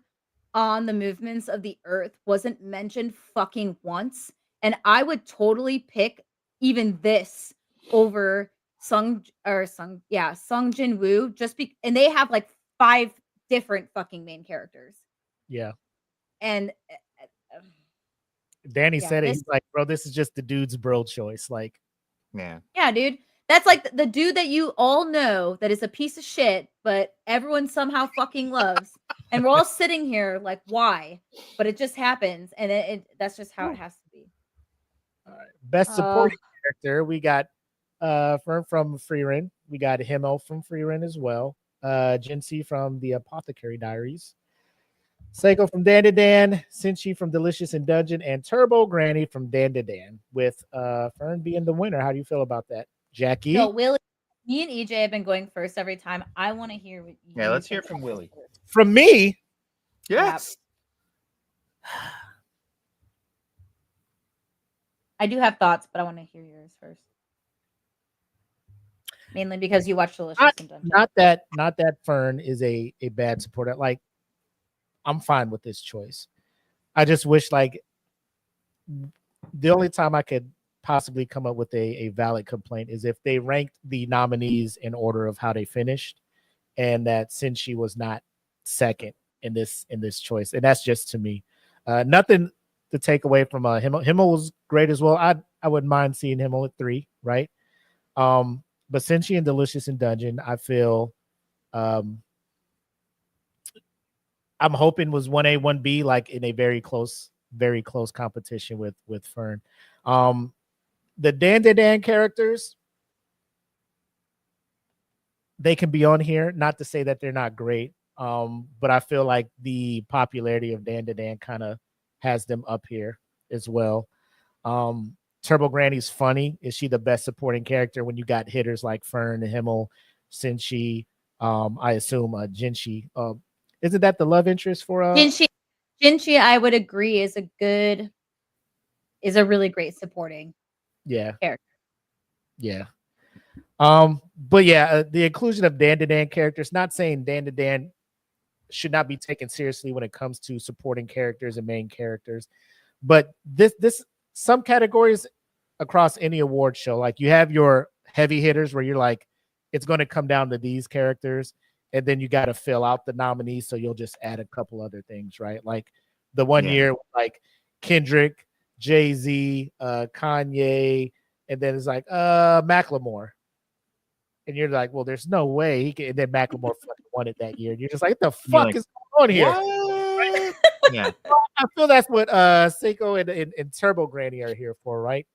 on the movements of the earth wasn't mentioned fucking once. And I would totally pick even this over Sung Jin Woo, and they have like 5 different fucking main characters. Yeah. And Danny said it. He's like, bro, this is just the dude's bro choice. Like, yeah, dude. That's like the dude that you all know that is a piece of shit, but everyone somehow fucking loves. And we're all sitting here like, why? But it just happens. And that's just how it has to be. All right. Best supporting character, we got from Freerin. We got Himo from Freerin as well. Jinsi from the Apothecary Diaries. Seiko from Dan to Dan, Senshi from Delicious in Dungeon, and Turbo Granny from Dan to Dan, with Fern being the winner. How do you feel about that, Jackie? No, Willie, me and EJ have been going first every time. I want to hear what you let's hear from Willie. From me? Yes. I do have thoughts, but I want to hear yours first. Mainly because you watched Delicious in Dungeon. Not that Fern is a bad supporter. Like, I'm fine with this choice. I just wish, like, the only time I could possibly come up with a valid complaint is if they ranked the nominees in order of how they finished, and that Senshi was not second in this choice. And that's just, to me, nothing to take away from Himo. Himo was great as well. I wouldn't mind seeing Himo at 3, right? But Senshi and Delicious in Dungeon, I feel I'm hoping was 1A, 1B, like in a very close competition with Fern. The Dan to Dan characters, they can be on here. Not to say that they're not great, but I feel like the popularity of Dan to Dan kind of has them up here as well. Turbo Granny's funny. Is she the best supporting character when you got hitters like Fern and Himmel, Senshi, I assume Jinshi? Isn't that the love interest for Jinshi? Jinshi, I would agree, is a really great supporting character. Yeah. But yeah, the inclusion of Dan to Dan characters, not saying Dan to Dan should not be taken seriously when it comes to supporting characters and main characters, but this some categories across any award show, like you have your heavy hitters where you're like, it's going to come down to these characters, and then you got to fill out the nominees, so you'll just add a couple other things, right? Like the one year, like Kendrick, Jay-Z, Kanye, and then it's like Macklemore. And you're like, well, there's no way he can. And then Macklemore fucking won it that year. And you're just like, what the fuck is going on here? Right? Yeah. I feel that's what Seiko and Turbo Granny are here for, right?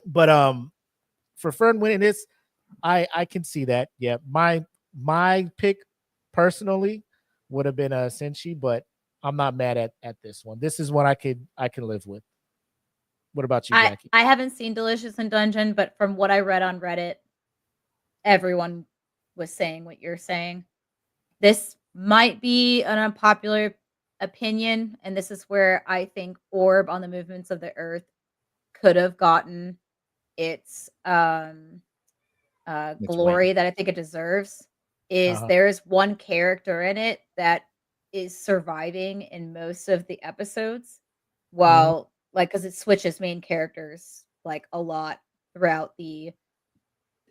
But for Fern winning this, I can see that. Yeah. My pick personally would have been Senshi, but I'm not mad at this one. This is one I can live with. What about you, Jackie? I haven't seen Delicious in Dungeon, but from what I read on Reddit, everyone was saying what you're saying. This might be an unpopular opinion, and this is where I think Orb on the Movements of the Earth could have gotten its glory that I think it deserves. There's one character in it that is surviving in most of the episodes, while like, because it switches main characters like a lot throughout the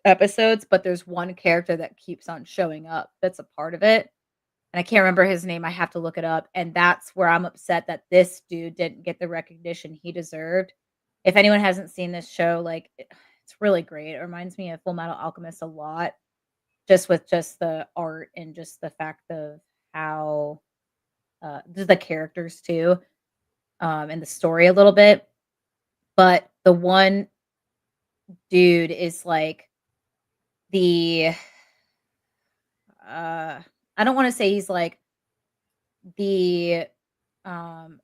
episodes, but there's one character that keeps on showing up that's a part of it, and I can't remember his name. I have to look it up, and that's where I'm upset that this dude didn't get the recognition he deserved. If anyone hasn't seen this show, like, it's really great. It reminds me of Full Metal Alchemist a lot, just with just the art and just the fact of how just the characters too, and the story a little bit. But the one dude is like the I don't want to say he's like the um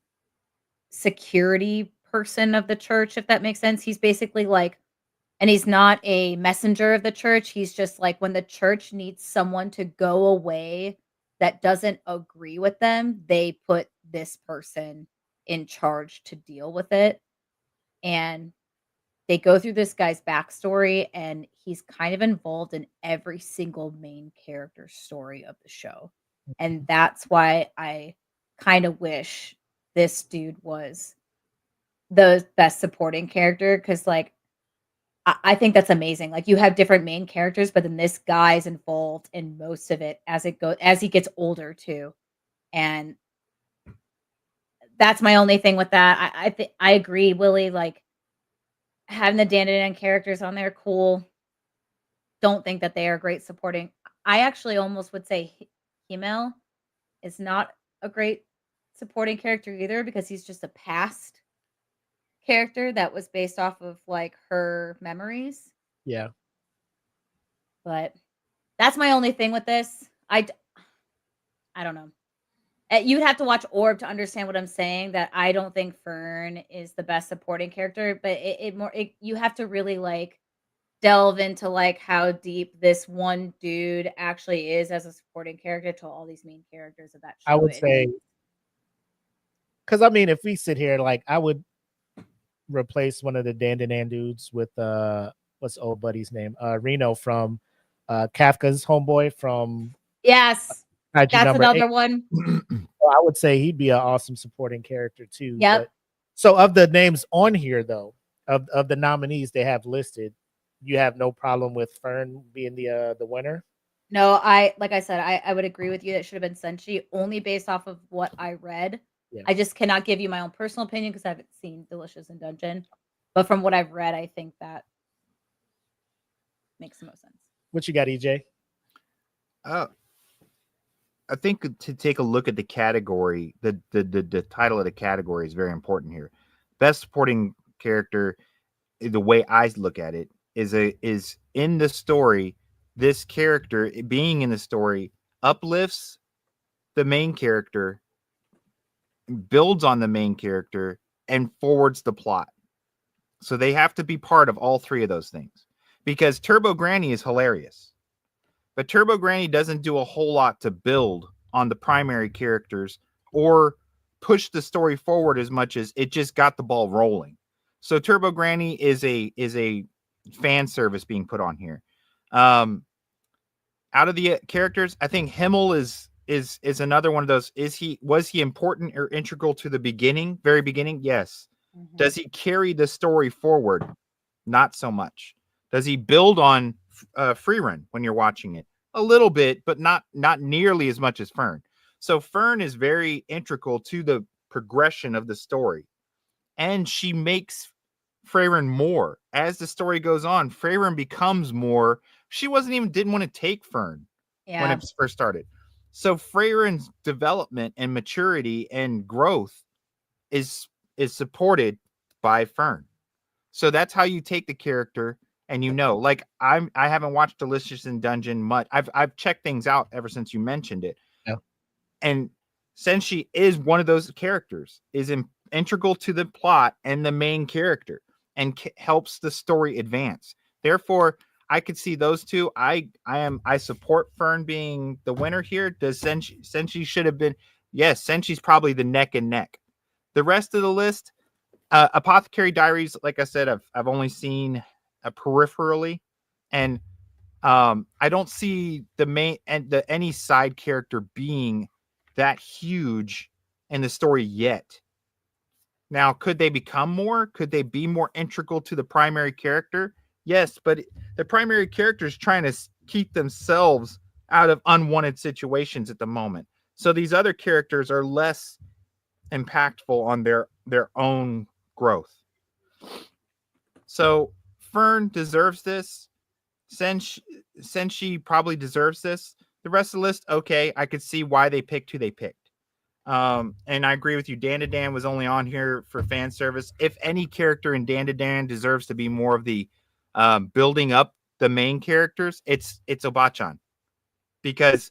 security person of the church, if that makes sense. He's basically like, and he's not a messenger of the church. He's just like when the church needs someone to go away that doesn't agree with them, they put this person in charge to deal with it. And they go through this guy's backstory, and he's kind of involved in every single main character story of the show. And that's why I kind of wish this dude was the best supporting character, because like I think that's amazing. Like you have different main characters, but then this guy's involved in most of it as he gets older too. And that's my only thing with that. I agree, Willie. Like having the Dan characters on there, cool. Don't think that they are great supporting. I actually almost would say Himmel is not a great supporting character either, because he's just a past character that was based off of like her memories. Yeah. But that's my only thing with this. I don't know. You'd have to watch Orb to understand what I'm saying. That I don't think Fern is the best supporting character, but you have to really like delve into like how deep this one dude actually is as a supporting character to all these main characters of that show. I would say, because I mean, if we sit here, like I would replace one of the Dan dudes with what's old buddy's name? Reno from Kafka's homeboy from yes, IG that's number another 8. one. So I would say he'd be an awesome supporting character too. Yep. But, so of the names on here, though, of the nominees they have listed, you have no problem with Fern being the winner? No, like I said, I would agree with you. That should have been Senshi, only based off of what I read. Yeah. I just cannot give you my own personal opinion because I haven't seen Delicious in Dungeon. But from what I've read, I think that makes the most sense. What you got, EJ? I think to take a look at the category, the title of the category is very important here. Best supporting character, the way I look at it, is in the story. This character being in the story uplifts the main character, builds on the main character, and forwards the plot. So they have to be part of all three of those things. Because Turbo Granny is hilarious. But Turbo Granny doesn't do a whole lot to build on the primary characters or push the story forward as much as it just got the ball rolling. So Turbo Granny is a fan service being put on here. Out of the characters, I think Himmel is another one of those. Was he important or integral to the very beginning? Yes. Mm-hmm. Does he carry the story forward? Not so much. Does he build on free run when you're watching it? A little bit, but not nearly as much as Fern. So Fern is very integral to the progression of the story. And she makes Freyren more. As the story goes on, Freyren becomes more. She didn't want to take Fern when it first started. So Freyren's development and maturity and growth is supported by Fern. So that's how you take the character. And like I haven't watched Delicious in Dungeon much. I've checked things out ever since you mentioned it. Yeah. And Senshi is one of those characters, is integral to the plot and the main character, and helps the story advance. Therefore, I could see those two. I support Fern being the winner here. Does Senshi should have been? Yes, Senshi's probably the neck and neck. The rest of the list, Apothecary Diaries, like I said, I've only seen peripherally, and I don't see the main and any side character being that huge in the story yet. Now, could they become more? Could they be more integral to the primary character? Yes, but the primary character is trying to keep themselves out of unwanted situations at the moment. So these other characters are less impactful on their own growth. So Fern deserves this. Senshi probably deserves this. The rest of the list, okay, I could see why they picked who they picked. And I agree with you. Dan to Dan was only on here for fan service. If any character in Dan to Dan deserves to be more of the building up the main characters, it's Obachan, because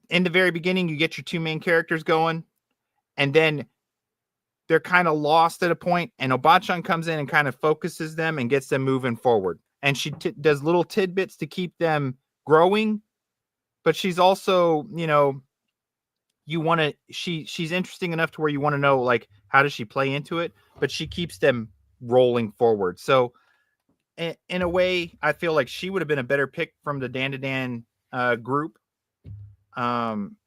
in the very beginning you get your two main characters going, and then they're kind of lost at a point, and Obachan comes in and kind of focuses them and gets them moving forward. And she does little tidbits to keep them growing, but she's also, she's interesting enough to where you want to know, like, how does she play into it, but she keeps them rolling forward. So in a way, I feel like she would have been a better pick from the Dan to Dan group,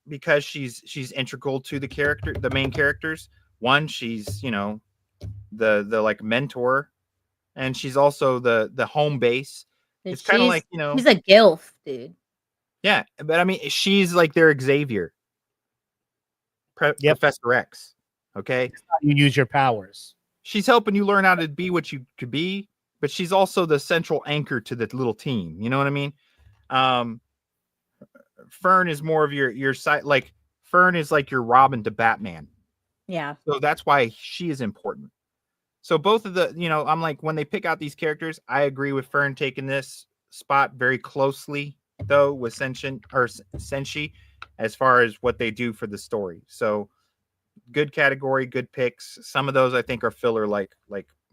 because she's integral to the main characters. One, she's the like mentor, and she's also the home base. Dude, It's kind of like, she's a gilf, dude. yeah, but I mean, she's like their Xavier, Yep. Professor X. Okay, You use your powers. she's helping you learn how to be what you could be, but she's also the central anchor to the little team. You know what I mean? Fern is more of your side. Like, Fern is like your Robin to Batman. Yeah. So that's why she is important. So both of the, I'm like, when they pick out these characters, I agree with Fern taking this spot very closely, though, with Senshi, as far as what they do for the story. So good category, good picks. Some of those I think are filler, like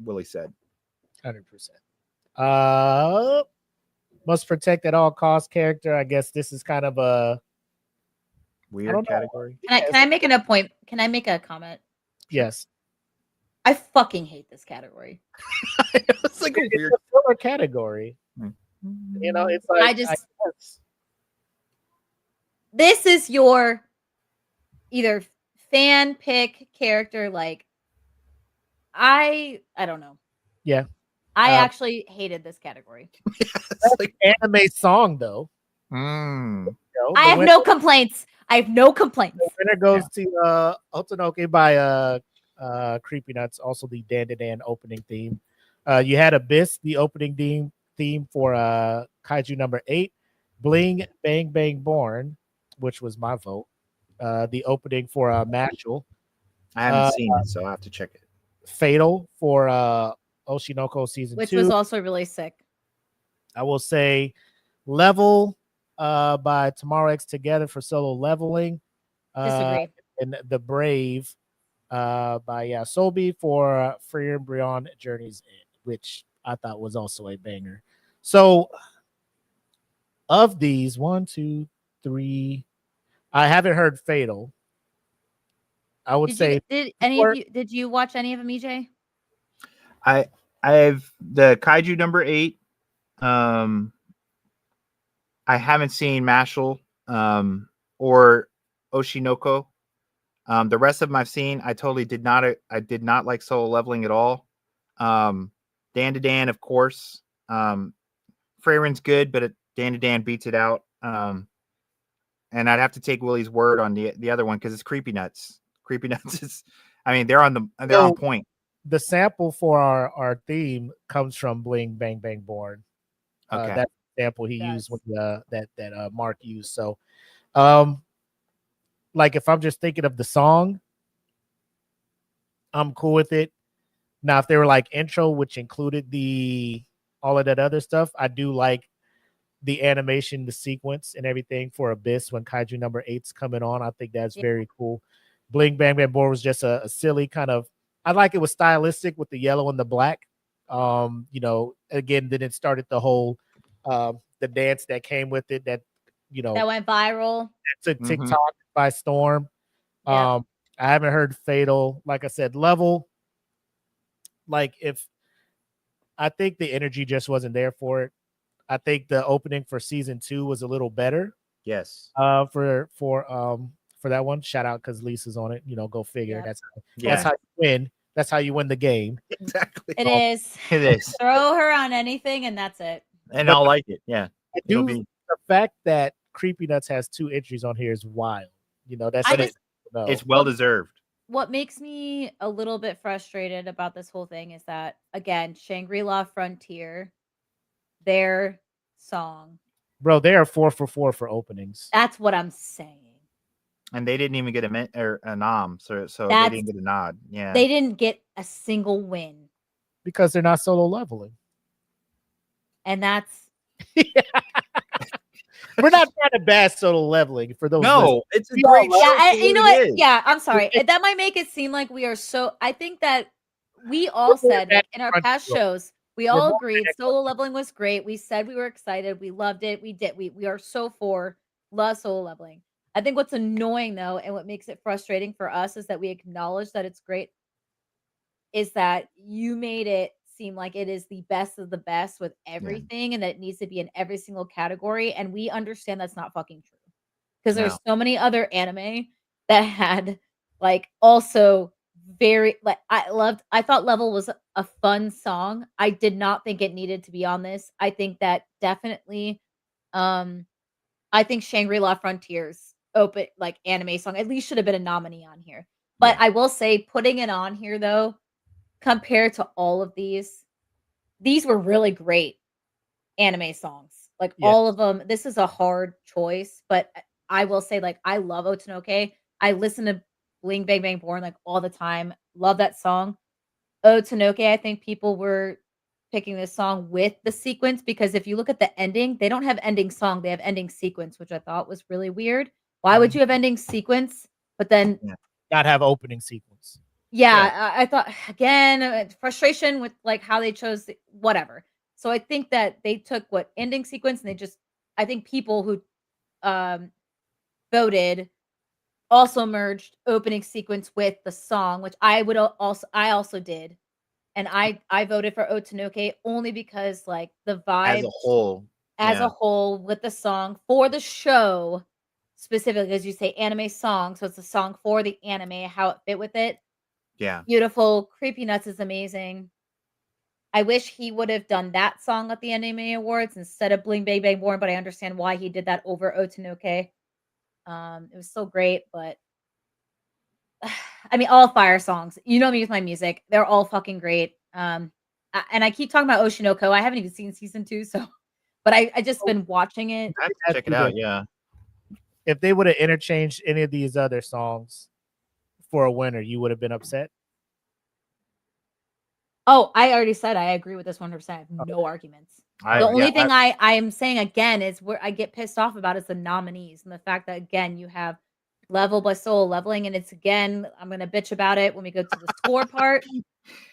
Willie said. 100%. Must protect at all costs character. I guess this is kind of a weird category. Can I make a point? Can I make a comment? Yes. I fucking hate this category. It's like a weird filler category. It's like this is your either fan pick character. Like, I don't know. Yeah. I actually hated this category. That's like anime song, though. Mm. I have no complaints. The winner goes to Otonoke by Creepy Nuts, also the Dan to Dan opening theme. You had Abyss, the opening theme for Kaiju number 8. Bling Bang Bang Born, which was my vote. The opening for Mashal. I haven't seen it, so I have to check it. Fatal for Oshinoko season 2, which was also really sick. I will say Level by Tomorrow X Together for solo leveling. Disagree. And The Brave by Sobi for Free Embryon Journeys, which I thought was also a banger. So of these, 1, 2, 3, I haven't heard Fatal. I would say did you watch any of them, EJ? I have the Kaiju number 8. I haven't seen Mashal or Oshinoko. The rest of them I've seen. I did not like solo leveling at all. Dan to Dan, of course. Freyren's good, but Dan to Dan beats it out. And I'd have to take Willie's word on the other one because it's Creepy Nuts. Creepy Nuts is, they're on point. The sample for our theme comes from Bling Bang Bang Born. Okay. That sample he used with that Mark used. So, like if I'm just thinking of the song, I'm cool with it. Now, if they were like intro, which included all of that other stuff, I do like the animation, the sequence, and everything for Abyss when Kaiju number 8's coming on. I think that's very cool. Bling Bang Bang Born was just a silly kind of. I like it was stylistic with the yellow and the black. Again, then it started the whole the dance that came with it that went viral. That took TikTok by storm. Yeah. I haven't heard Fatal. Like I said, Level. Like I think the energy just wasn't there for it. I think the opening for season 2 was a little better. Yes. For that one, shout out because Lisa's on it. Go figure. Yeah. That's how you win. That's how you win the game. Exactly. It is. It is. Throw her on anything, and that's it. And I'll like it. Yeah. The fact that Creepy Nuts has 2 entries on here is wild. It's well deserved. What makes me a little bit frustrated about this whole thing is that, again, Shangri-La Frontier, their song Bro, they are 4 for 4 for openings. That's what I'm saying. And they didn't even get a nom, so they That's didn't get a nod. Yeah, they didn't get a single win, Because they're not solo leveling. and that's We're not trying to bash solo leveling for those. no, it's a We all great love show. yeah. for You know what it what? is. Yeah, I'm sorry. It- That might make it seem like we are so. I think that we all said back in our to past Crunchyroll. shows, we We're all more agreed back solo leveling was great. We said we were excited. We loved it. We did. We are so for love solo leveling. I think what's annoying though, and what makes it frustrating for us is that we acknowledge that it's great, is that you made it seem like it is the best of the best with everything and that it needs to be in every single category. And we understand that's not fucking true. Because No. there's so many other anime that had like also very like I thought Level was a fun song. I did not think it needed to be on this. I think that definitely I think Shangri-La Frontiers open like anime song at least should have been a nominee on here. But Yeah. I will say putting it on here though, compared to all of these were really great anime songs. Like Yeah. all of them. This is a hard choice, but I will say like I love Otonoke. I listen to Bling Bang Bang Born like all the time. Love that song. Otonoke, I think people were picking this song with the sequence because if you look at the ending, they don't have ending song, they have ending sequence, which I thought was really weird. Why would you have ending sequence, but then Not have opening sequence. yeah, I thought again, frustration with like how they chose whatever. So I think that they took what ending sequence and they just I think people who voted also merged opening sequence with the song, which I also did. And I voted for Otonoke only because like the vibe As a whole. as a whole with the song for the show specifically as you say anime song, so it's a song for the anime, how it fit with it. Yeah. Beautiful. Creepy Nuts is amazing. I wish he would have done that song at the Anime Awards instead of Bling Bang Bang Born, but I understand why he did that over Otonoke. It was so great, but I mean, all fire songs. You know me with my music; they're all fucking great. And I keep talking about Oshinoko. I haven't even seen season 2, so but I just been watching it. I have to check it out. Yeah. If they would have interchanged any of these other songs for a winner, you would have been upset. Oh, I already said I agree with this 100%. I have no arguments. The only thing I am saying again is where I get pissed off about is the nominees and the fact that again you have Level by Solo Leveling, and it's again I'm gonna bitch about it when we go to the score part.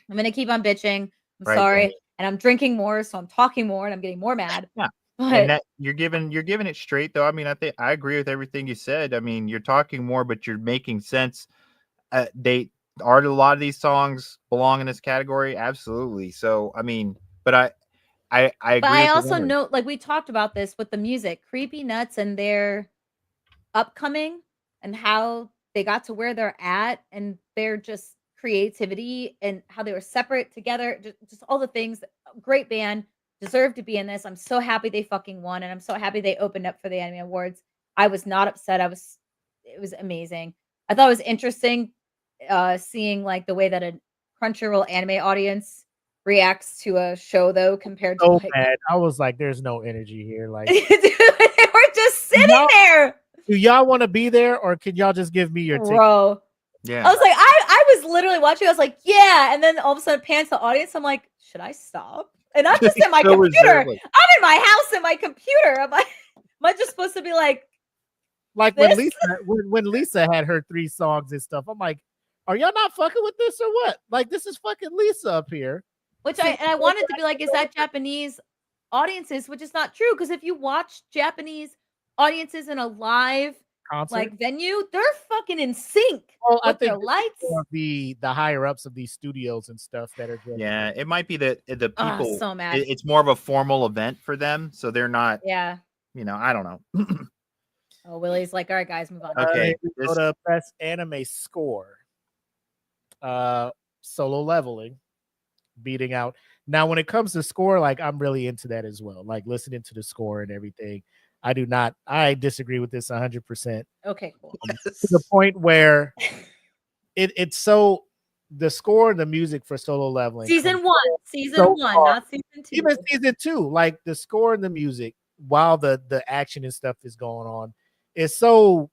I'm gonna keep on bitching. I'm sorry, and I'm drinking more, so I'm talking more, and I'm getting more mad. Yeah, but and that you're giving it straight though. I mean, I think I agree with everything you said. I mean, you're talking more, but you're making sense. They are a lot of these songs belong in this category, absolutely. So I mean, but I agree. But I also know, like we talked about this with the music, Creepy Nuts and their upcoming and how they got to where they're at and their just creativity and how they were separate together, just all the things. Great band, deserve to be in this. I'm so happy they fucking won, and I'm so happy they opened up for the Anime Awards. I was not upset. It was amazing. I thought it was interesting seeing like the way that a Crunchyroll anime audience reacts to a show though compared to like, bad. I was like, there's no energy here. Like, dude, they were just sitting there. Do y'all want to be there, or can y'all just give me your ticket? Bro. Yeah. I was like, I was literally watching. I was like, yeah, and then all of a sudden, pans to the audience. I'm like, should I stop? And I'm just in my computer. I'm in my house in my computer. I'm like, am I just supposed to be like when Lisa had her 3 songs and stuff? I'm like, are y'all not fucking with this or what? Like, this is fucking Lisa up here. Which I wanted to be like, is that Japanese audiences? Which is not true because if you watch Japanese audiences in a live concert, like venue, they're fucking in sync with their lights. The higher ups of these studios and stuff that are just, yeah, it might be that the people. So mad. It's more of a formal event for them, so they're not. Yeah. You know, I don't know. Oh, Willie's like, all right, guys, move on. Okay, go to best anime score. Solo Leveling beating out. Now, when it comes to score, like I'm really into that as well. Like listening to the score and everything. I disagree with this 100%. Okay, cool. To the point where it's so the score and the music for Solo Leveling. Season 1, not season 2. Even season 2, like the score and the music while the action and stuff is going on, is so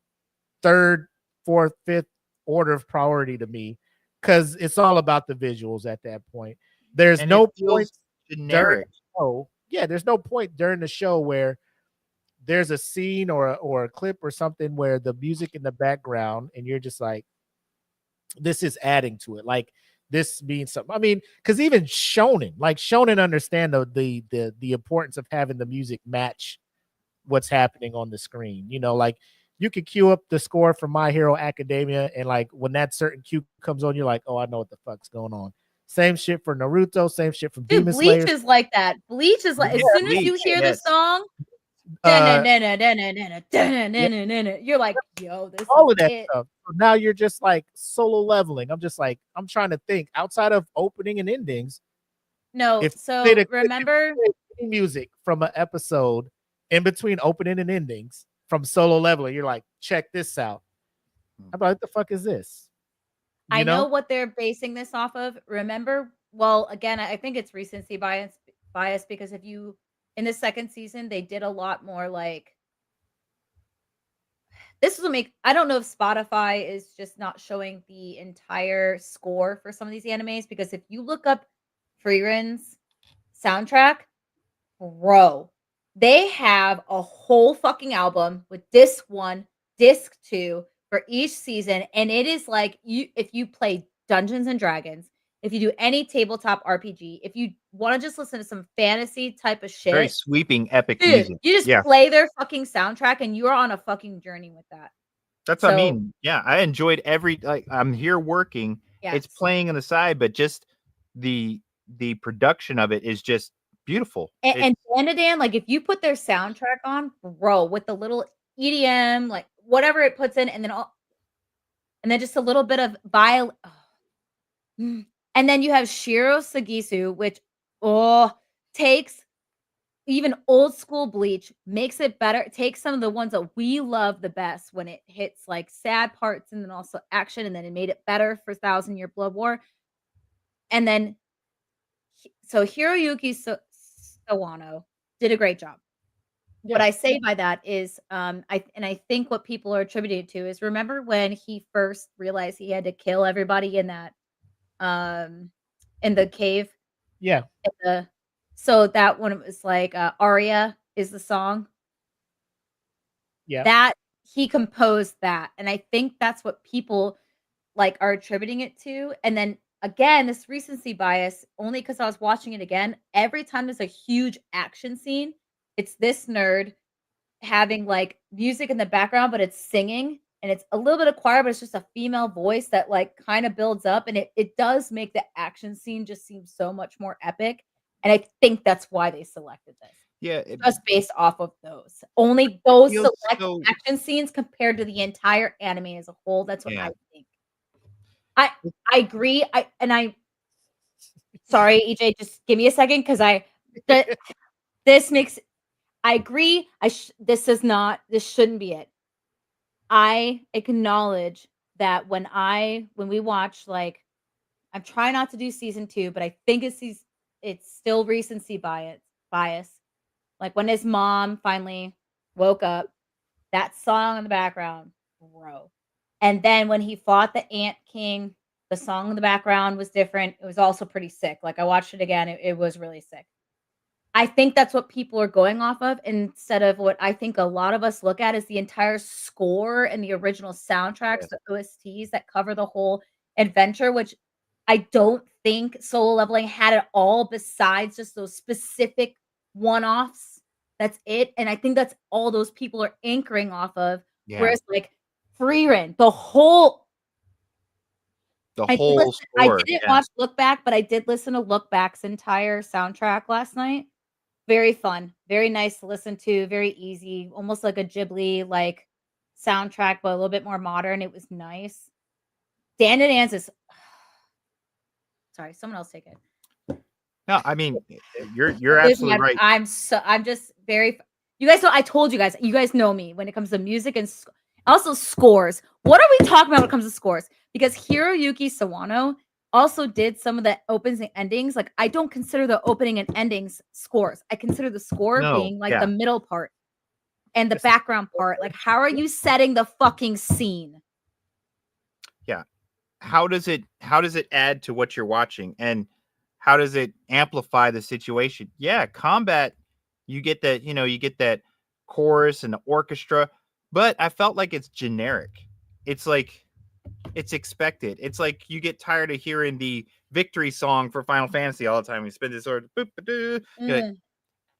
third, fourth, fifth order of priority to me, because it's all about the visuals at that point. There's And no it feels point during generic. the show. Yeah, there's no point during the show where there's a scene or a clip or something where the music in the background and you're just like, this is adding to it. Like this means something. I mean, because even shonen understand the importance of having the music match what's happening on the screen. You know, like you could cue up the score from My Hero Academia, and like when that certain cue comes on, you're like, oh, I know what the fuck's going on. Same shit for Naruto, same shit from Dude, Demon Bleach Slayer. is like that. Bleach is like, as soon as you Bleach, hear the yes. song, Yeah, you're like, yo, this all is of that it. stuff. So now you're just like solo leveling. I'm just like, I'm trying to think outside of opening and endings. No, If so they remember, any music from an episode in between opening and endings from solo leveling, you're like, check this out. I'm like, what the fuck is this? You I know what they're basing this off of. Remember, well, again, I think it's recency bias because if you in the second season, they did a lot more like this will make I don't know if Spotify is just not showing the entire score for some of these animes because if you look up Friren's soundtrack, bro, they have a whole fucking album with disc 1, disc 2 for each season, and it is like if you play Dungeons and Dragons, if you do any tabletop RPG, if you wanna just listen to some fantasy type of Very shit, sweeping, epic dude, music. you just Yeah, play their fucking soundtrack and you're on a fucking journey with that. that's what I So, mean. Yeah, I enjoyed every like I'm here working. It's yes. playing on the side, but just the production of it is just beautiful. And Dandadan, like, if you put their soundtrack on, bro, with the little EDM, like, whatever it puts in, and then just a little bit of and then you have Shiro Sagisu, which, takes even old school Bleach, makes it better, takes some of the ones that we love the best when it hits, like, sad parts and then also action, and then it made it better for Thousand Year Blood War, and then so Hiroyuki Sawano did a great job. What I say by that is, I think what people are attributing to is remember when he first realized he had to kill everybody in the cave? Yeah. So that one was like, Aria is the song. Yeah. That he composed that, and I think that's what people, like, are attributing it to, and then, again, this recency bias, only because I was watching it again, every time there's a huge action scene, it's this nerd having, like, music in the background, but it's singing, and it's a little bit of choir, but it's just a female voice that, like, kinda builds up, and it does make the action scene just seem so much more epic, and I think that's why they selected this. Yeah, Just based off of those. Only those feels select so action scenes compared to the entire anime as a whole, that's what Yeah. I think. I agree, sorry, EJ, just give me a second because this makes I agree, this shouldn't be it. I acknowledge that when we watch, like I'm trying not to do season 2, but I think it's still recency bias. Like, when his mom finally woke up, that song in the background, bro. And then when he fought the Ant King, the song in the background was different. It was also pretty sick. Like, I watched it again. It was really sick. I think that's what people are going off of instead of what I think a lot of us look at is the entire score and the original soundtracks, the OSTs that cover the whole adventure, which I don't think Solo Leveling had it all besides just those specific one-offs. That's it. And I think that's all those people are anchoring off of. Yeah. Whereas, like, Frieren, the whole I score. didn't watch Look Back, but I did listen to Look Back's entire soundtrack last night. Very fun, very nice to listen to, very easy, almost like a Ghibli, like, soundtrack, but a little bit more modern. It was nice. Dan and Dan's is sorry, someone else take it. No, I mean, you're absolutely right. I'm just very you guys know I told you guys know me when it comes to music and also scores. What are we talking about when it comes to scores? Because Hiroyuki Sawano also did some of the opens and endings. Like, I don't consider the opening and endings scores. I consider the score being like the middle part and the background part. Like, how are you setting the fucking scene? Yeah. How does it add to what you're watching, and how does it amplify the situation? Yeah, combat, you get that, you get that chorus and the orchestra, but I felt like it's generic. It's like it's expected. It's like you get tired of hearing the victory song for Final Fantasy all the time. You spin this sword,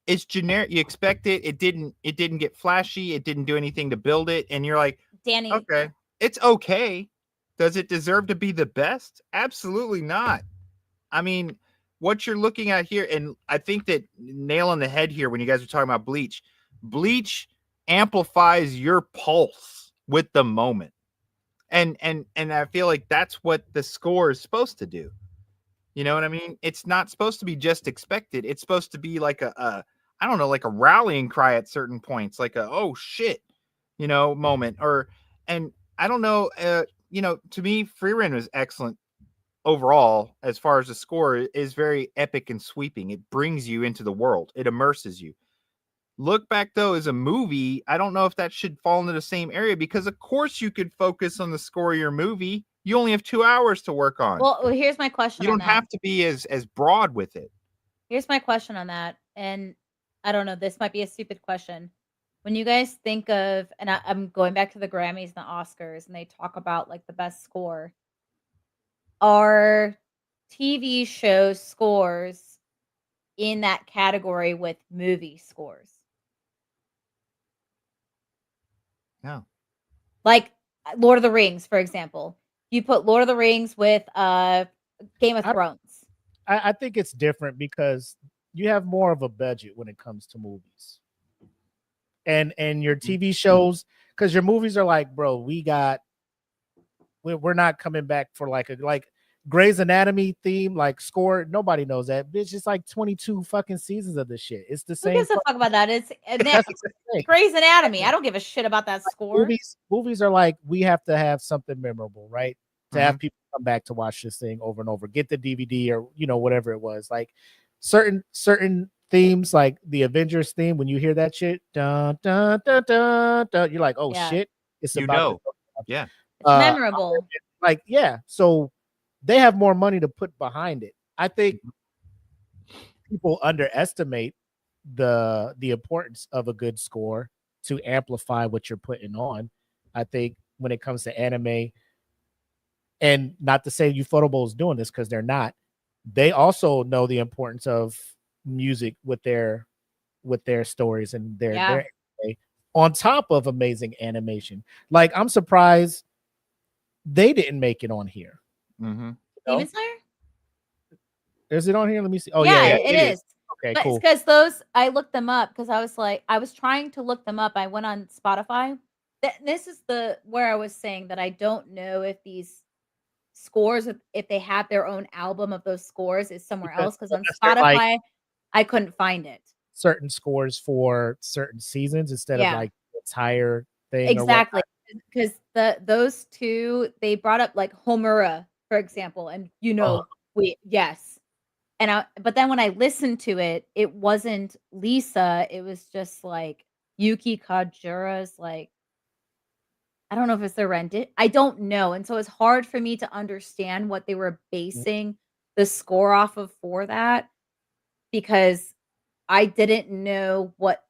it's generic. You expect it. It didn't get flashy. It didn't do anything to build it, and you're like, Danny, okay, it's okay. Does it deserve to be the best? Absolutely not. I mean, what you're looking at here, and I think that nail on the head here when you guys are talking about Bleach amplifies your pulse with the moment. And I feel like that's what the score is supposed to do. You know what I mean? It's not supposed to be just expected. It's supposed to be like a I don't know, like a rallying cry at certain points, like a oh shit, moment. And I don't know, to me, Freerun was excellent overall as far as the score is very epic and sweeping. It brings you into the world. It immerses you. Look Back, though, as a movie, I don't know if that should fall into the same area, because of course you could focus on the score of your movie. You only have 2 hours to work on. Well, here's my question. You don't have to be as broad with it. Here's my question on that. And I don't know, this might be a stupid question. When you guys think of, and I'm going back to the Grammys and the Oscars, and they talk about like the best score, are TV show scores in that category with movie scores? No. Like Lord of the Rings, for example. You put Lord of the Rings with Game of Thrones. I think it's different because you have more of a budget when it comes to movies. And your TV shows, because your movies are like, bro, we're not coming back for like Grey's Anatomy theme, like score. Nobody knows that. Bitch, it's like 22 fucking seasons of this shit. It's the same. Who gives a fuck about that? It's Grey's Anatomy. I don't give a shit about that score. Movies are like, we have to have something memorable, right? To have people come back to watch this thing over and over, get the DVD or whatever it was. Like certain themes, like the Avengers theme, when you hear that shit, dun, dun, dun, dun, dun, you're like, oh shit, it's about it's memorable. Like, yeah, so they have more money to put behind it. I think people underestimate the importance of a good score to amplify what you're putting on. I think when it comes to anime, and not to say Ufotable is doing this, because they're not, they also know the importance of music with their stories and their anime, on top of amazing animation. Like, I'm surprised they didn't make it on here. Demon Slayer? Is it on here? Let me see. Oh yeah, it is. Okay, cool. Because those, I looked them up because I was trying to look them up. I went on Spotify. This is where I was saying that I don't know if these scores, if they have their own album of those scores, is somewhere else, because on Spotify I couldn't find it. Certain scores for certain seasons instead of like the entire thing. Exactly. Because those two, they brought up like Homura, for example, and but then when I listened to it, it wasn't Lisa, it was just like Yuki Kajura's, like, I don't know if it's their rendition. I don't know. And so it's hard for me to understand what they were basing the score off of for that, because I didn't know what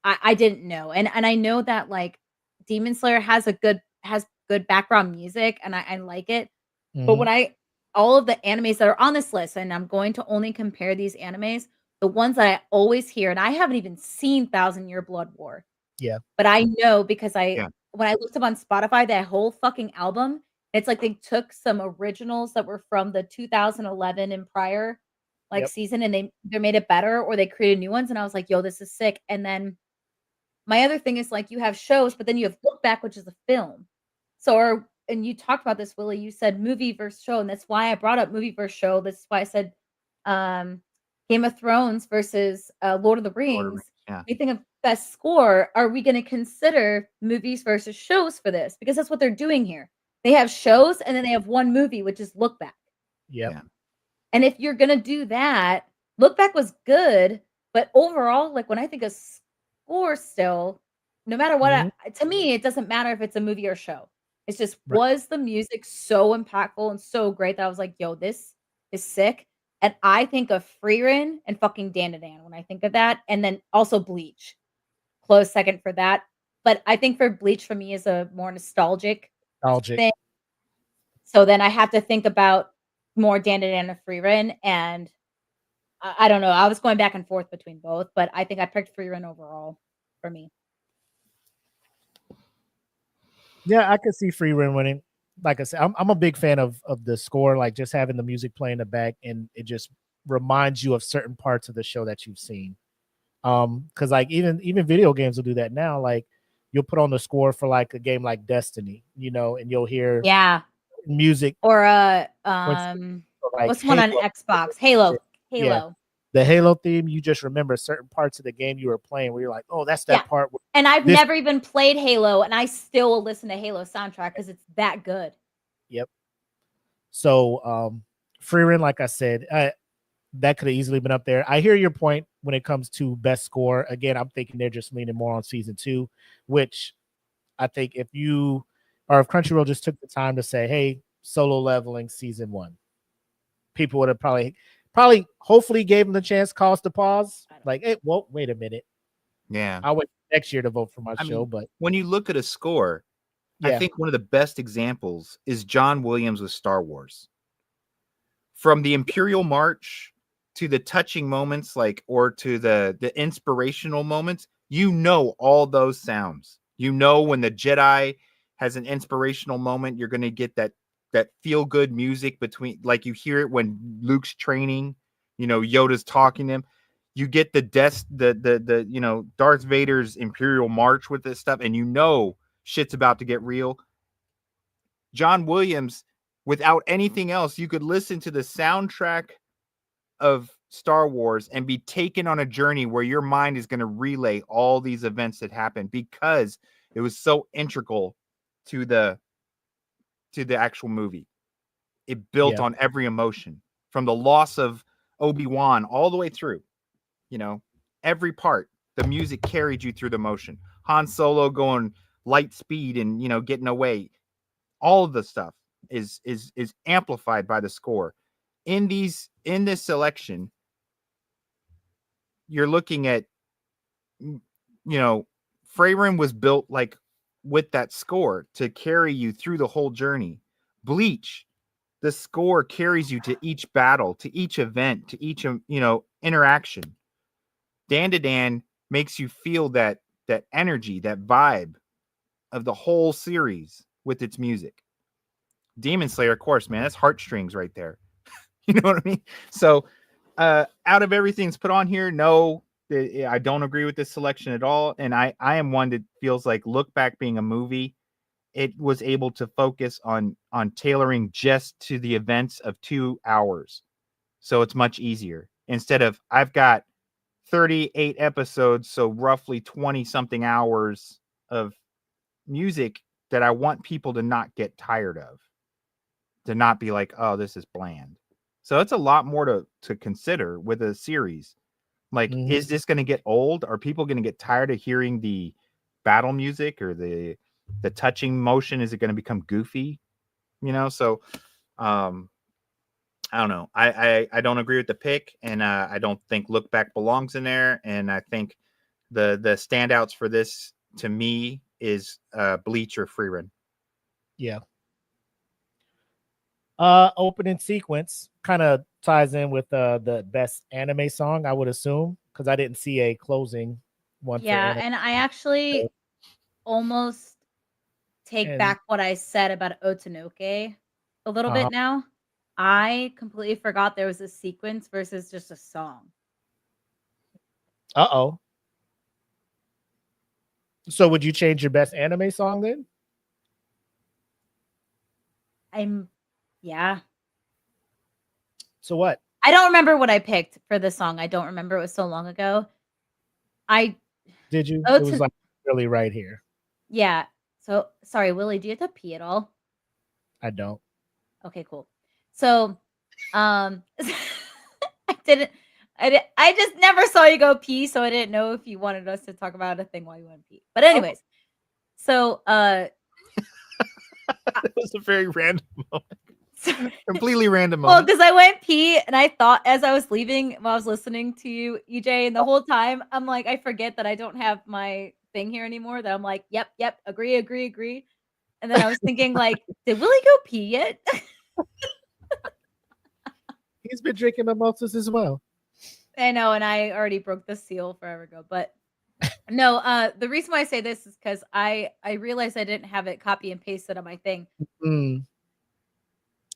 I didn't know. And I know that like Demon Slayer has good background music, and I like it. But when all of the animes that are on this list, and I'm going to only compare these animes, the ones that I always hear, and I haven't even seen Thousand Year Blood War. Yeah. But I know because when I looked up on Spotify, that whole fucking album, it's like they took some originals that were from the 2011 and prior season, and they made it better, or they created new ones. And I was like, yo, this is sick. And then my other thing is, like, you have shows, but then you have Look Back, which is a film. So, and you talked about this, Willie, you said movie versus show. And that's why I brought up movie versus show. This is why I said Game of Thrones versus Lord of the Rings. We think of best score. Are we going to consider movies versus shows for this? Because that's what they're doing here. They have shows, and then they have one movie, which is Look Back. Yep. Yeah. And if you're gonna do that, Look Back was good, but overall, like when I think of score still, no matter what, to me, it doesn't matter if it's a movie or show. It's just, Right. was the music so impactful and so great that I was like, yo, this is sick. And I think of Freerin and fucking Dandadan when I think of that. And then also Bleach. Close second for that. But I think for Bleach for me is a more nostalgic thing. So then I have to think about more Dandadan and Freerin. And I don't know. I was going back and forth between both, but I think I picked Freerin overall for me. Yeah, I could see Freerin winning. Like I said, I'm a big fan of the score, like just having the music play in the back, and it just reminds you of certain parts of the show that you've seen. Because like even video games will do that now. Like you'll put on the score for like a game like Destiny, you know, and you'll hear music or like what's the one on Xbox? Halo. Yeah. The Halo theme, you just remember certain parts of the game you were playing where you're like, oh, that's that part. And I've never even played Halo, and I still will listen to Halo soundtrack because it's that good. Yep. So Freerin, like I said, that could have easily been up there. I hear your point when it comes to best score. Again, I'm thinking they're just leaning more on season 2, which I think if Crunchyroll just took the time to say, hey, Solo Leveling season 1, people would have probably hopefully gave them the chance, caused the pause. Like, hey, well, wait a minute. Yeah. I'll wait next year to vote for my show. But when you look at a score, I think one of the best examples is John Williams with Star Wars. From the Imperial March to the touching moments, or to the inspirational moments, all those sounds. When the Jedi has an inspirational moment, you're going to get that feel good music between, like you hear it when Luke's training, Yoda's talking to him. You get the Darth Vader's Imperial March with this stuff, and shit's about to get real. John Williams, without anything else, you could listen to the soundtrack of Star Wars and be taken on a journey where your mind is going to relay all these events that happened because it was so integral to the actual movie. It built on every emotion, from the loss of Obi-Wan all the way through. Every part, the music carried you through the motion. Han Solo going light speed and getting away. All of the stuff is amplified by the score. In this selection, you're looking at, Freerin was built like with that score to carry you through the whole journey. Bleach, the score carries you to each battle, to each event, to each interaction. Dandadan makes you feel that energy, that vibe of the whole series with its music. Demon Slayer, of course, man, that's heartstrings right there. You know what I mean? So out of everything that's put on here, no, I don't agree with this selection at all. And I am one that feels like Look Back being a movie, it was able to focus on tailoring just to the events of 2 hours. So it's much easier. Instead of, I've got 38 episodes, so roughly 20 something hours of music that I want people to not get tired of, to not be like, oh, this is bland. So it's a lot more to consider with a series. Like, is this going to get old? Are people going to get tired of hearing the battle music or the touching motion? Is it going to become goofy? So I don't know. I don't agree with the pick, and I don't think Look Back belongs in there. And I think the standouts for this to me is Bleach or Freerin. Yeah. Opening sequence kind of ties in with the best anime song, I would assume, because I didn't see a closing one. Yeah, and I actually almost take back what I said about Otonoke a little bit now. I completely forgot there was a sequence versus just a song. Uh-oh. So would you change your best anime song then? Yeah. So what? I don't remember what I picked for the song. I don't remember. It was so long ago. Did you? It was like really right here. Yeah. So sorry, Willie, do you have to pee at all? I don't. Okay, cool. So I didn't. I just never saw you go pee, so I didn't know if you wanted us to talk about a thing while you went pee. But anyways, so It was a very random moment. Completely random well, moment. because I went pee and I thought as I was leaving while I was listening to you, EJ, and the whole time I'm like, I forget that I don't have my thing here anymore. That I'm like, yep, agree. And then I was thinking, like, did Willie go pee yet? He's been drinking mimosas as well. I know, and I already broke the seal forever ago. But no, the reason why I say this is because I realized I didn't have it copy and pasted on my thing.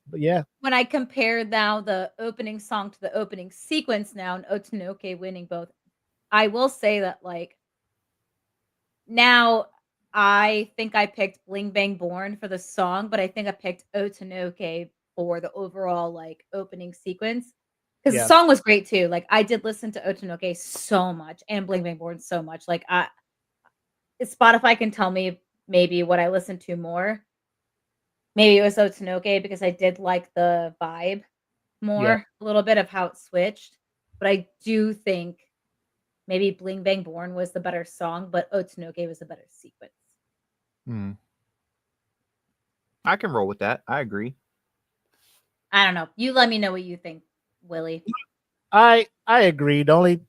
But yeah, When I compared now the opening song to the opening sequence now, and Otonoke winning both, I will say that like now I think I picked Bling Bang Born for the song, but I think I picked Otonoke for the overall like opening sequence. Because the song was great too. Like I did listen to Otonoke so much and Bling Bang Born so much. Like Spotify can tell me maybe what I listened to more. Maybe it was Otonoke because I did like the vibe more, a little bit of how it switched. But I do think maybe Bling Bang Born was the better song, but Otonoke was the better sequence. I can roll with that. I agree. I don't know. You let me know what you think, Willie. I agree. I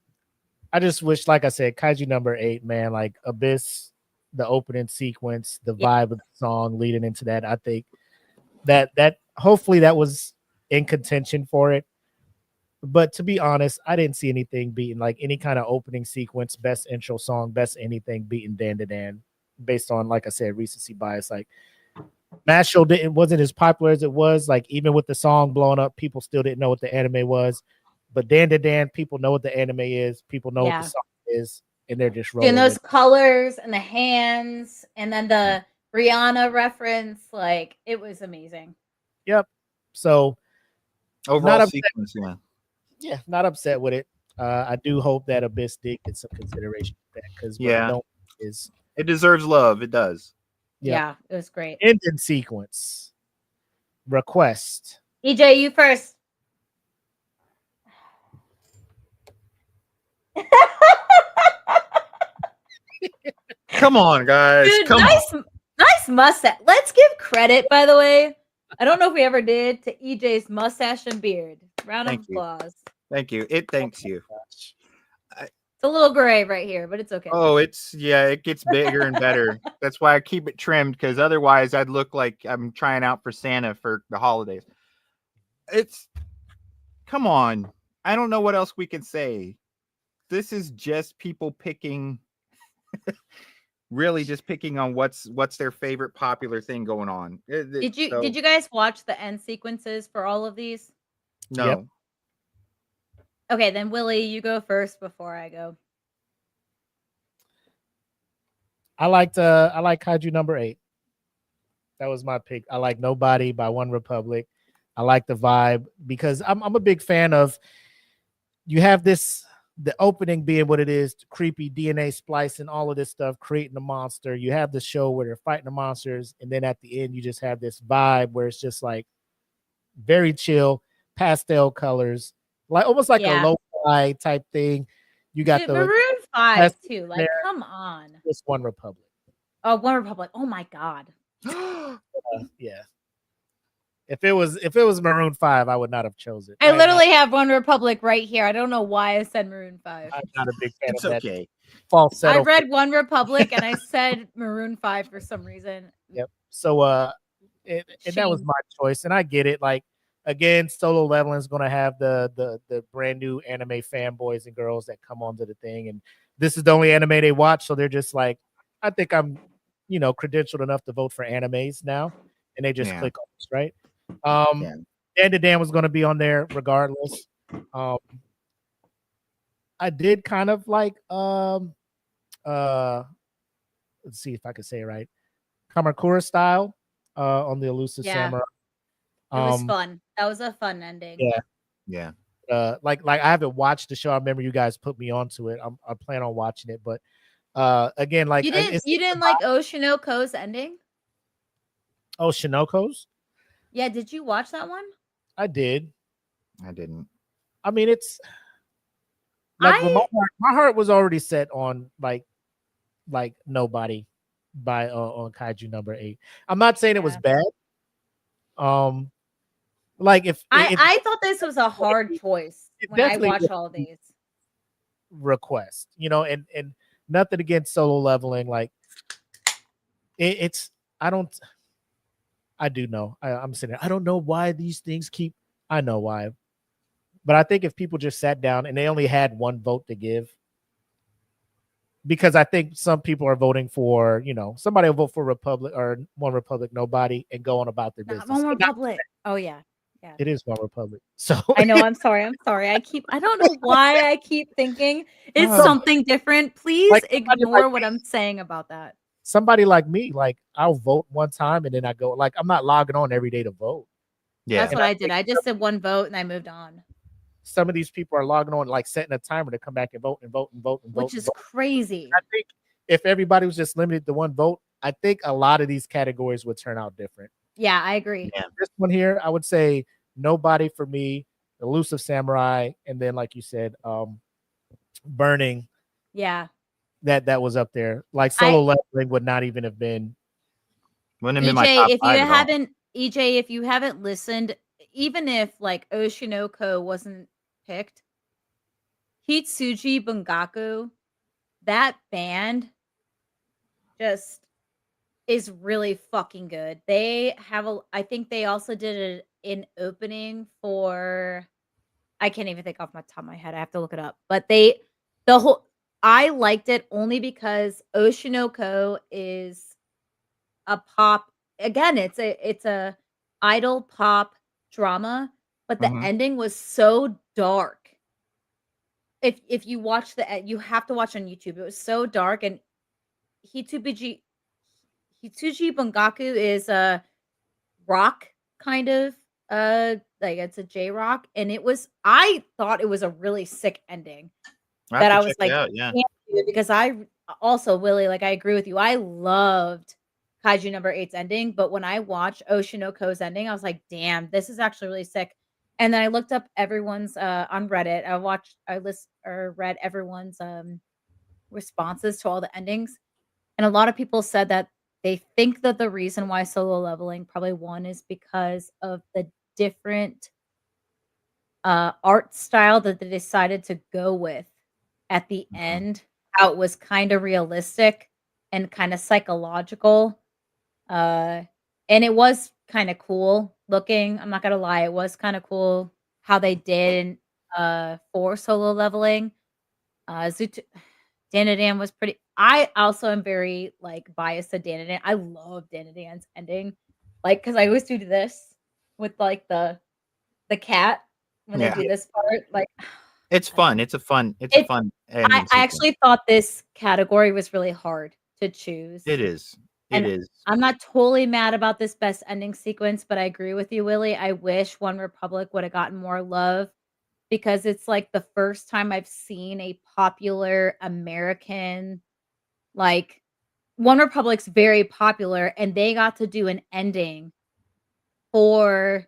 just wish, like I said, Kaiju number 8, man, like Abyss, the opening sequence, the vibe of the song leading into that. I think that hopefully that was in contention for it. But to be honest, I didn't see anything beating like any kind of opening sequence, best intro song, best anything beating Dan to Dan, based on, like I said, recency bias. Like Mass Show wasn't as popular as it was. Like even with the song blowing up, people still didn't know what the anime was. But Dan to Dan, people know what the anime is. People know what the song is, and they're just rolling. And those colors and the hands, and then the Rihanna reference, like it was amazing. Yep. So overall sequence, yeah, not upset with it. I do hope that Abyss did get some consideration for that because it deserves love. It does. Yeah, it was great. Ending sequence. Request. EJ, you first. Come on, guys. Dude, nice mustache. Let's give credit, by the way. I don't know if we ever did, to EJ's mustache and beard. Round of applause. Thank you. It thanks you. It's a little gray right here, but it's okay. Oh, it gets bigger and better. That's why I keep it trimmed, because otherwise I'd look like I'm trying out for Santa for the holidays. Come on. I don't know what else we can say. This is just people picking, really just picking on what's their favorite popular thing going on. Did you guys watch the end sequences for all of these? No. Yep. Okay, then Willie, you go first before I go. I like Kaiju number 8. That was my pick. I like Nobody by One Republic. I like the vibe because I'm a big fan of, you have the opening being what it is, creepy DNA splicing, all of this stuff, creating a monster. You have the show where they're fighting the monsters, and then at the end you just have this vibe where it's just like very chill, pastel colors, like almost like a lo-fi type thing. You got the Maroon 5 too. Like, come on. It's One Republic. Oh, One Republic. Oh my god. Yeah. If it was Maroon 5, I would not have chosen it. I literally have One Republic right here. I don't know why I said Maroon 5. I'm not a big fan of that falsetto. I read One Republic and I said Maroon 5 for some reason. Yep. So and that was my choice, and I get it. Like, again, Solo Leveling is going to have the brand new anime fanboys and girls that come onto the thing, and this is the only anime they watch, so they're just like, I think I'm, credentialed enough to vote for animes now, and they just click on this, right? Dan to Dan was going to be on there regardless. I did kind of like let's see if I can say it right, Kamakura style on the Elusive Samurai. It was fun. That was a fun ending. Yeah. Like I haven't watched the show. I remember you guys put me onto it. I plan on watching it, but again, like you didn't like Oshinoko's ending? Oh, Shinoko's? Yeah, did you watch that one? I did. I didn't. I mean, it's like with my heart was already set on like nobody by on Kaiju number 8. I'm not saying it was bad. Like if I thought this was a hard choice when I watched all these. Request, you know, and nothing against Solo Leveling. Like it's I do know. I'm sitting there. I don't know why these things keep. I know why, but I think if people just sat down and they only had one vote to give, because I think some people are voting for, you know, somebody will vote for Republic or One Republic, nobody, and go on about their business. One Republic. Oh yeah. Yeah. It is One Republic. So I know. I'm sorry. I don't know why I keep thinking it's something different. Please like ignore what I'm saying about that. Somebody like me, like I'll vote one time and then I go, like I'm not logging on every day to vote. Yeah, that's what I did. I just did one vote and I moved on. Some of these people are logging on, like setting a timer to come back and vote and vote and vote and vote, which is crazy. I think if everybody was just limited to one vote, I think a lot of these categories would turn out different. Yeah, I agree. Yeah. This one here, I would say nobody for me, Elusive Samurai, and then like you said, Burning. Yeah. That was up there. Like Solo Leveling would not even have been. Wouldn't have been my top if you five haven't, EJ, if you haven't listened, even if like Oshinoko wasn't picked, Hitsuji Bungaku, that band just is really fucking good. They have I think they also did an opening for, I can't even think off my top of my head. I have to look it up. But I liked it only because Oshinoko is a pop. Again, it's a idol pop drama, but the ending was so dark. If you watch you have to watch on YouTube. It was so dark, and Hitsuji Bungaku is a rock kind of like it's a J rock, and I thought it was a really sick ending. That I was like, yeah, because I also, Willie, like I agree with you. I loved Kaiju number 8's ending, but when I watched Oshinoko's ending, I was like, damn, this is actually really sick. And then I looked up everyone's on Reddit. I read everyone's responses to all the endings. And a lot of people said that they think that the reason why Solo Leveling probably won is because of the different art style that they decided to go with at the end. How it was kind of realistic and kind of psychological. And it was kind of cool looking. I'm not gonna lie, it was kind of cool how they did for Solo Leveling. Danadan was pretty. I also am very like biased to Danadan. I love Danadan's ending, like because I always do this with like the cat when they do this part. Like it's fun. It's a fun. I actually thought this category was really hard to choose. It is. It is. I'm not totally mad about this best ending sequence, but I agree with you, Willie. I wish One Republic would have gotten more love because it's like the first time I've seen a popular American, like One Republic's very popular, and they got to do an ending for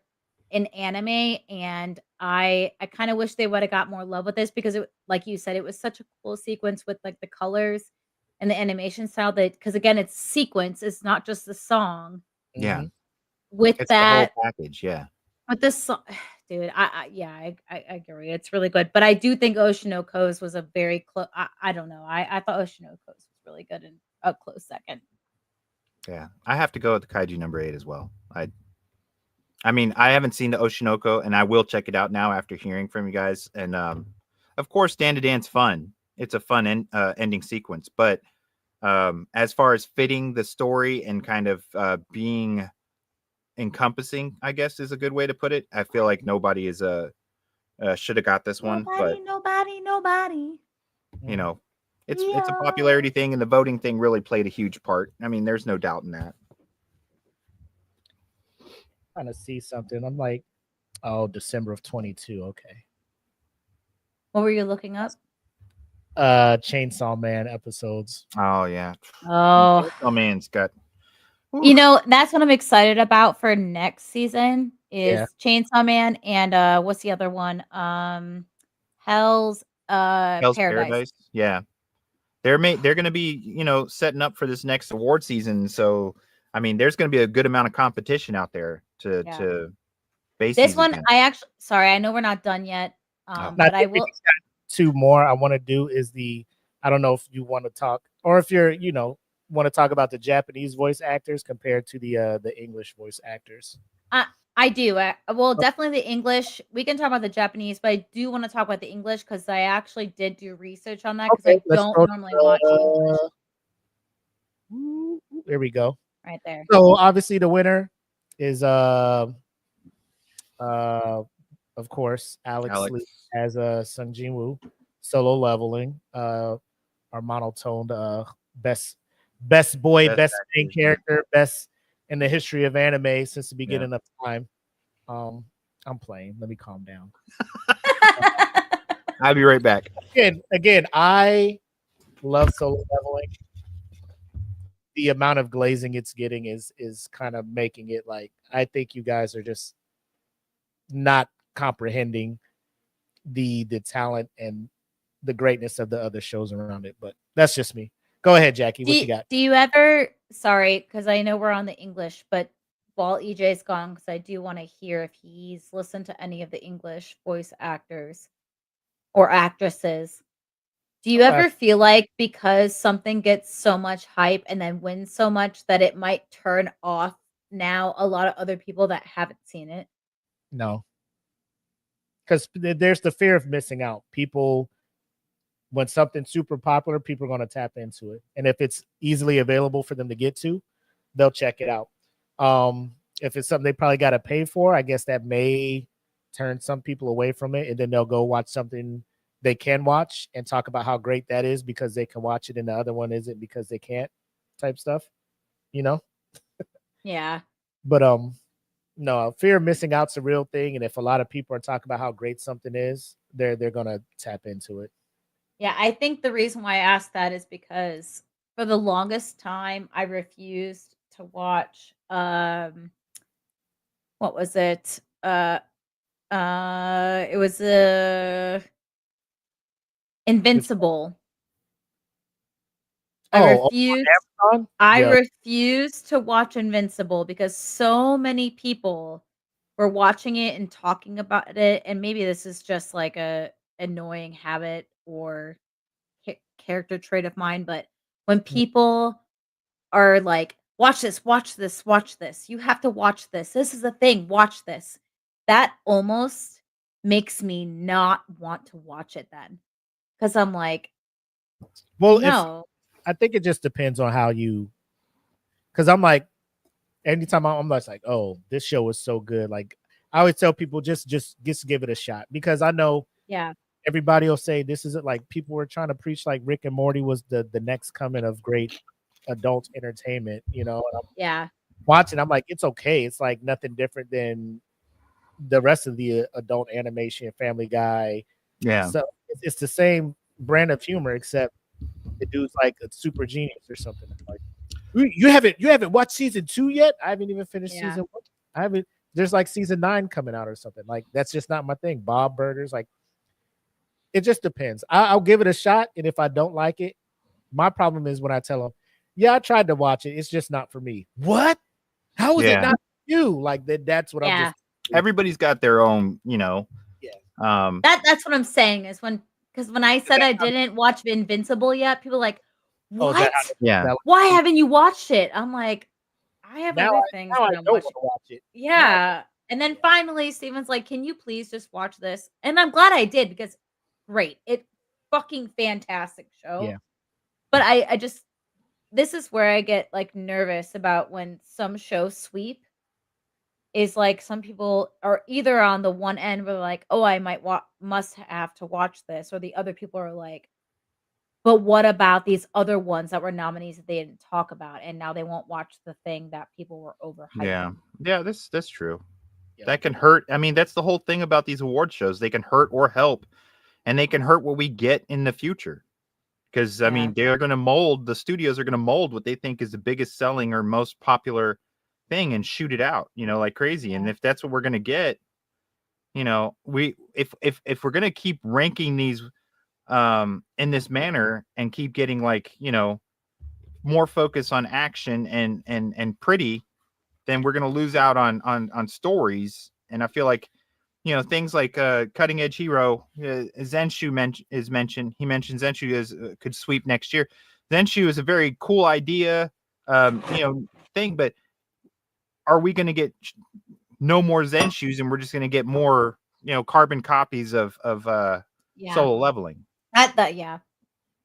an anime, and I kind of wish they would have got more love with this because it, like you said, it was such a cool sequence with like the colors and the animation style that, because again, it's sequence, it's not just the song. Yeah. With it's that the whole package, yeah. With this song, dude, I agree. It's really good. But I do think Oshinoko's was a very close. I don't know. I thought Oshinoko's was really good and a close second. Yeah. I have to go with the Kaiju number 8 as well. I mean, I haven't seen the Oshinoko, and I will check it out now after hearing from you guys. And of course, Danadan's fun. It's a fun ending sequence. But as far as fitting the story and kind of being encompassing, I guess is a good way to put it. I feel like nobody is should have got this one. But nobody. You know, it's a popularity thing, and the voting thing really played a huge part. I mean, there's no doubt in that. Trying to see something. I'm like, oh, December of 22. Okay. What were you looking up? Chainsaw Man episodes. Oh yeah. Oh, Chainsaw Man's got. You know, that's what I'm excited about for next season is Chainsaw Man and what's the other one? Hell's Hell's Paradise. Paradise. Yeah. They're going to be, setting up for this next award season. So, I mean, there's going to be a good amount of competition out there to base This these one, events. I actually, sorry, I know we're not done yet. But I will. Two more I want to do is I don't know if you want to talk or if you're, want to talk about the Japanese voice actors compared to the English voice actors. I do. Well, definitely the English. We can talk about the Japanese, but I do want to talk about the English because I actually did do research on that because I don't normally watch English. There we go. Right there. So obviously the winner is of course Alex Lee as Sung Jin Woo, Solo Leveling, our monotoned best boy, best main character, best in the history of anime since the beginning of time. I'm playing. Let me calm down. I'll be right back. Again, I love Solo Leveling. The amount of glazing it's getting is kind of making it like I think you guys are just not comprehending the talent and the greatness of the other shows around it. But that's just me. Go ahead, Jackie. What you got? Do you ever? Sorry, because I know we're on the English, but while EJ's gone, because I do want to hear if he's listened to any of the English voice actors or actresses. Do you ever feel like because something gets so much hype and then wins so much that it might turn off now a lot of other people that haven't seen it? No. Because there's the fear of missing out. People, when something's super popular, people are going to tap into it. And if it's easily available for them to get to, they'll check it out. If it's something they probably got to pay for, I guess that may turn some people away from it. And then they'll go watch something they can watch and talk about how great that is because they can watch it and the other one isn't because they can't type stuff, Yeah. But no, fear of missing out's a real thing. And if a lot of people are talking about how great something is, they're going to tap into it. Yeah, I think the reason why I asked that is because for the longest time I refused to watch what was it? It was Invincible. I refused to watch Invincible because so many people were watching it and talking about it, and maybe this is just like a annoying habit or character trait of mine, but when people are like, watch this, watch this, watch this, you have to watch this, this is the thing, watch this, that almost makes me not want to watch it then because I'm like, well, no. I think it just depends on how you, because I'm like, anytime I'm like, oh, this show is so good. Like I always tell people, just give it a shot because I know, everybody will say this isn't like people were trying to preach like Rick and Morty was the next coming of great adult entertainment, And I'm watching, I'm like, it's okay. It's like nothing different than the rest of the adult animation, Family Guy. Yeah. So it's the same brand of humor, except the dude's like a super genius or something. Like you haven't watched season 2 yet? I haven't even finished season 1. I haven't. There's like season 9 coming out or something. Like that's just not my thing. Bob Burgers, like it just depends. I'll give it a shot, and if I don't like it, my problem is when I tell them, "Yeah, I tried to watch it. It's just not for me." What? How is it not for you? Like that? That's what I'm just. Everybody's got their own, That's what I'm saying is because when I said I didn't watch Invincible yet, people are like, what? Why haven't you watched it? I'm like, I have other things that I'm watching. Watch it. Yeah. And then finally, Steven's like, can you please just watch this? And I'm glad I did because great. It fucking fantastic show. Yeah. But I just, this is where I get like nervous about when some shows sweep. Is like some people are either on the one end where they're like, oh, I might must have to watch this, or the other people are like, but what about these other ones that were nominees that they didn't talk about, and now they won't watch the thing that people were overhyping? Yeah, that's true. Yeah. That can hurt. I mean, that's the whole thing about these award shows. They can hurt or help, and they can hurt what we get in the future. Because I mean, they're going to mold. The studios are going to mold what they think is the biggest selling or most popular thing and shoot it out, like crazy. And if that's what we're gonna get, if we're gonna keep ranking these in this manner and keep getting like more focus on action and pretty, then we're gonna lose out on stories. And I feel like things like Cutting Edge Hero, Zenshu is mentioned. He mentioned Zenshu could sweep next year. Zenshu is a very cool idea, thing, but are we going to get no more Zenshus and we're just going to get more, carbon copies of Solo Leveling? Yeah.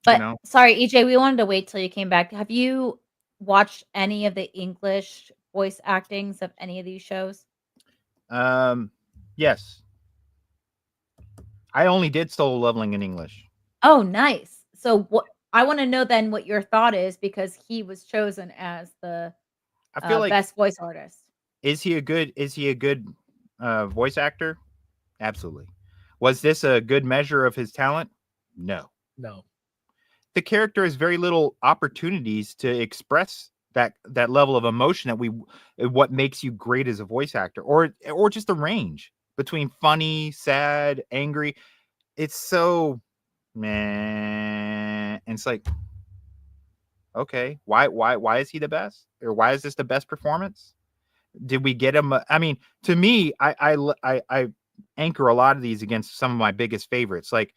But sorry, EJ, we wanted to wait till you came back. Have you watched any of the English voice actings of any of these shows? Yes. I only did Solo Leveling in English. Oh, nice. So what I want to know then what your thought is, because he was chosen as the I feel like best voice artist. Is he a good voice actor? Absolutely. Was this a good measure of his talent? No. The character has very little opportunities to express that level of emotion what makes you great as a voice actor, or just the range between funny, sad, angry. It's so man, and it's like, okay, why is he the best, or why is this the best performance? Did we get him? I mean, to me, I anchor a lot of these against some of my biggest favorites, like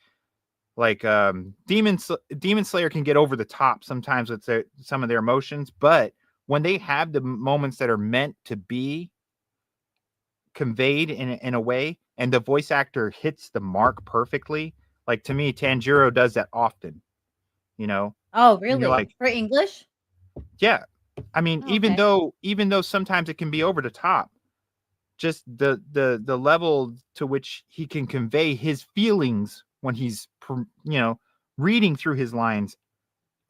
Demon Slayer can get over the top sometimes with some of their emotions, but when they have the moments that are meant to be conveyed in a way, and the voice actor hits the mark perfectly, like to me, Tanjiro does that often. Oh, really? Like, for English? Yeah, I mean, even though sometimes it can be over the top, just the level to which he can convey his feelings when he's reading through his lines,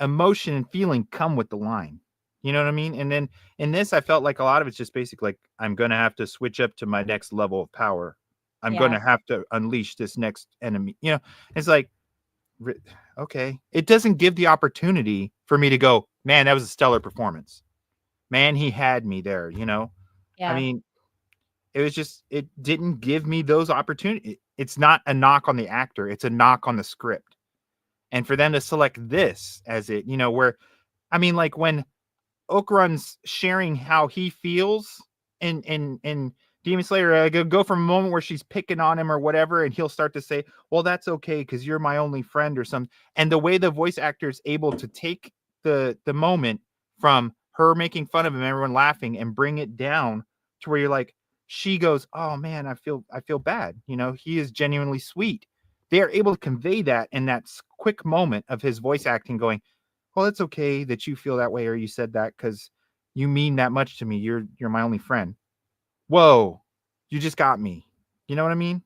emotion and feeling come with the line. You know what I mean? And then in this, I felt like a lot of it's just basic, like, I'm going to have to switch up to my next level of power. I'm going to have to unleash this next enemy. It's like, okay. It doesn't give the opportunity for me to go, man, that was a stellar performance. Man, he had me there, Yeah. I mean, it was just, it didn't give me those opportunities. It's not a knock on the actor. It's a knock on the script. And for them to select this as it, where, I mean, like when Okrun's sharing how he feels in Demon Slayer, go from a moment where she's picking on him or whatever, and he'll start to say, well, that's okay because you're my only friend or something. And the way the voice actor is able to take the moment from her making fun of him, everyone laughing, and bring it down to where you're like, she goes, oh man, I feel bad. He is genuinely sweet. They are able to convey that in that quick moment of his voice acting going, well, it's okay that you feel that way or you said that because you mean that much to me. You're my only friend. Whoa, you just got me. You know what I mean?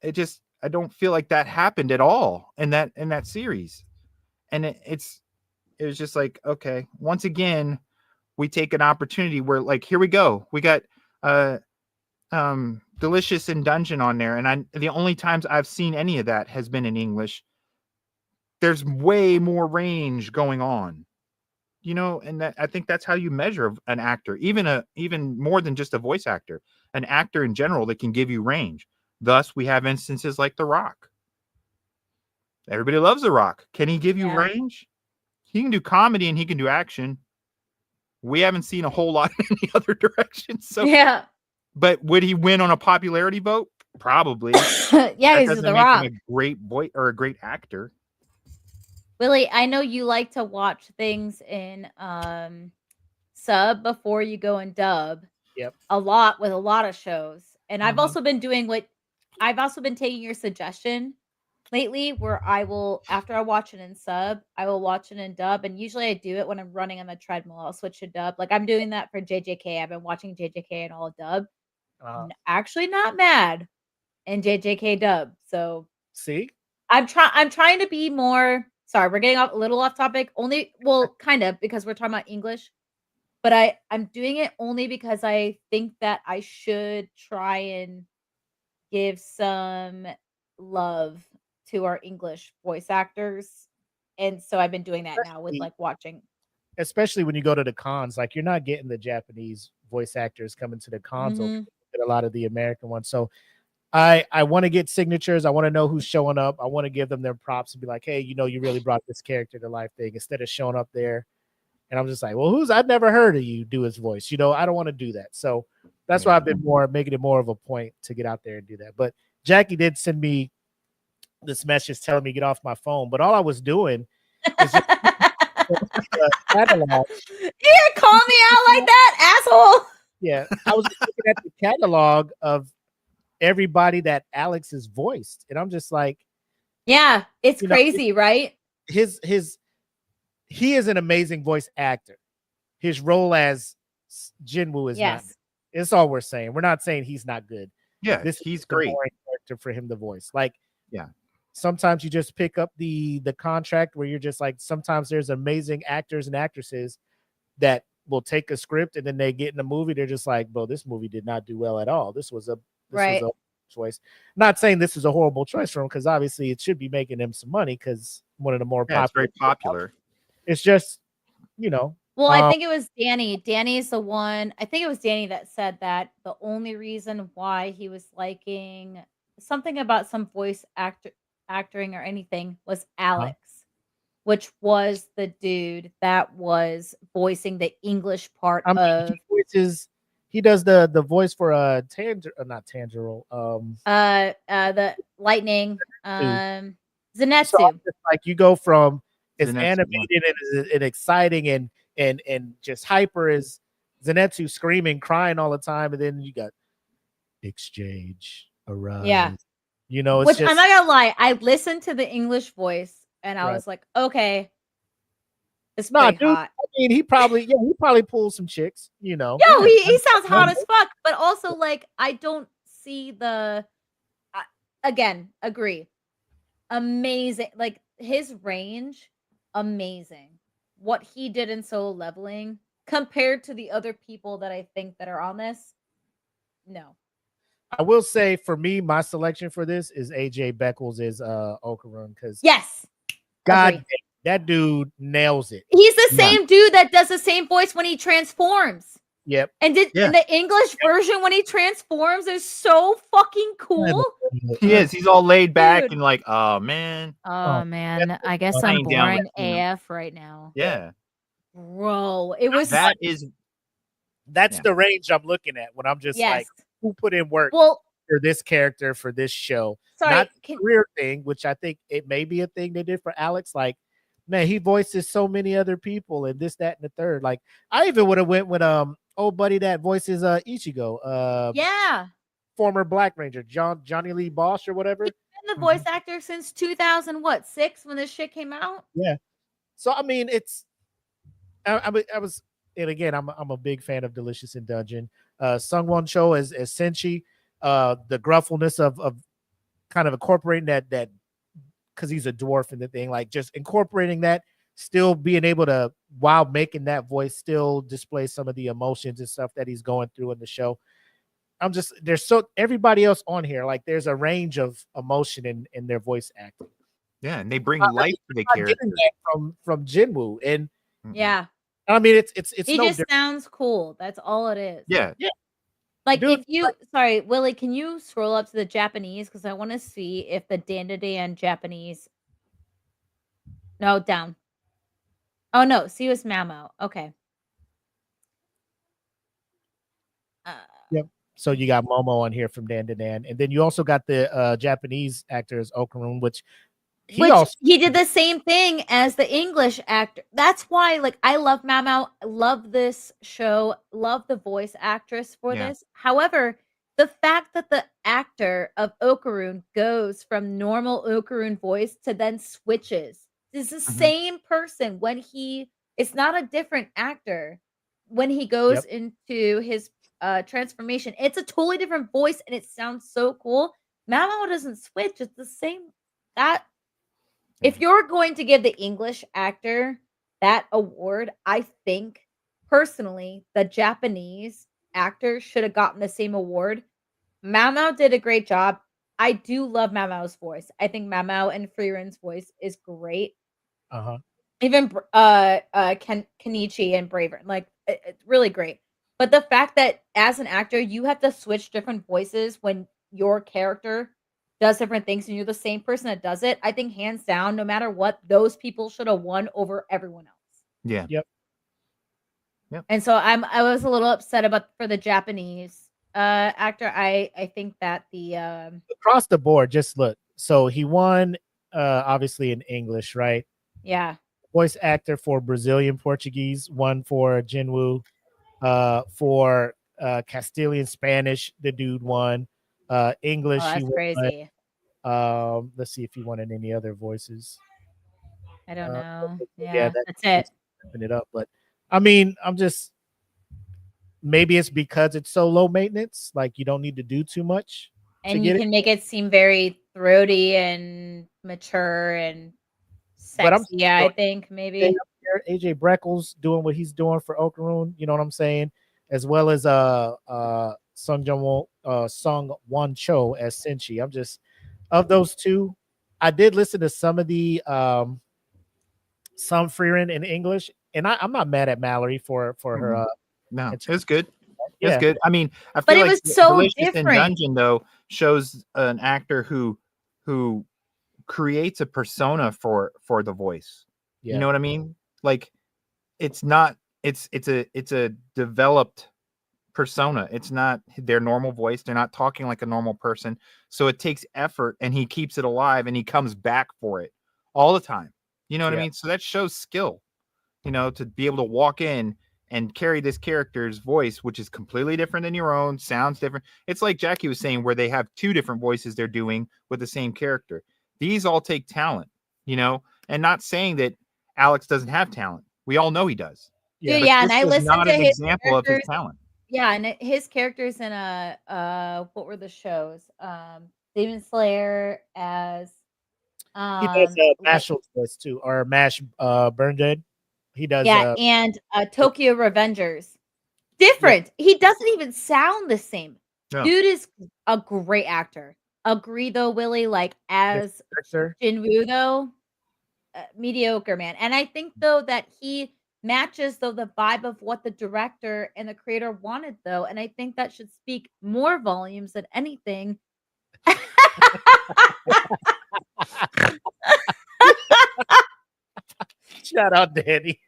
I don't feel like that happened at all in that series. And it was just like, okay, once again, we take an opportunity where, like, here we go. We got Delicious and Dungeon on there, and the only times I've seen any of that has been in English. There's way more range going on, and that, I think that's how you measure an actor, even more than just a voice actor, an actor in general that can give you range. Thus, we have instances like The Rock. Everybody loves The Rock. Can he give you range? He can do comedy and he can do action. We haven't seen a whole lot in the other direction. So yeah. But would he win on a popularity vote? Probably. Yeah, that he's doesn't The make Rock. him a great boy or a great actor. Willie, I know you like to watch things in sub before you go in dub. Yep. A lot with a lot of shows. And I've also been taking your suggestion lately, where I will, after I watch it in sub, I will watch it in dub. And usually I do it when I'm running on the treadmill. I'll switch to dub. Like I'm doing that for JJK. I've been watching JJK in all dub. Actually not mad in JJK dub. So see, I'm trying to be more. Sorry, we're getting a little off topic. Kind of, because we're talking about English. But I'm doing it only because I think that I should try and give some love to our English voice actors. And so I've been doing that now with like watching. Especially when you go to the cons, like you're not getting the Japanese voice actors coming to the console. Mhm. A lot of the American ones. So I want to get signatures. I want to know who's showing up. I want to give them their props and be like, hey, you really brought this character to life thing, instead of showing up there. And I'm just like, well, I've never heard of you do his voice. I don't want to do that. So that's why I've been making it more of a point to get out there and do that. But Jackie did send me this message telling me to get off my phone. But all I was doing is just catalog. You call me out like that, asshole. Yeah, I was just looking at the catalog of everybody that Alex has voiced, and I'm just like, yeah, it's crazy, right? He is an amazing voice actor. His role as Jinwoo is not good. It's all we're saying. We're not saying he's not good. Yeah, he's great. Boring character for him to voice. Like, yeah. Sometimes you just pick up the contract where you're just like, sometimes there's amazing actors and actresses that will take a script and then they get in a movie. They're just like, bro, this movie did not do well at all. This was a choice. Not saying this is a horrible choice for him, because obviously it should be making him some money, because one of the more popular. It's very popular. It's just, Well, I think it was Danny. Danny's the one. I think it was Danny that said that the only reason why he was liking something about some voice acting or anything was Alex, which was the dude that was voicing the English part of. He does the voice for not Tanjiro. The lightning. Zenitsu. So like, you go from as animated and exciting and just hyper as Zenitsu, screaming, crying all the time, and then you got exchange arise. Yeah. It's which just, I'm not gonna lie, I listened to the English voice and I was like, okay, it's pretty hot. I mean, he probably pulls some chicks, Yo, he sounds hot as fuck, but also like, I don't see again, agree. Amazing, like his range, amazing. What he did in Solo Leveling compared to the other people that I think that are on this, no. I will say, for me, my selection for this is AJ Beckles is Okarun, because God, that dude nails it. He's the same dude that does the same voice when he transforms. Yep. And in the English version, when he transforms, is so fucking cool. He is. He's all laid back and like, oh man. Oh man, I guess I'm boring AF right now. Yeah. Bro, it was that's the range I'm looking at when I'm just like, who put in work for this character, for this show. Not the career thing, which I think it may be a thing they did for Alex. Like, man, he voices so many other people and this, that, and the third. Like, I even would have went with old buddy that voices Ichigo. Former Black Ranger, Johnny Lee Bosch or whatever. He's been the voice actor since 2006 when this shit came out. Yeah. So I mean, I was, and again, I'm a big fan of Delicious in Dungeon. Sungwon Cho as Senshi, the gruffness of kind of incorporating that because he's a dwarf in the thing, like just incorporating that, still being able to, while making that voice, still display some of the emotions and stuff that he's going through in the show. There's everybody else on here, like there's a range of emotion in their voice acting. Yeah, and they bring life to the character from Jinwoo, and I mean it's he no just different. Sounds cool. That's all it is. Yeah. Like, sorry, Willie, can you scroll up to the Japanese? Because I want to see if the Dan Japanese. No, down. Oh, no. See, it was Mamo. Okay. Yep. So you got Momo on here from Dan, and then you also got the Japanese actors Okarun, which he did the same thing as the English actor. That's why, like, I love Mamo. I love this show. Love the voice actress for this. However, the fact that the actor of Okarun goes from normal Okarun voice to then switches is the same person when it's not a different actor when he goes into his transformation. It's a totally different voice and it sounds so cool. Mamo doesn't switch. It's the same. If you're going to give the English actor that award, I think personally the Japanese actor should have gotten the same award. Mamo did a great job. I do love Mamo's voice. I think Mamo and Freeren's voice is great. Even Kenichi and Braver, like it's really great. But the fact that as an actor, you have to switch different voices when your character does different things and you're the same person that does it, I think hands down, no matter what, those people should have won over everyone else. Yeah. Yep. And so I was a little upset about for the Japanese actor. I think that the Across the board, just look. So he won obviously in English, right? yeah. Voice actor for Brazilian Portuguese, one for Jinwoo. For Castilian Spanish, the dude won. Oh, English, he that's won. crazy. Let's see if he won in any other voices. I don't know. Yeah, That's it. Open it up, but I mean, I'm just maybe it's because it's so low maintenance, like you don't need to do too much to And you get can it. make it seem very throaty and mature and But I'm sexy, I think maybe. AJ Breckles doing what he's doing for Okaroon, you know what I'm saying, as well as Sung Won Cho as Senshi. I'm just of those two. I did listen to some of the some Freerin in English, and I'm not mad at Mallory for her. No, it's good. Yeah. It's good. I mean, I But feel it like was so Delicious in different. Dungeon though shows an actor who creates a persona for the voice. Yeah. You know what I mean? Like it's not it's a developed persona. It's not their normal voice. They're not talking like a normal person. So it takes effort and he keeps it alive and he comes back for it all the time. You know what I Yeah. mean? So that shows skill, you know, to be able to walk in and carry this character's voice, which is completely different than your own, sounds different. It's like Jackie was saying, where they have two different voices they're doing with the same character. These all take talent, you know, and not saying that Alex doesn't have talent. We all know he does. Yeah. Dude, yeah, and This I was listened not to an his example of his characters. talent. Yeah, and his characters in what were the shows? Demon Slayer as He does like Mashal voice too, or Mash Burn Dead. He does and Tokyo Revengers. Different. He doesn't even sound the same. No. Dude is a great actor. Agree though, Willie, like as Jinwoo though, mediocre, man. And I think though that he matches though the vibe of what the director and the creator wanted though, and I think that should speak more volumes than anything. Shout out Danny.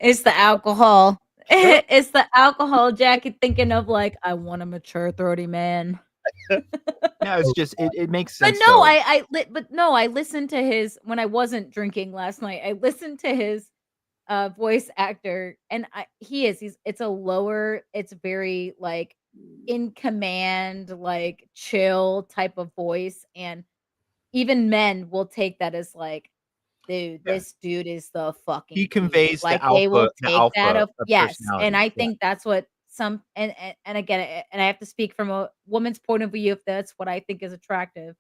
It's the alcohol. It's the alcohol, Jackie, thinking of like, I want a mature throaty man. No, it's just it makes But sense. no, though. I listened to his when I wasn't drinking last night. I listened to his voice actor, and it's a lower, it's very like in command, like chill type of voice, and even men will take that as like, dude, this dude is the fucking He dude. conveys Like the they will take that alpha of yes, personality. and I think that's what some and again, and I have to speak from a woman's point of view if that's what I think is attractive.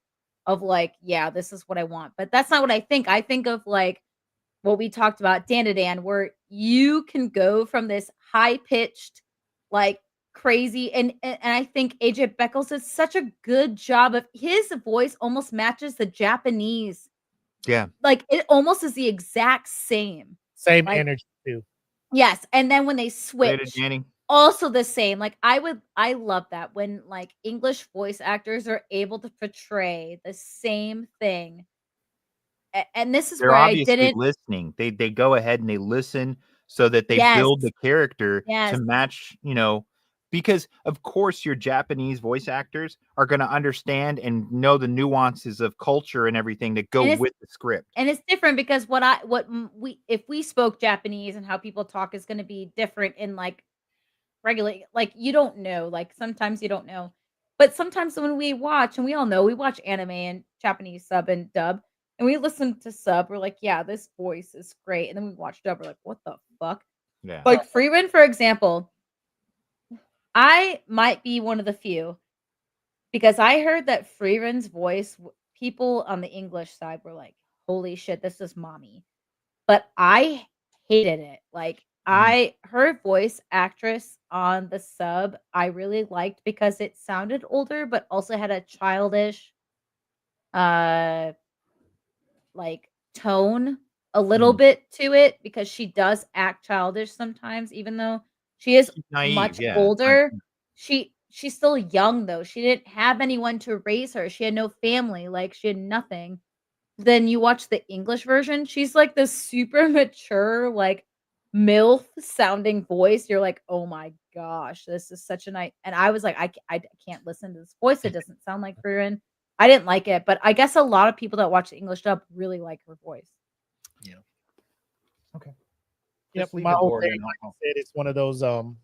Of like, yeah, this is what I want, but that's not what I think. I think of like what we talked about, Dan to Dan, where you can go from this high pitched, like crazy, and I think AJ Beckles does such a good job of his voice almost matches the Japanese. Yeah, Like it almost is the exact same. Same Like, energy too. yes, and then when they Later, switch, Danny. also the same. Like I love that when like English voice actors are able to portray the same thing. And this is They're where I obviously didn't. listening. They go ahead and they listen so that they Yes. build the character Yes. to match, you know, because of course your Japanese voice actors are going to understand and know the nuances of culture and everything that go with the script. And it's different because if we spoke Japanese and how people talk is going to be different in like regular, like you don't know, like sometimes you don't know. But sometimes when we watch, and we all know we watch anime and Japanese sub and dub, and we listen to sub, we're like, yeah, this voice is great. And then we watch dub, we're like, what the fuck? Yeah. Like Freeman, for example, I might be one of the few because I heard that Freeman's voice, people on the English side were like, holy shit, this is mommy. But I hated it. Like her voice actress on the sub, I really liked because it sounded older, but also had a childish like tone a little bit to it because she does act childish sometimes, even though She is naive, much yeah. older. She's still young though. She didn't have anyone to raise her. She had no family, like she had nothing. Then you watch the English version, she's like this super mature, like MILF sounding voice. You're like, "Oh my gosh, this is such a nice." And I was like, I can't listen to this voice. It doesn't sound like Frieren. I didn't like it, but I guess a lot of people that watch the English dub really like her voice. Yeah. Okay. Yep. Just leave My the whole board thing, in. like I said, it's one of those. I'm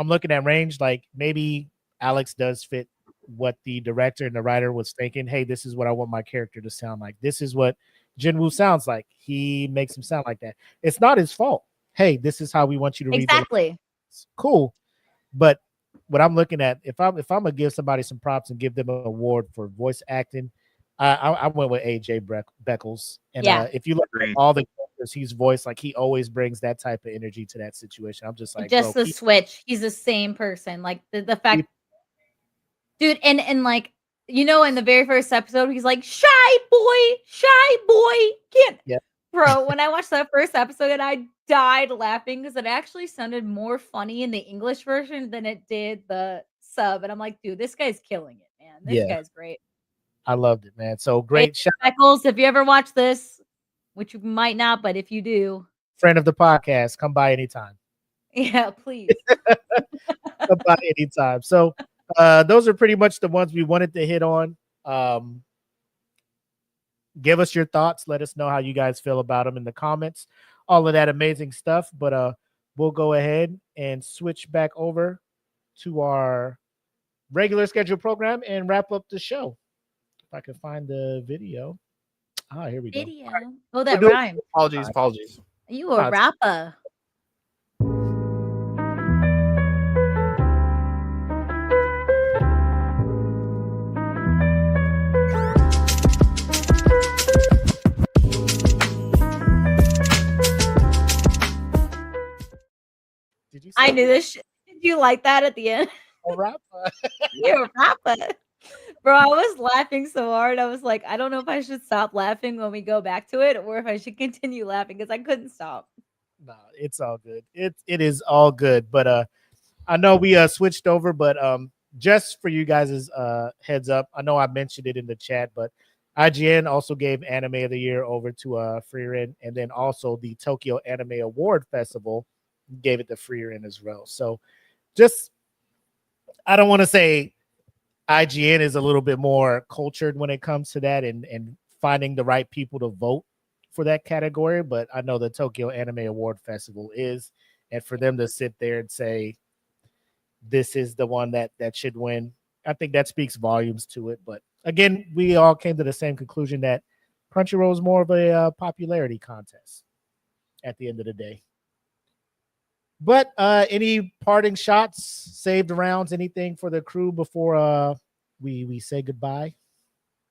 looking at range. Like maybe Alex does fit what the director and the writer was thinking. Hey, this is what I want my character to sound like. This is what Jinwoo sounds like. He makes him sound like that. It's not his fault. Hey, this is how we want you to read the Exactly. cool. But what I'm looking at, if I'm gonna give somebody some props and give them an award for voice acting, I went with AJ Beckles. And Yeah. if you look at Agreed. all the characters he's voiced, like he always brings that type of energy to that situation. I'm just like, Just bro, the switch. He's the same person. Like the fact, dude, and like in the very first episode, he's like, shy boy, can't. Yeah. Bro, when I watched that first episode, I died laughing because it actually sounded more funny in the English version than it did the sub. And I'm like, dude, this guy's killing it, man. This Yeah. guy's great. I loved it, man. So great shout Beckles, if you ever watch this, which you might not, but if you do, friend of the podcast. Come by anytime. yeah, please. Come by anytime. So those are pretty much the ones we wanted to hit on. Give us your thoughts. Let us know how you guys feel about them in the comments. All of that amazing stuff. But we'll go ahead and switch back over to our regular scheduled program and wrap up the show. If I can find the video. Ah, here we go. Video. Oh, that We'll do- rhyme. Apologies. You a rapper. Did you? I knew this. Did you like that at the end? A rapper. You're a rapper. Bro, I was laughing so hard. I was like, I don't know if I should stop laughing when we go back to it or if I should continue laughing because I couldn't stop. No, it's all good. It is all good. But I know we switched over, but just for you guys' heads up, I know I mentioned it in the chat, but IGN also gave Anime of the Year over to Frieren, and then also the Tokyo Anime Award Festival gave it to Frieren as well. So just I don't want to say IGN is a little bit more cultured when it comes to that and finding the right people to vote for that category, but I know the Tokyo Anime Award Festival is, and for them to sit there and say this is the one that should win, I think that speaks volumes to it. But again, we all came to the same conclusion that Crunchyroll is more of a popularity contest at the end of the day. But any parting shots, saved rounds, anything for the crew before we say goodbye?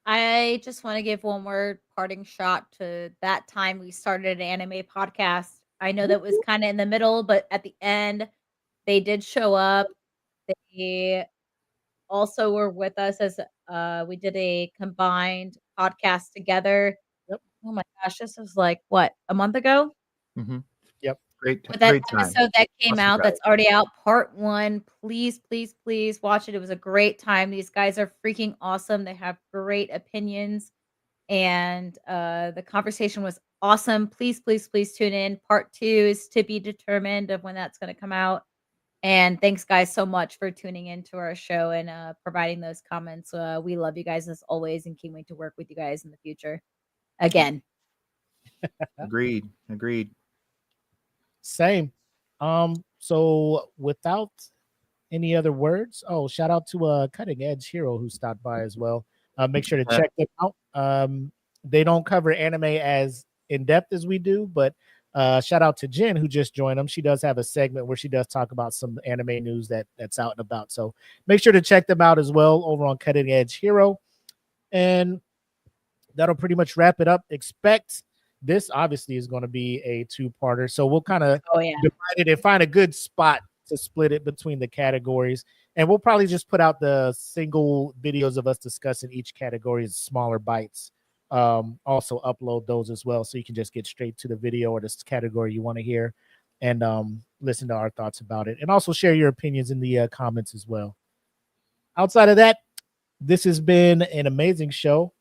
I just want to give one more parting shot to that time we started an anime podcast. I know that was kind of in the middle, but at the end, they did show up. They also were with us as we did a combined podcast together. Yep. Oh my gosh, this was like what, a month ago? Mm-hmm. Yep. Great. With that Great time. episode that came Awesome out, guys. that's already out, part 1. Please, please, please watch it. It was a great time. These guys are freaking awesome. They have great opinions, and the conversation was awesome. Please, please, please tune in. Part 2 is to be determined of when that's going to come out. And thanks, guys, so much for tuning into our show and providing those comments. We love you guys as always, and can't wait to work with you guys in the future. Again. Agreed. Same. So without any other words, shout out to Cutting Edge Hero who stopped by as well. Make sure to check them out. They don't cover anime as in depth as we do, but shout out to Jen who just joined them. She does have a segment where she does talk about some anime news that's out and about. So make sure to check them out as well over on Cutting Edge Hero. And that'll pretty much wrap it up. Expect this obviously is going to be a 2-parter. So we'll kind of divide it and find a good spot to split it between the categories. And we'll probably just put out the single videos of us discussing each category as smaller bites. Also upload those as well, so you can just get straight to the video or this category you want to hear. and listen to our thoughts about it, and also share your opinions in the comments as well. Outside of that, this has been an amazing show.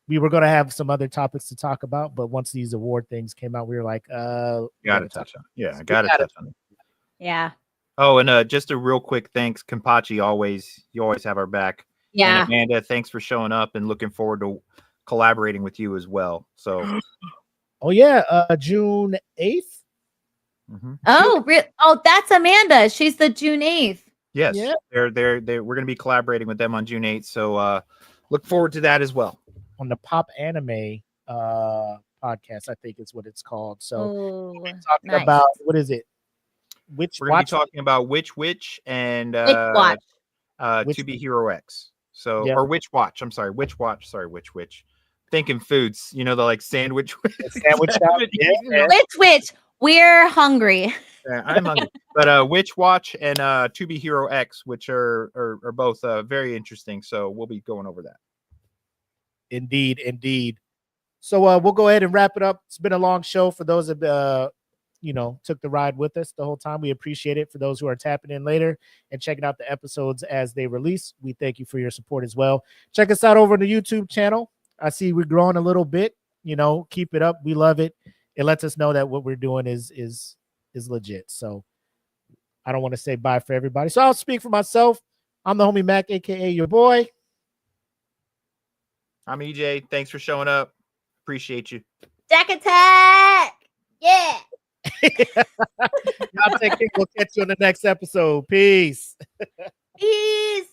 We were going to have some other topics to talk about, but once these award things came out, we were like, gotta touch on it. Yeah, gotta touch on it. Yeah. Oh, and just a real quick thanks, Kampachi. You always have our back. Yeah. And Amanda, thanks for showing up, and looking forward to collaborating with you as well. So, oh yeah, June 8th. Oh, that's Amanda. She's the June 8th. Yes, Yeah. we're going to be collaborating with them on June 8th. So, look forward to that as well. On the Pop Anime podcast, I think is what it's called. So we're talking nice. about, what is it? We're going to be talking about Witch and Watch. To Be Hero X. So, Yeah. or Witch Watch. I'm sorry, Witch Watch. Sorry, Witch. Thinking foods, the like sandwich. Sandwich shop. Yeah. Witch. We're hungry. Yeah, I'm hungry. But Witch Watch and To Be Hero X, which are both very interesting. So we'll be going over that. Indeed. So we'll go ahead and wrap it up. It's been a long show for those that took the ride with us the whole time. We appreciate it. For those who are tapping in later and checking out the episodes as they release, we thank you for your support as well. Check us out over on the YouTube channel. I see we're growing a little bit. Keep it up. We love it. It lets us know that what we're doing is legit. So I don't want to say bye for everybody. So I'll speak for myself. I'm the homie Mac, aka your boy. I'm EJ. Thanks for showing up. Appreciate you. Jack Attack. Yeah. Y'all take care. We'll catch you on the next episode. Peace. Peace.